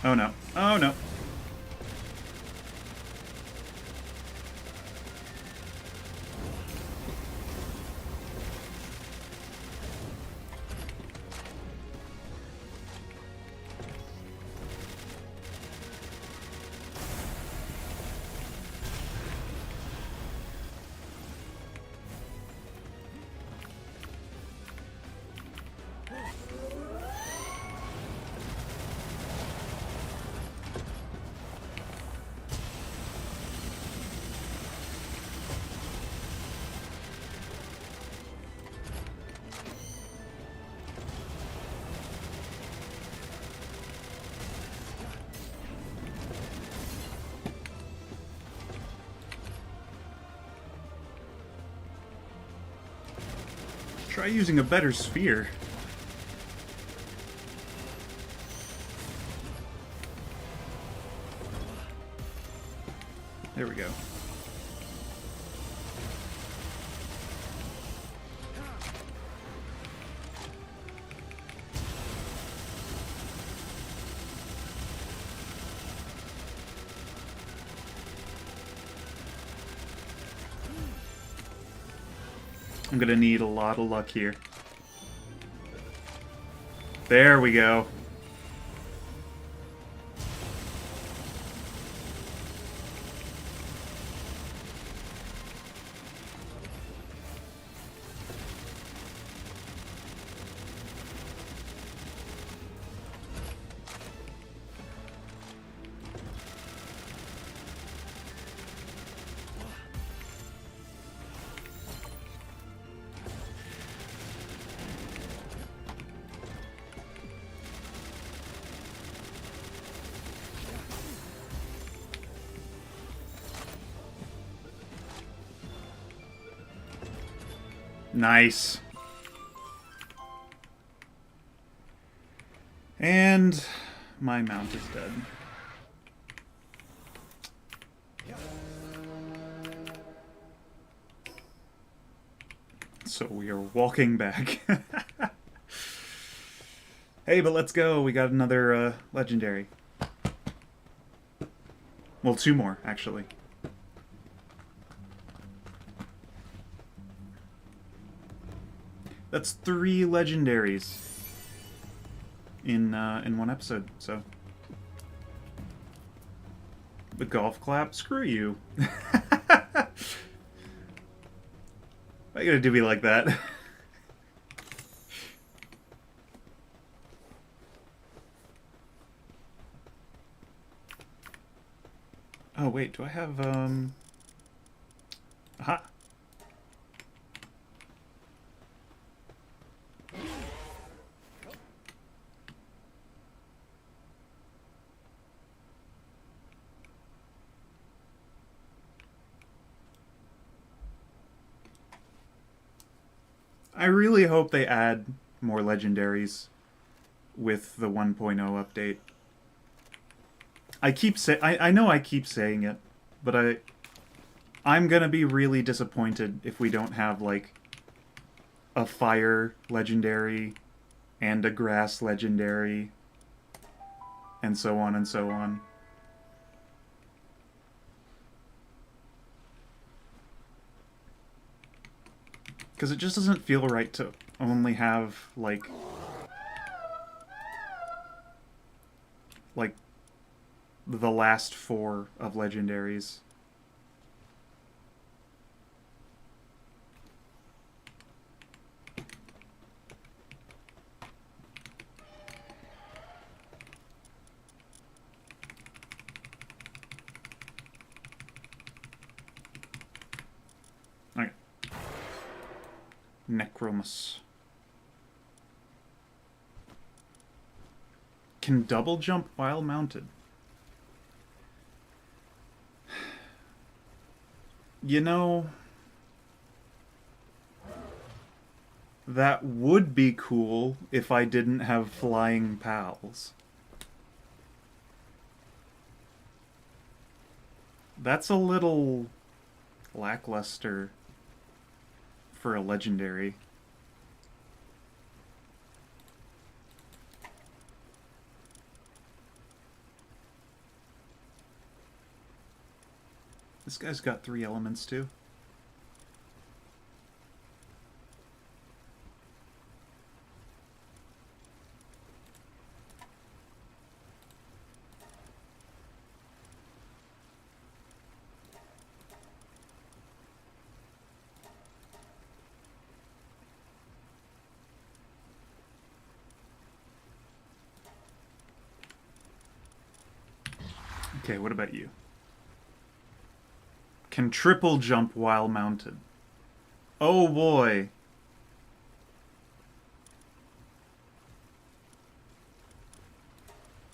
Oh no. Oh no. Try using a better sphere. There we go. I'm gonna need a lot of luck here. There we go. Nice. And my mount is dead. So we are walking back. Hey, but let's go. We got another legendary. Well, two more, actually. That's 3 legendaries in one episode. So the golf clap, screw you. Why you gonna do me like that? Oh wait, do I have aha. I really hope they add more legendaries with the 1.0 update. I know I keep saying it, but I'm gonna be really disappointed if we don't have like a fire legendary and a grass legendary and so on and so on. Because it just doesn't feel right to only have like the last four of legendaries. Okay. Necromus. Can double jump while mounted. You know, that would be cool if I didn't have flying pals. That's a little lackluster for a legendary. This guy's got 3 elements too. Okay, what about you? Can triple jump while mounted. Oh boy.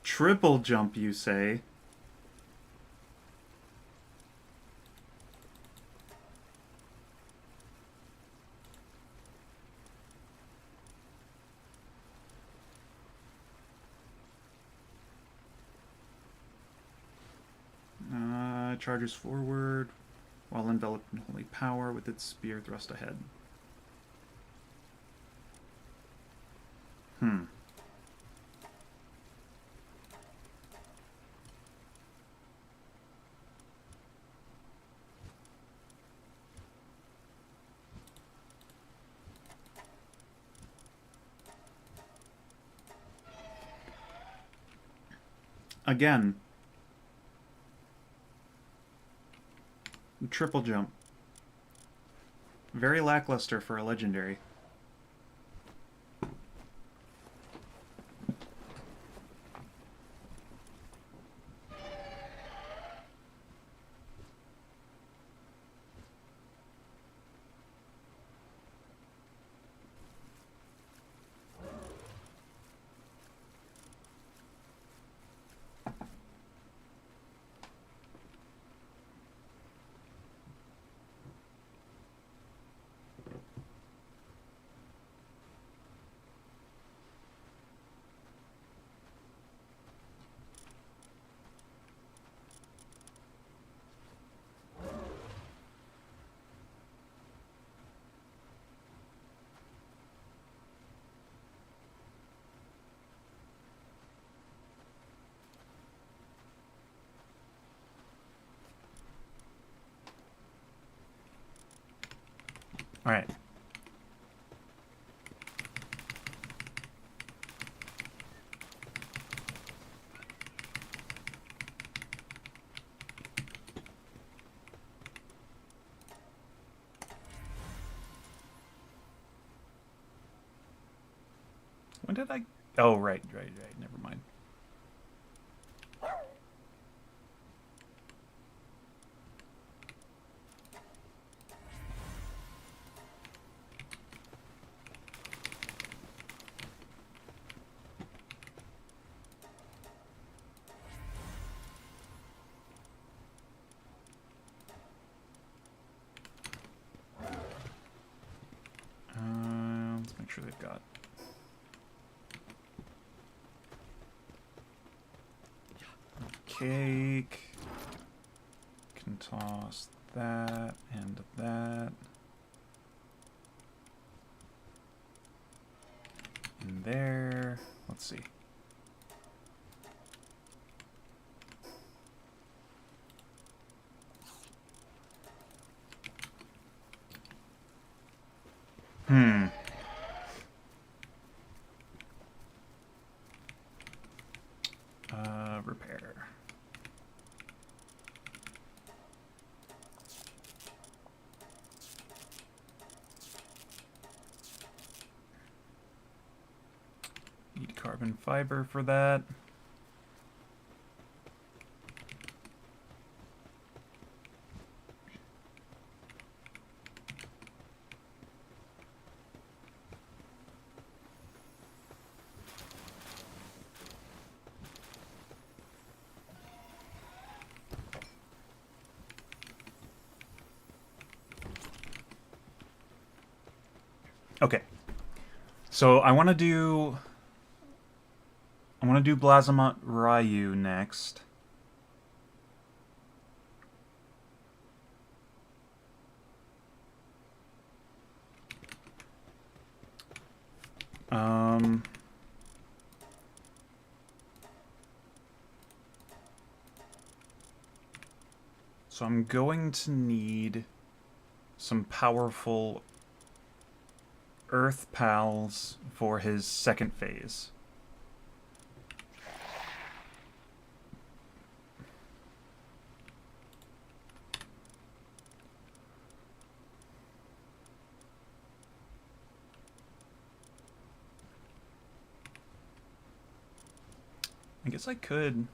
Triple jump, you say? Charges forward while enveloped in holy power with its spear thrust ahead. Again, triple jump. Very lackluster for a legendary. Alright. When did I... Oh, right. Never mind. make sure they've got... cake. Can toss that and that. In there. Let's see. Repair. Need carbon fiber for that. Okay. So I want to do Blazimat Ryu next. So I'm going to need some powerful Earth Pals for his second phase. I guess I could...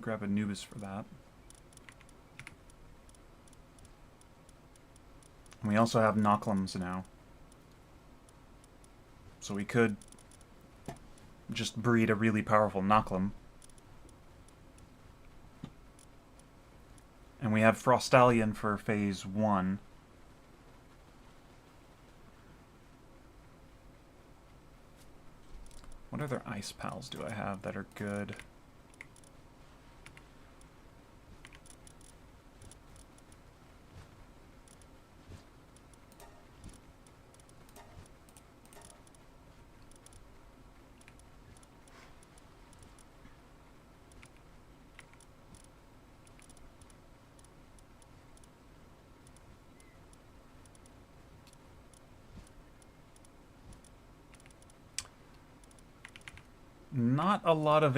grab Anubis for that. And we also have Noklums now. So we could just breed a really powerful Noklum. And we have Frostallion for phase 1. What other ice pals do I have that are good? Not a lot of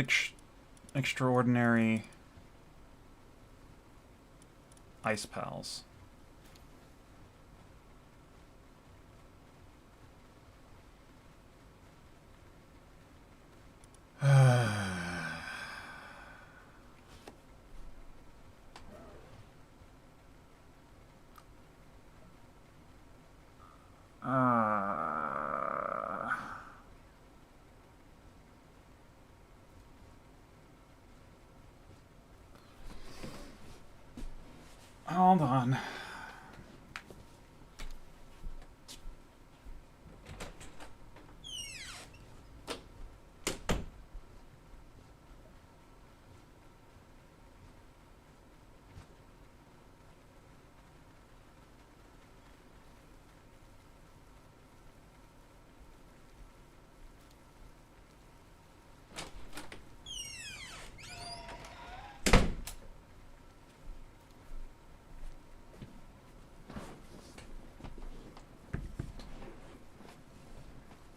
extraordinary ice pals. Hold on.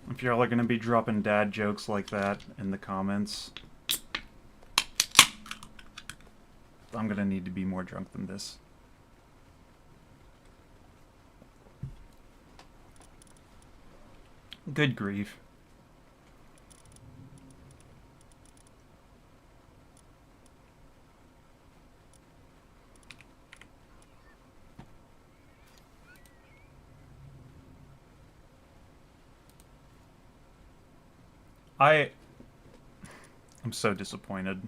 If y'all are gonna be dropping dad jokes like that in the comments, I'm gonna need to be more drunk than this. Good grief. I'm so disappointed.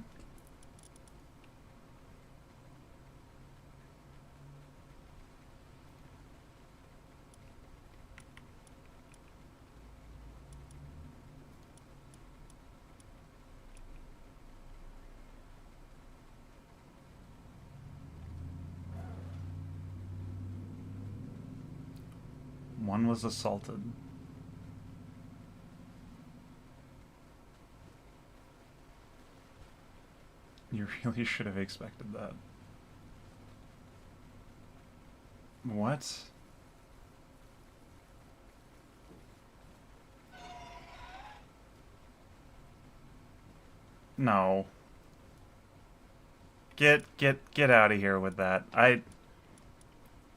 one was assaulted. You really should have expected that. What? No. Get out of here with that.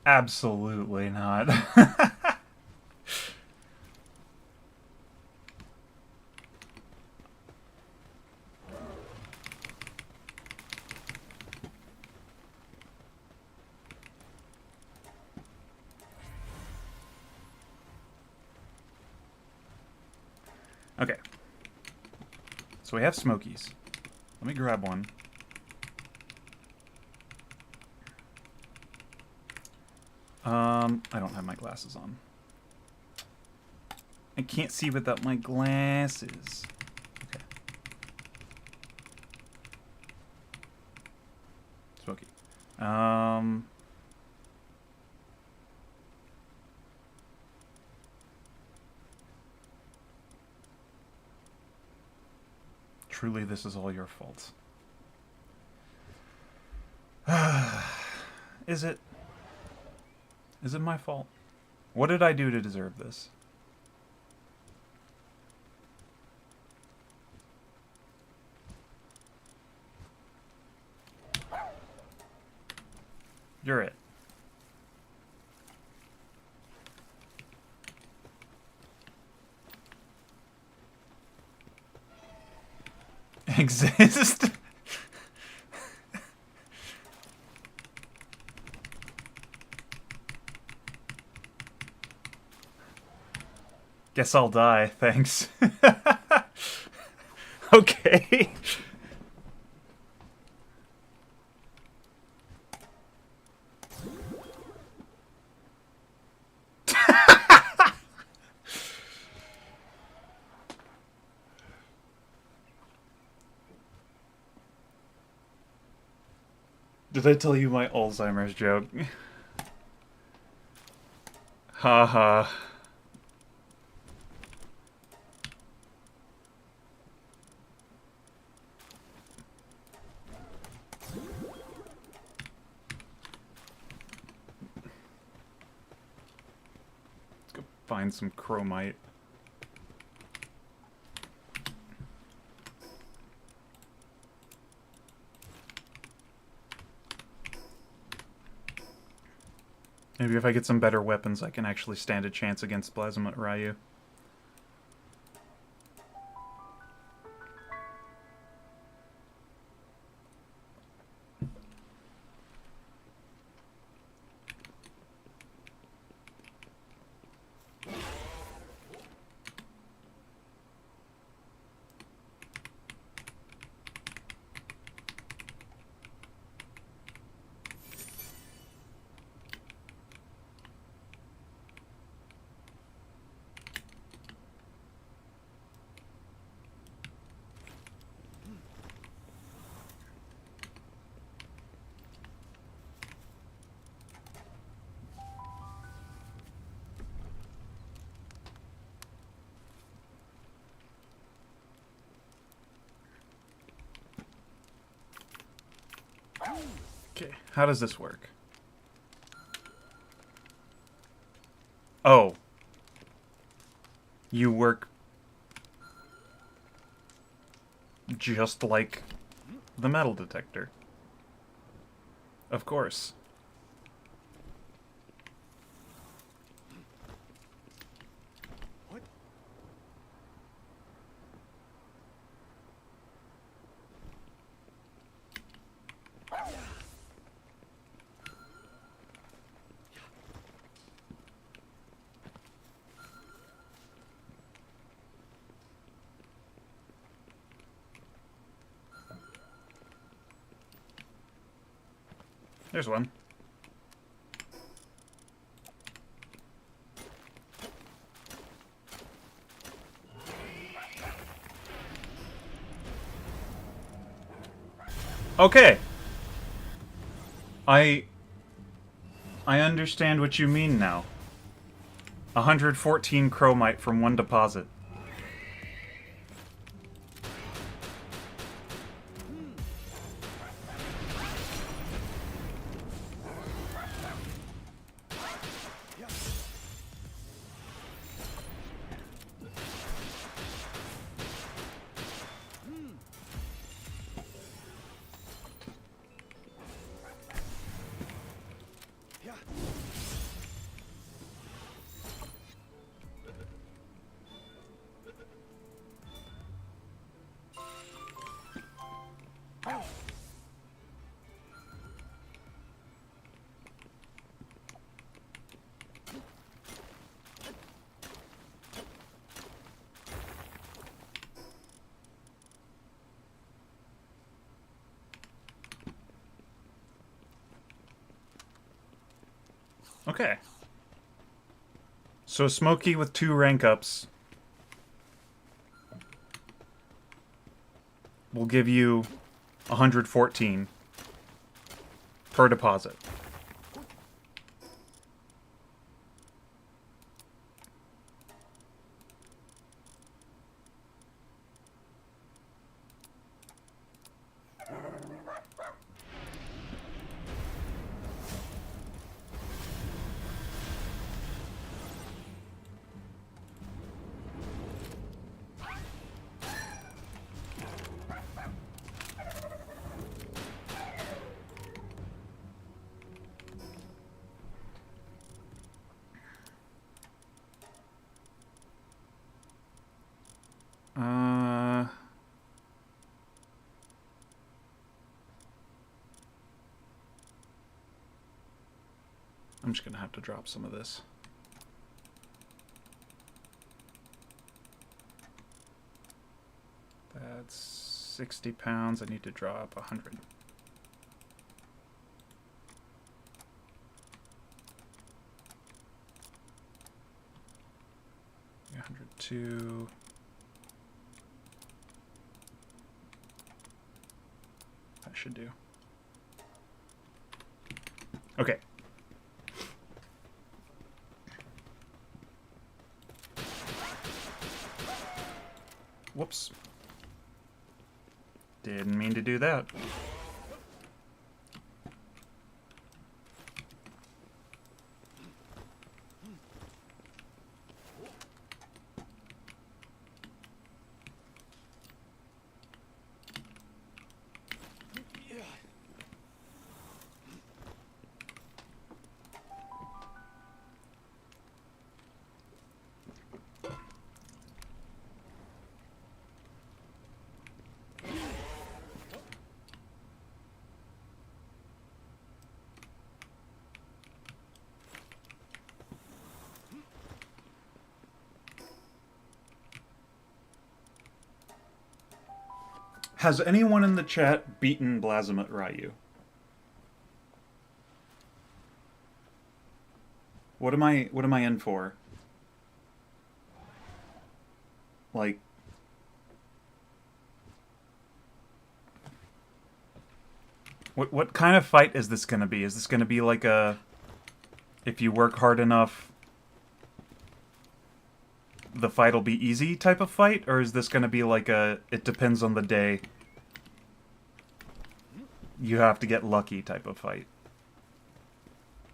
Absolutely not. Okay. So we have Smokies. Let me grab one. I don't have my glasses on. I can't see without my glasses. Okay. Smoky. Truly, this is all your fault. Is it? Is it my fault? What did I do to deserve this? You're it. Exist? Guess I'll die, thanks. Okay. Did I tell you my Alzheimer's joke? Haha. Let's go find some chromite. Maybe if I get some better weapons, I can actually stand a chance against Plasma Ryu. Okay, how does this work? Oh. You work just like the metal detector. Of course. What? There's one. Okay. I understand what you mean now. 114 chromite from one deposit. Okay. So Smokey with 2 rank ups will give you 114 per deposit. I'm just gonna have to drop some of this. That's 60 pounds. I need to drop 100. 102. That should do. Okay. Whoops. Didn't mean to do that. Has anyone in the chat beaten Blasphemous Ryu? What am I in for? Like, what kind of fight is this gonna be? Is this gonna be like a, if you work hard enough, the fight'll be easy type of fight? Or is this gonna be like a, it depends on the day, you have to get lucky type of fight?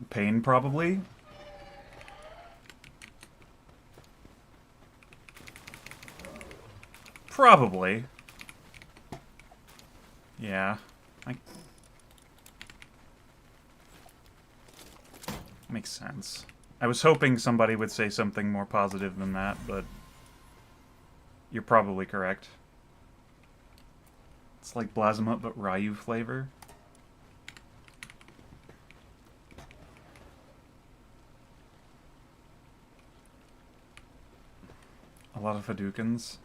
Pain, probably? Probably. Yeah. Makes sense. I was hoping somebody would say something more positive than that, but you're probably correct. It's like Blasphemous but Ryu flavor. A lot of Hadoukens.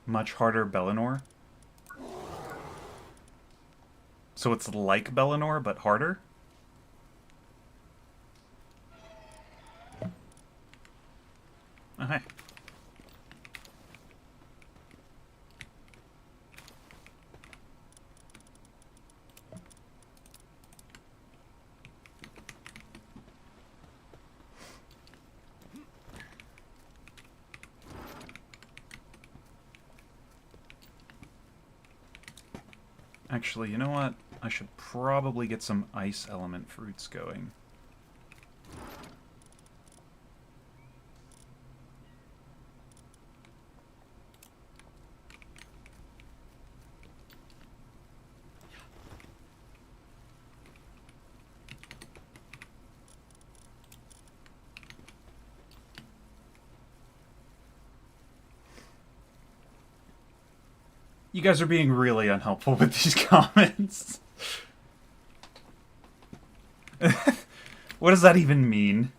Much harder Bellinor. So it's like Bellinor, but harder? Oh, hey. Actually, you know what? I should probably get some ice element fruits going. You guys are being really unhelpful with these comments. What does that even mean?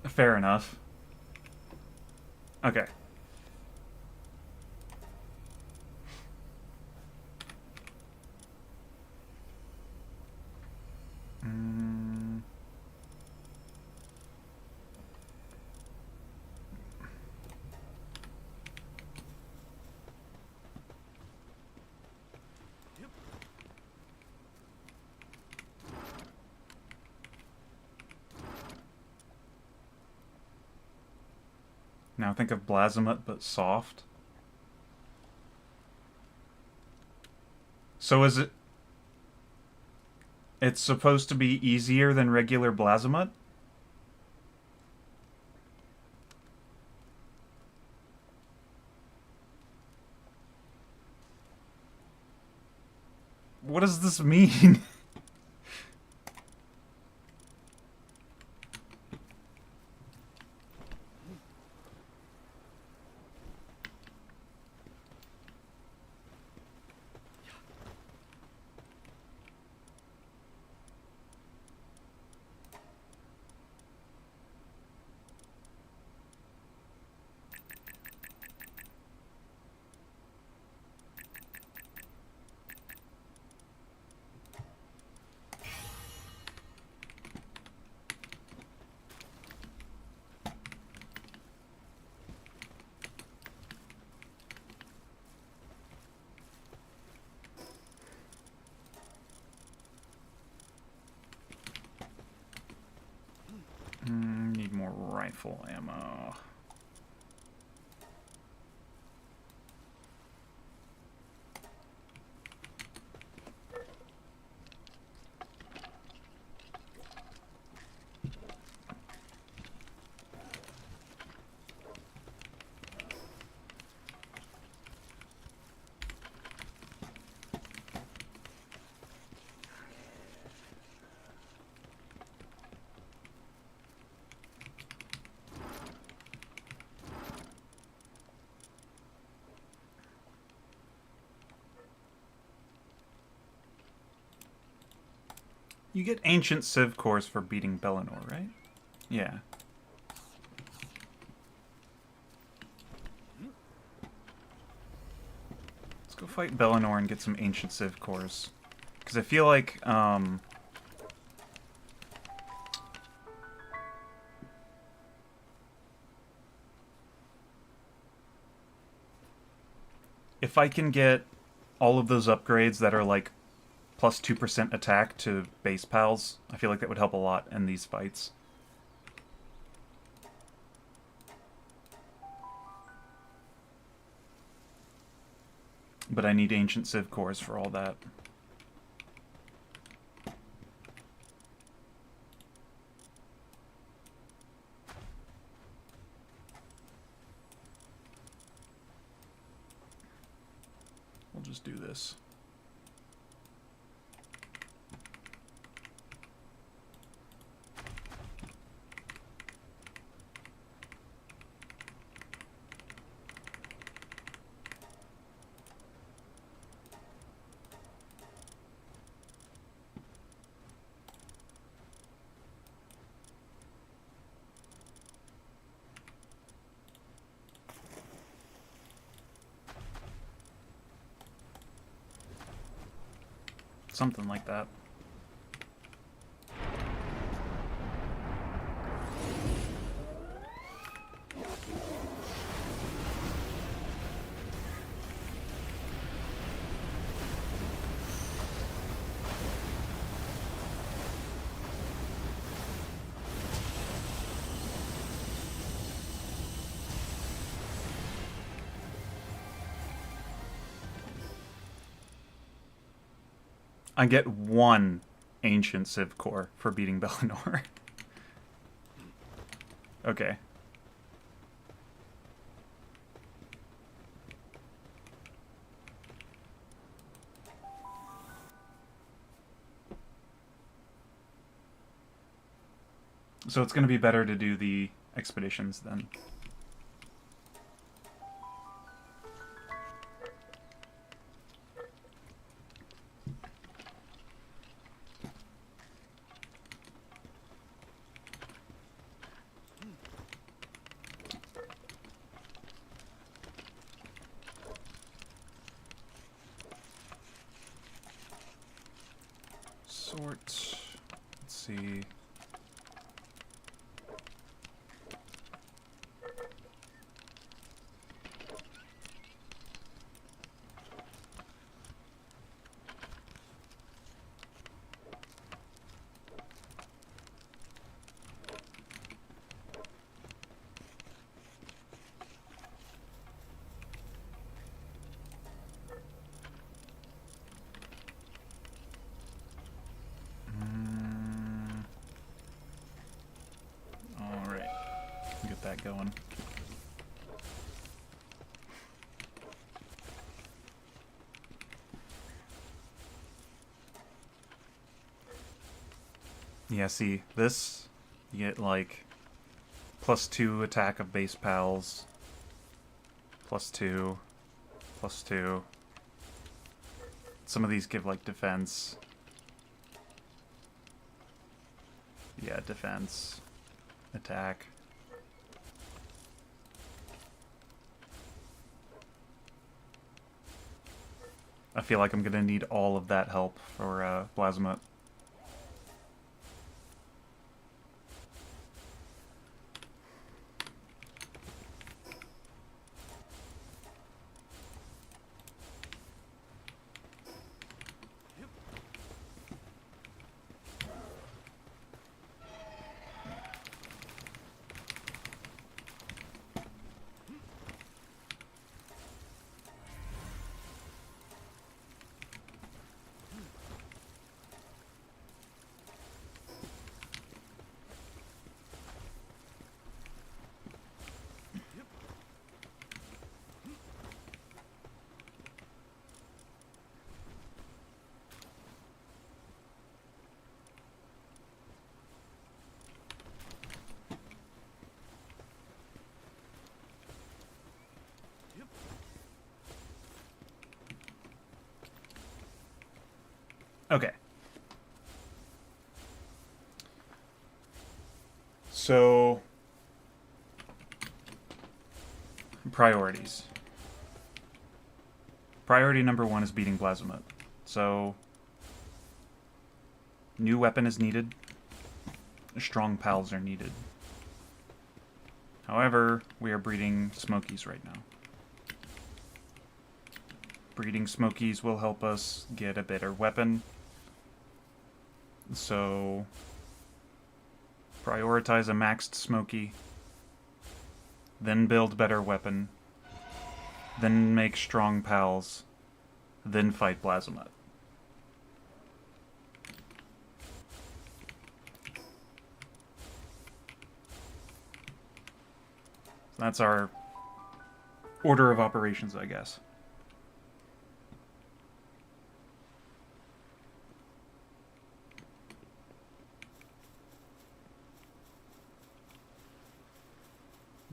Fair enough. Okay. Mm. Now think of Blasmut, but soft. So is it... It's supposed to be easier than regular Blasmut? What does this mean? Need more rifle ammo. You get ancient civ cores for beating Bellinor, right? Yeah. Let's go fight Bellinor and get some ancient civ cores. Because I feel like, if I can get all of those upgrades that are like plus 2% attack to base pals, I feel like that would help a lot in these fights. But I need ancient civ cores for all that. We'll just do this. Something like that. I get 1 ancient Civ core for beating Bellinor. Okay. So it's going to be better to do the expeditions then. Sort. Let's see. Get that going. Yeah, see, this, you get like +2 attack of base pals, +2, +2. Some of these give like defense. Yeah, defense, attack. I feel like I'm gonna need all of that help for Plasma. Okay. So, priorities. Priority number 1 is beating Blasphemous. So, new weapon is needed. Strong pals are needed. However, we are breeding Smokies right now. Breeding Smokies will help us get a better weapon. So, prioritize a maxed Smoky, then build better weapon, then make strong pals, then fight Blazimet. That's our order of operations, I guess.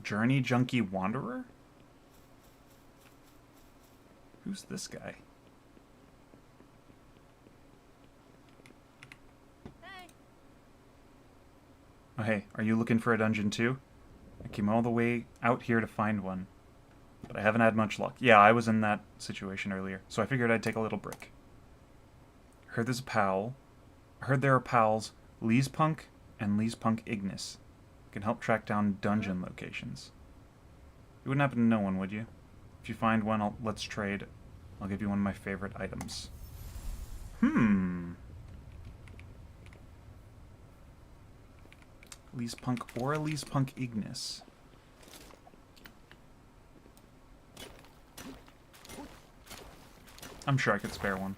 Journey Junkie Wanderer? Who's this guy? Hey. Oh, hey, are you looking for a dungeon too? I came all the way out here to find one, but I haven't had much luck. Yeah, I was in that situation earlier, so I figured I'd take a little break. Heard there's a pal. Heard there are pals, Lee's Punk and Lee's Punk Ignis. Can help track down dungeon locations. You wouldn't happen to know one, would you? If you find one, let's trade. I'll give you one of my favorite items. Lee's Punk or a Lee's Punk Ignis. I'm sure I could spare one.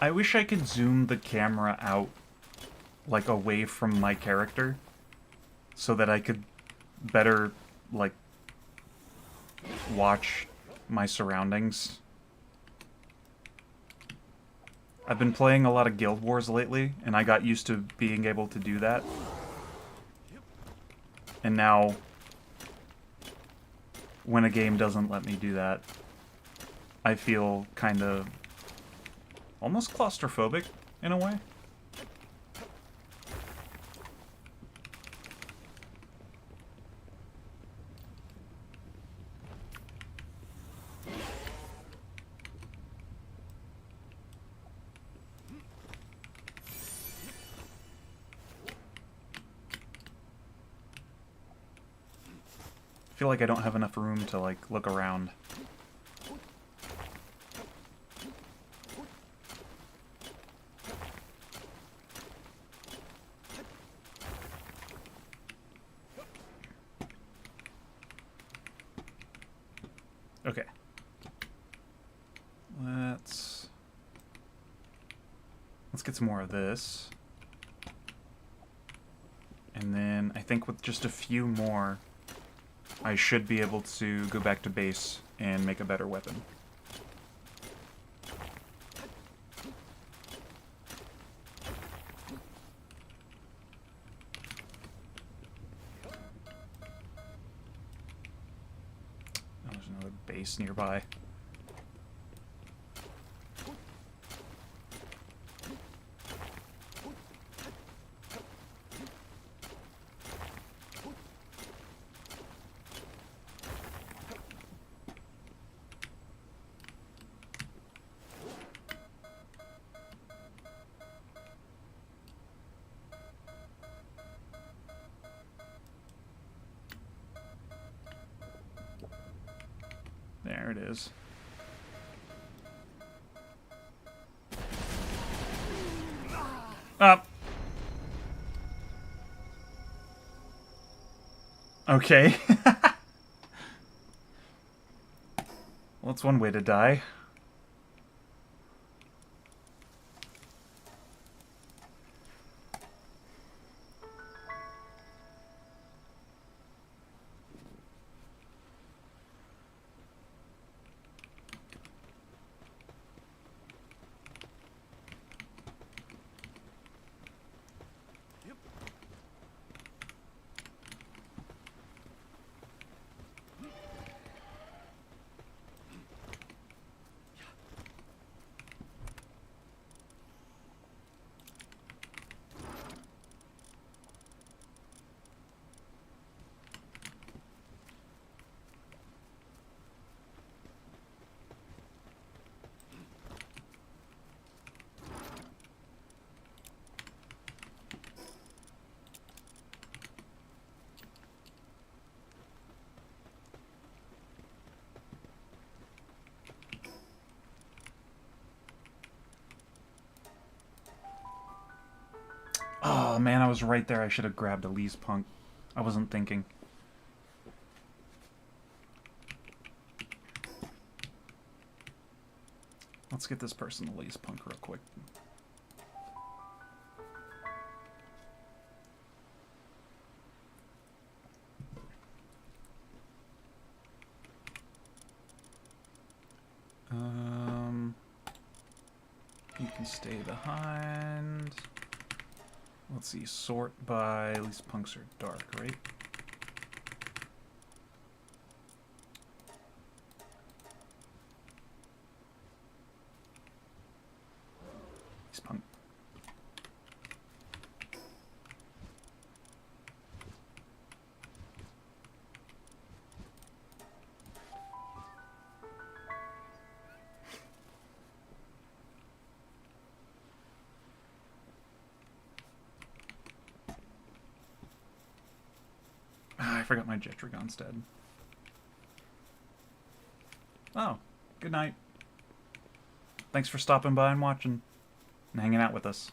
I wish I could zoom the camera out, like, away from my character, so that I could better, like, watch my surroundings. I've been playing a lot of Guild Wars lately, and I got used to being able to do that. And now, when a game doesn't let me do that, I feel kind of almost claustrophobic, in a way. I feel like I don't have enough room to, like, look around. Okay. Let's get some more of this. And then I think with just a few more, I should be able to go back to base and make a better weapon. Oh, there's another base nearby. There it is. Up. Okay. Well, that's one way to die. Oh man, I was right there. I should have grabbed a Lee's Punk. I wasn't thinking. Let's get this person to lace punk real quick. You can stay behind. Let's see, sort by, at least punks are dark, right? These punk. I forgot my Jetragon's dead. Oh, good night. Thanks for stopping by and watching and hanging out with us.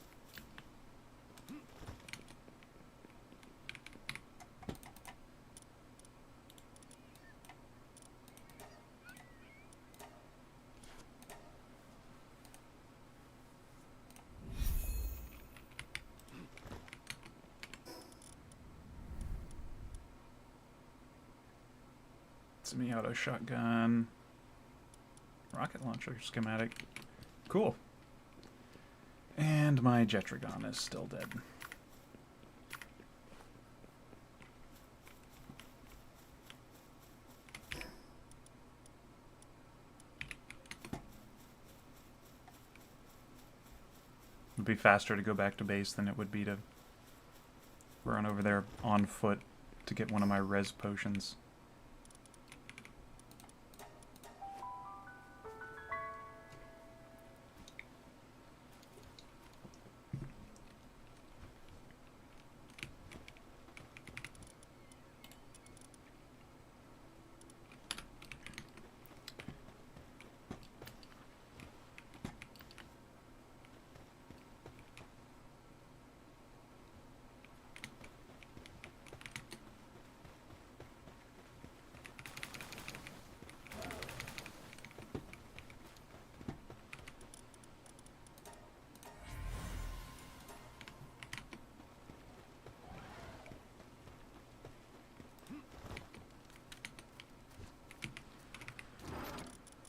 Semi-auto shotgun. Rocket launcher schematic. Cool. And my Jetragon is still dead. It'd be faster to go back to base than it would be to run over there on foot to get one of my res potions.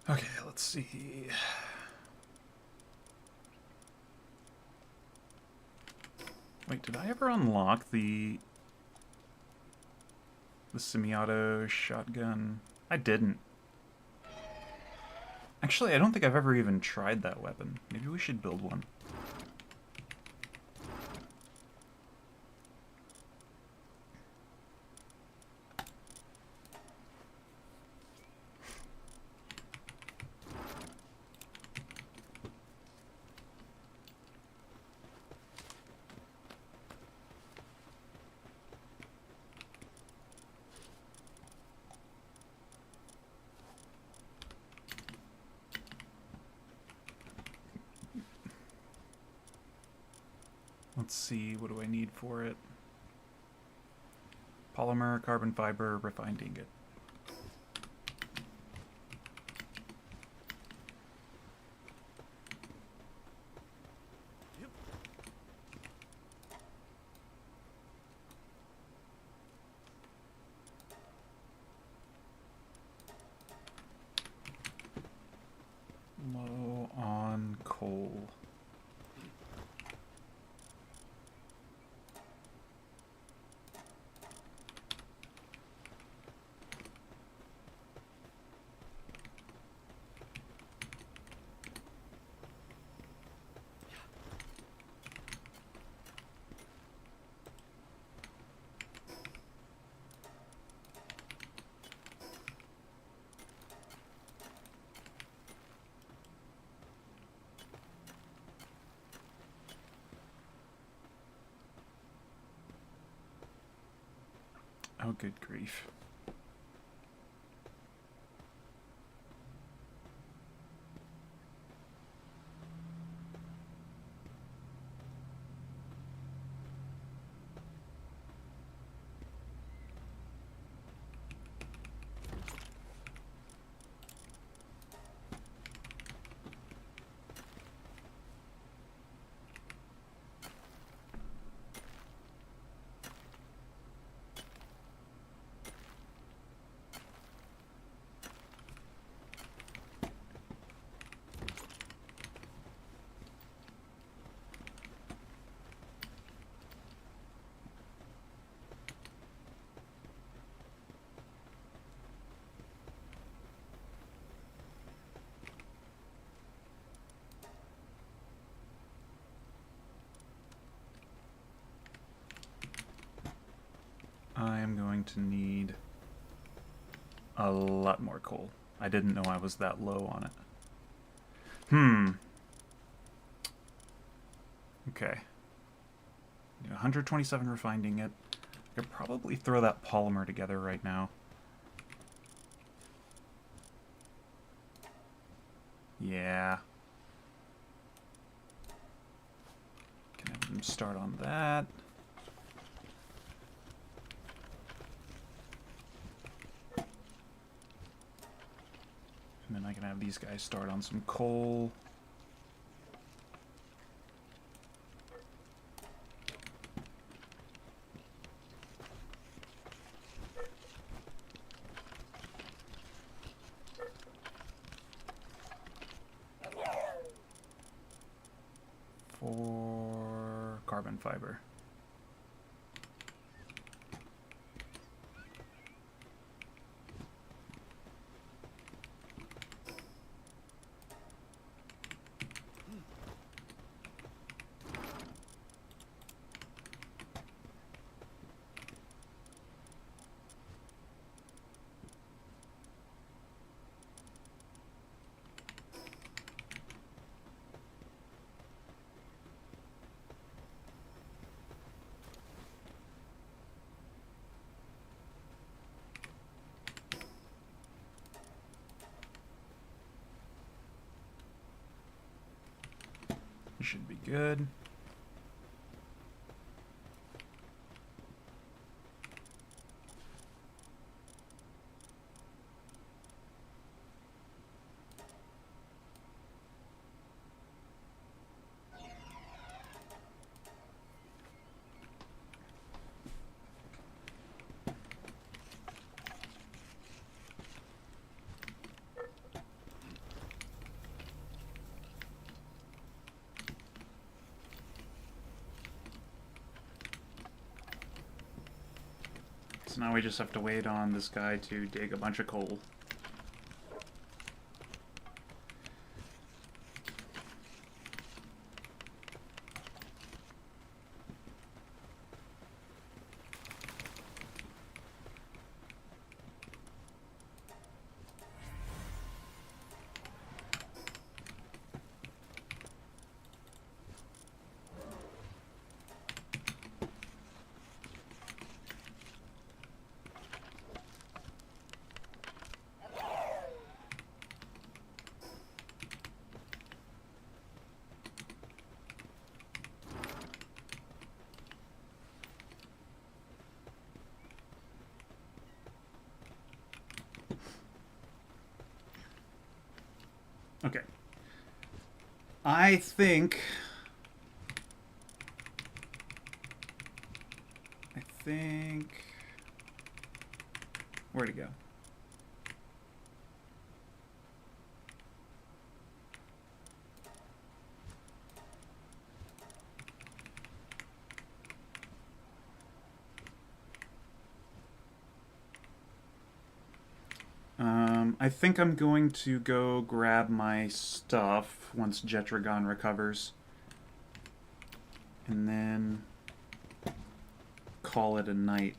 Okay, let's see. Wait, did I ever unlock the semi-auto shotgun? I didn't. Actually, I don't think I've ever even tried that weapon. Maybe we should build one. Let's see, what do I need for it? Polymer, carbon fiber, refined ingot. Low on coal. Oh, good grief. I am going to need a lot more coal. I didn't know I was that low on it. Okay. 127 refining it. I could probably throw that polymer together right now. Yeah. Can have them start on that. And then I can have these guys start on some coal. For carbon fiber. Should be good. So now we just have to wait on this guy to dig a bunch of coal. Okay. I think... Where'd it go? I think I'm going to go grab my stuff once Jetragon recovers. And then call it a night.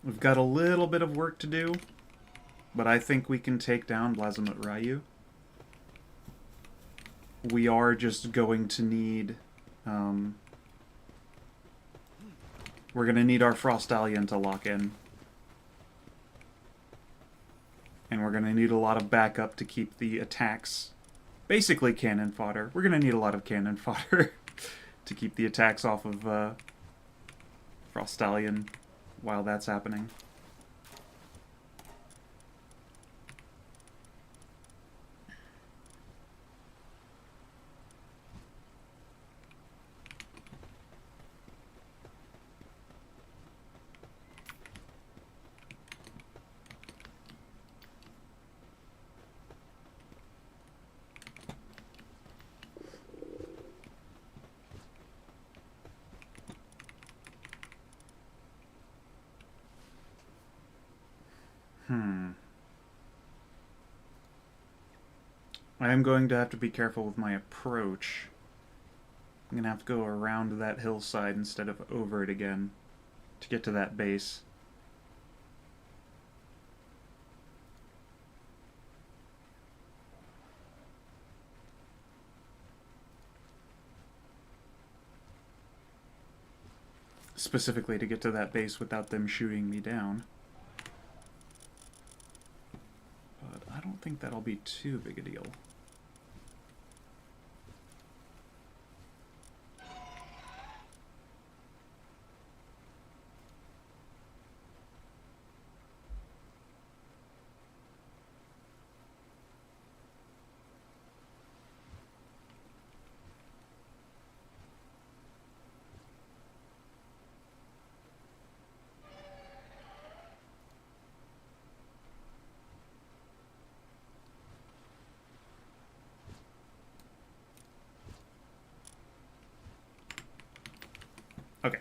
We've got a little bit of work to do, but I think we can take down Blazamut Ryu. We are just going to need... we're going to need our Frostallion to lock in. And we're going to need a lot of backup to keep the attacks... Basically cannon fodder. We're going to need a lot of cannon fodder to keep the attacks off of Frostallion while that's happening. I am going to have to be careful with my approach. I'm going to have to go around that hillside instead of over it again to get to that base. Specifically to get to that base without them shooting me down. But I don't think that'll be too big a deal. Okay.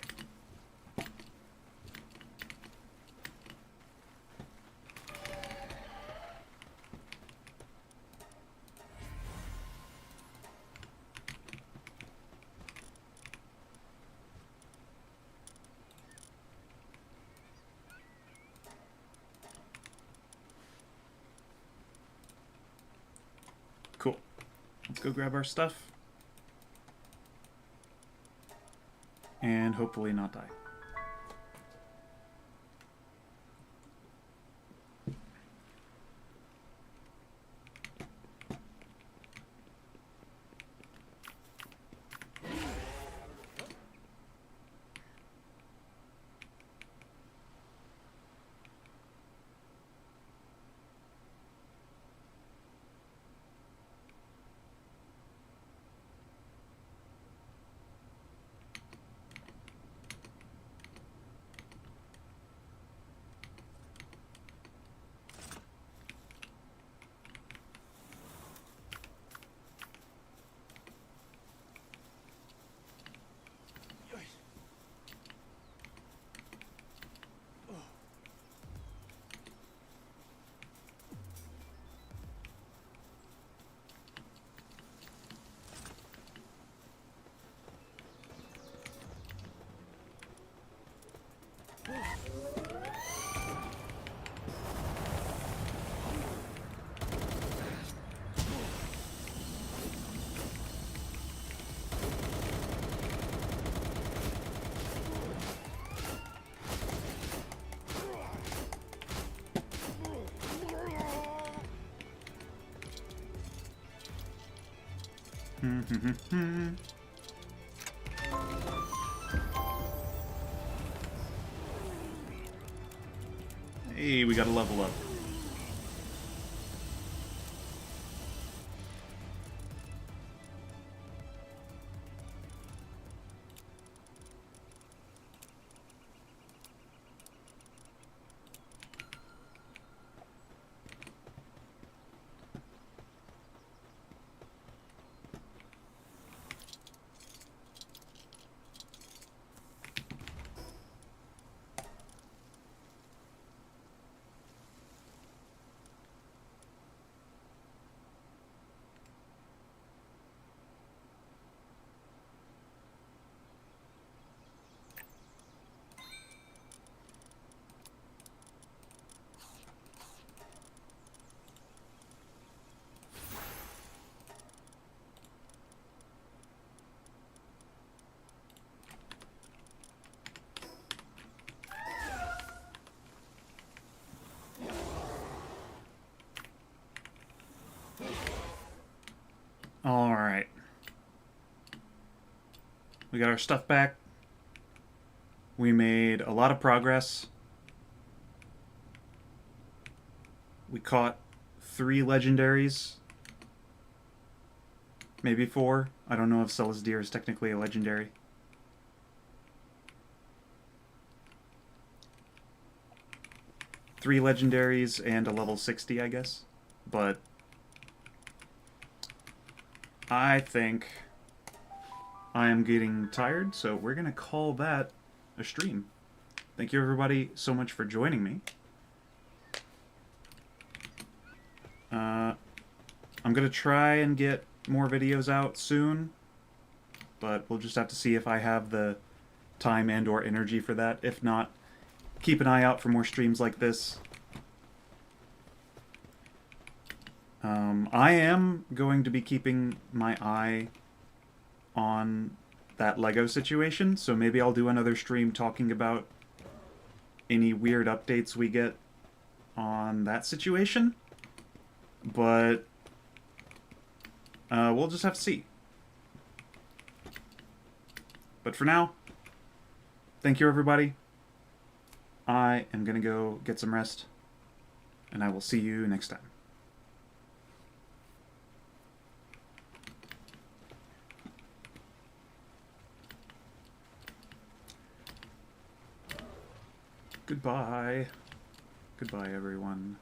Cool. Let's go grab our stuff. And hopefully not die. Hey, we got a level up. Alright. We got our stuff back. We made a lot of progress. We caught 3 legendaries. Maybe 4. I don't know if Celis Deer is technically a legendary. Three legendaries and a level 60, I guess. But I think I am getting tired, so we're going to call that a stream. Thank you everybody so much for joining me. I'm going to try and get more videos out soon, but we'll just have to see if I have the time and or energy for that. If not, keep an eye out for more streams like this. I am going to be keeping my eye on that Lego situation, so maybe I'll do another stream talking about any weird updates we get on that situation. But we'll just have to see. But for now, thank you everybody. I am gonna go get some rest, and I will see you next time. Goodbye. Goodbye, everyone.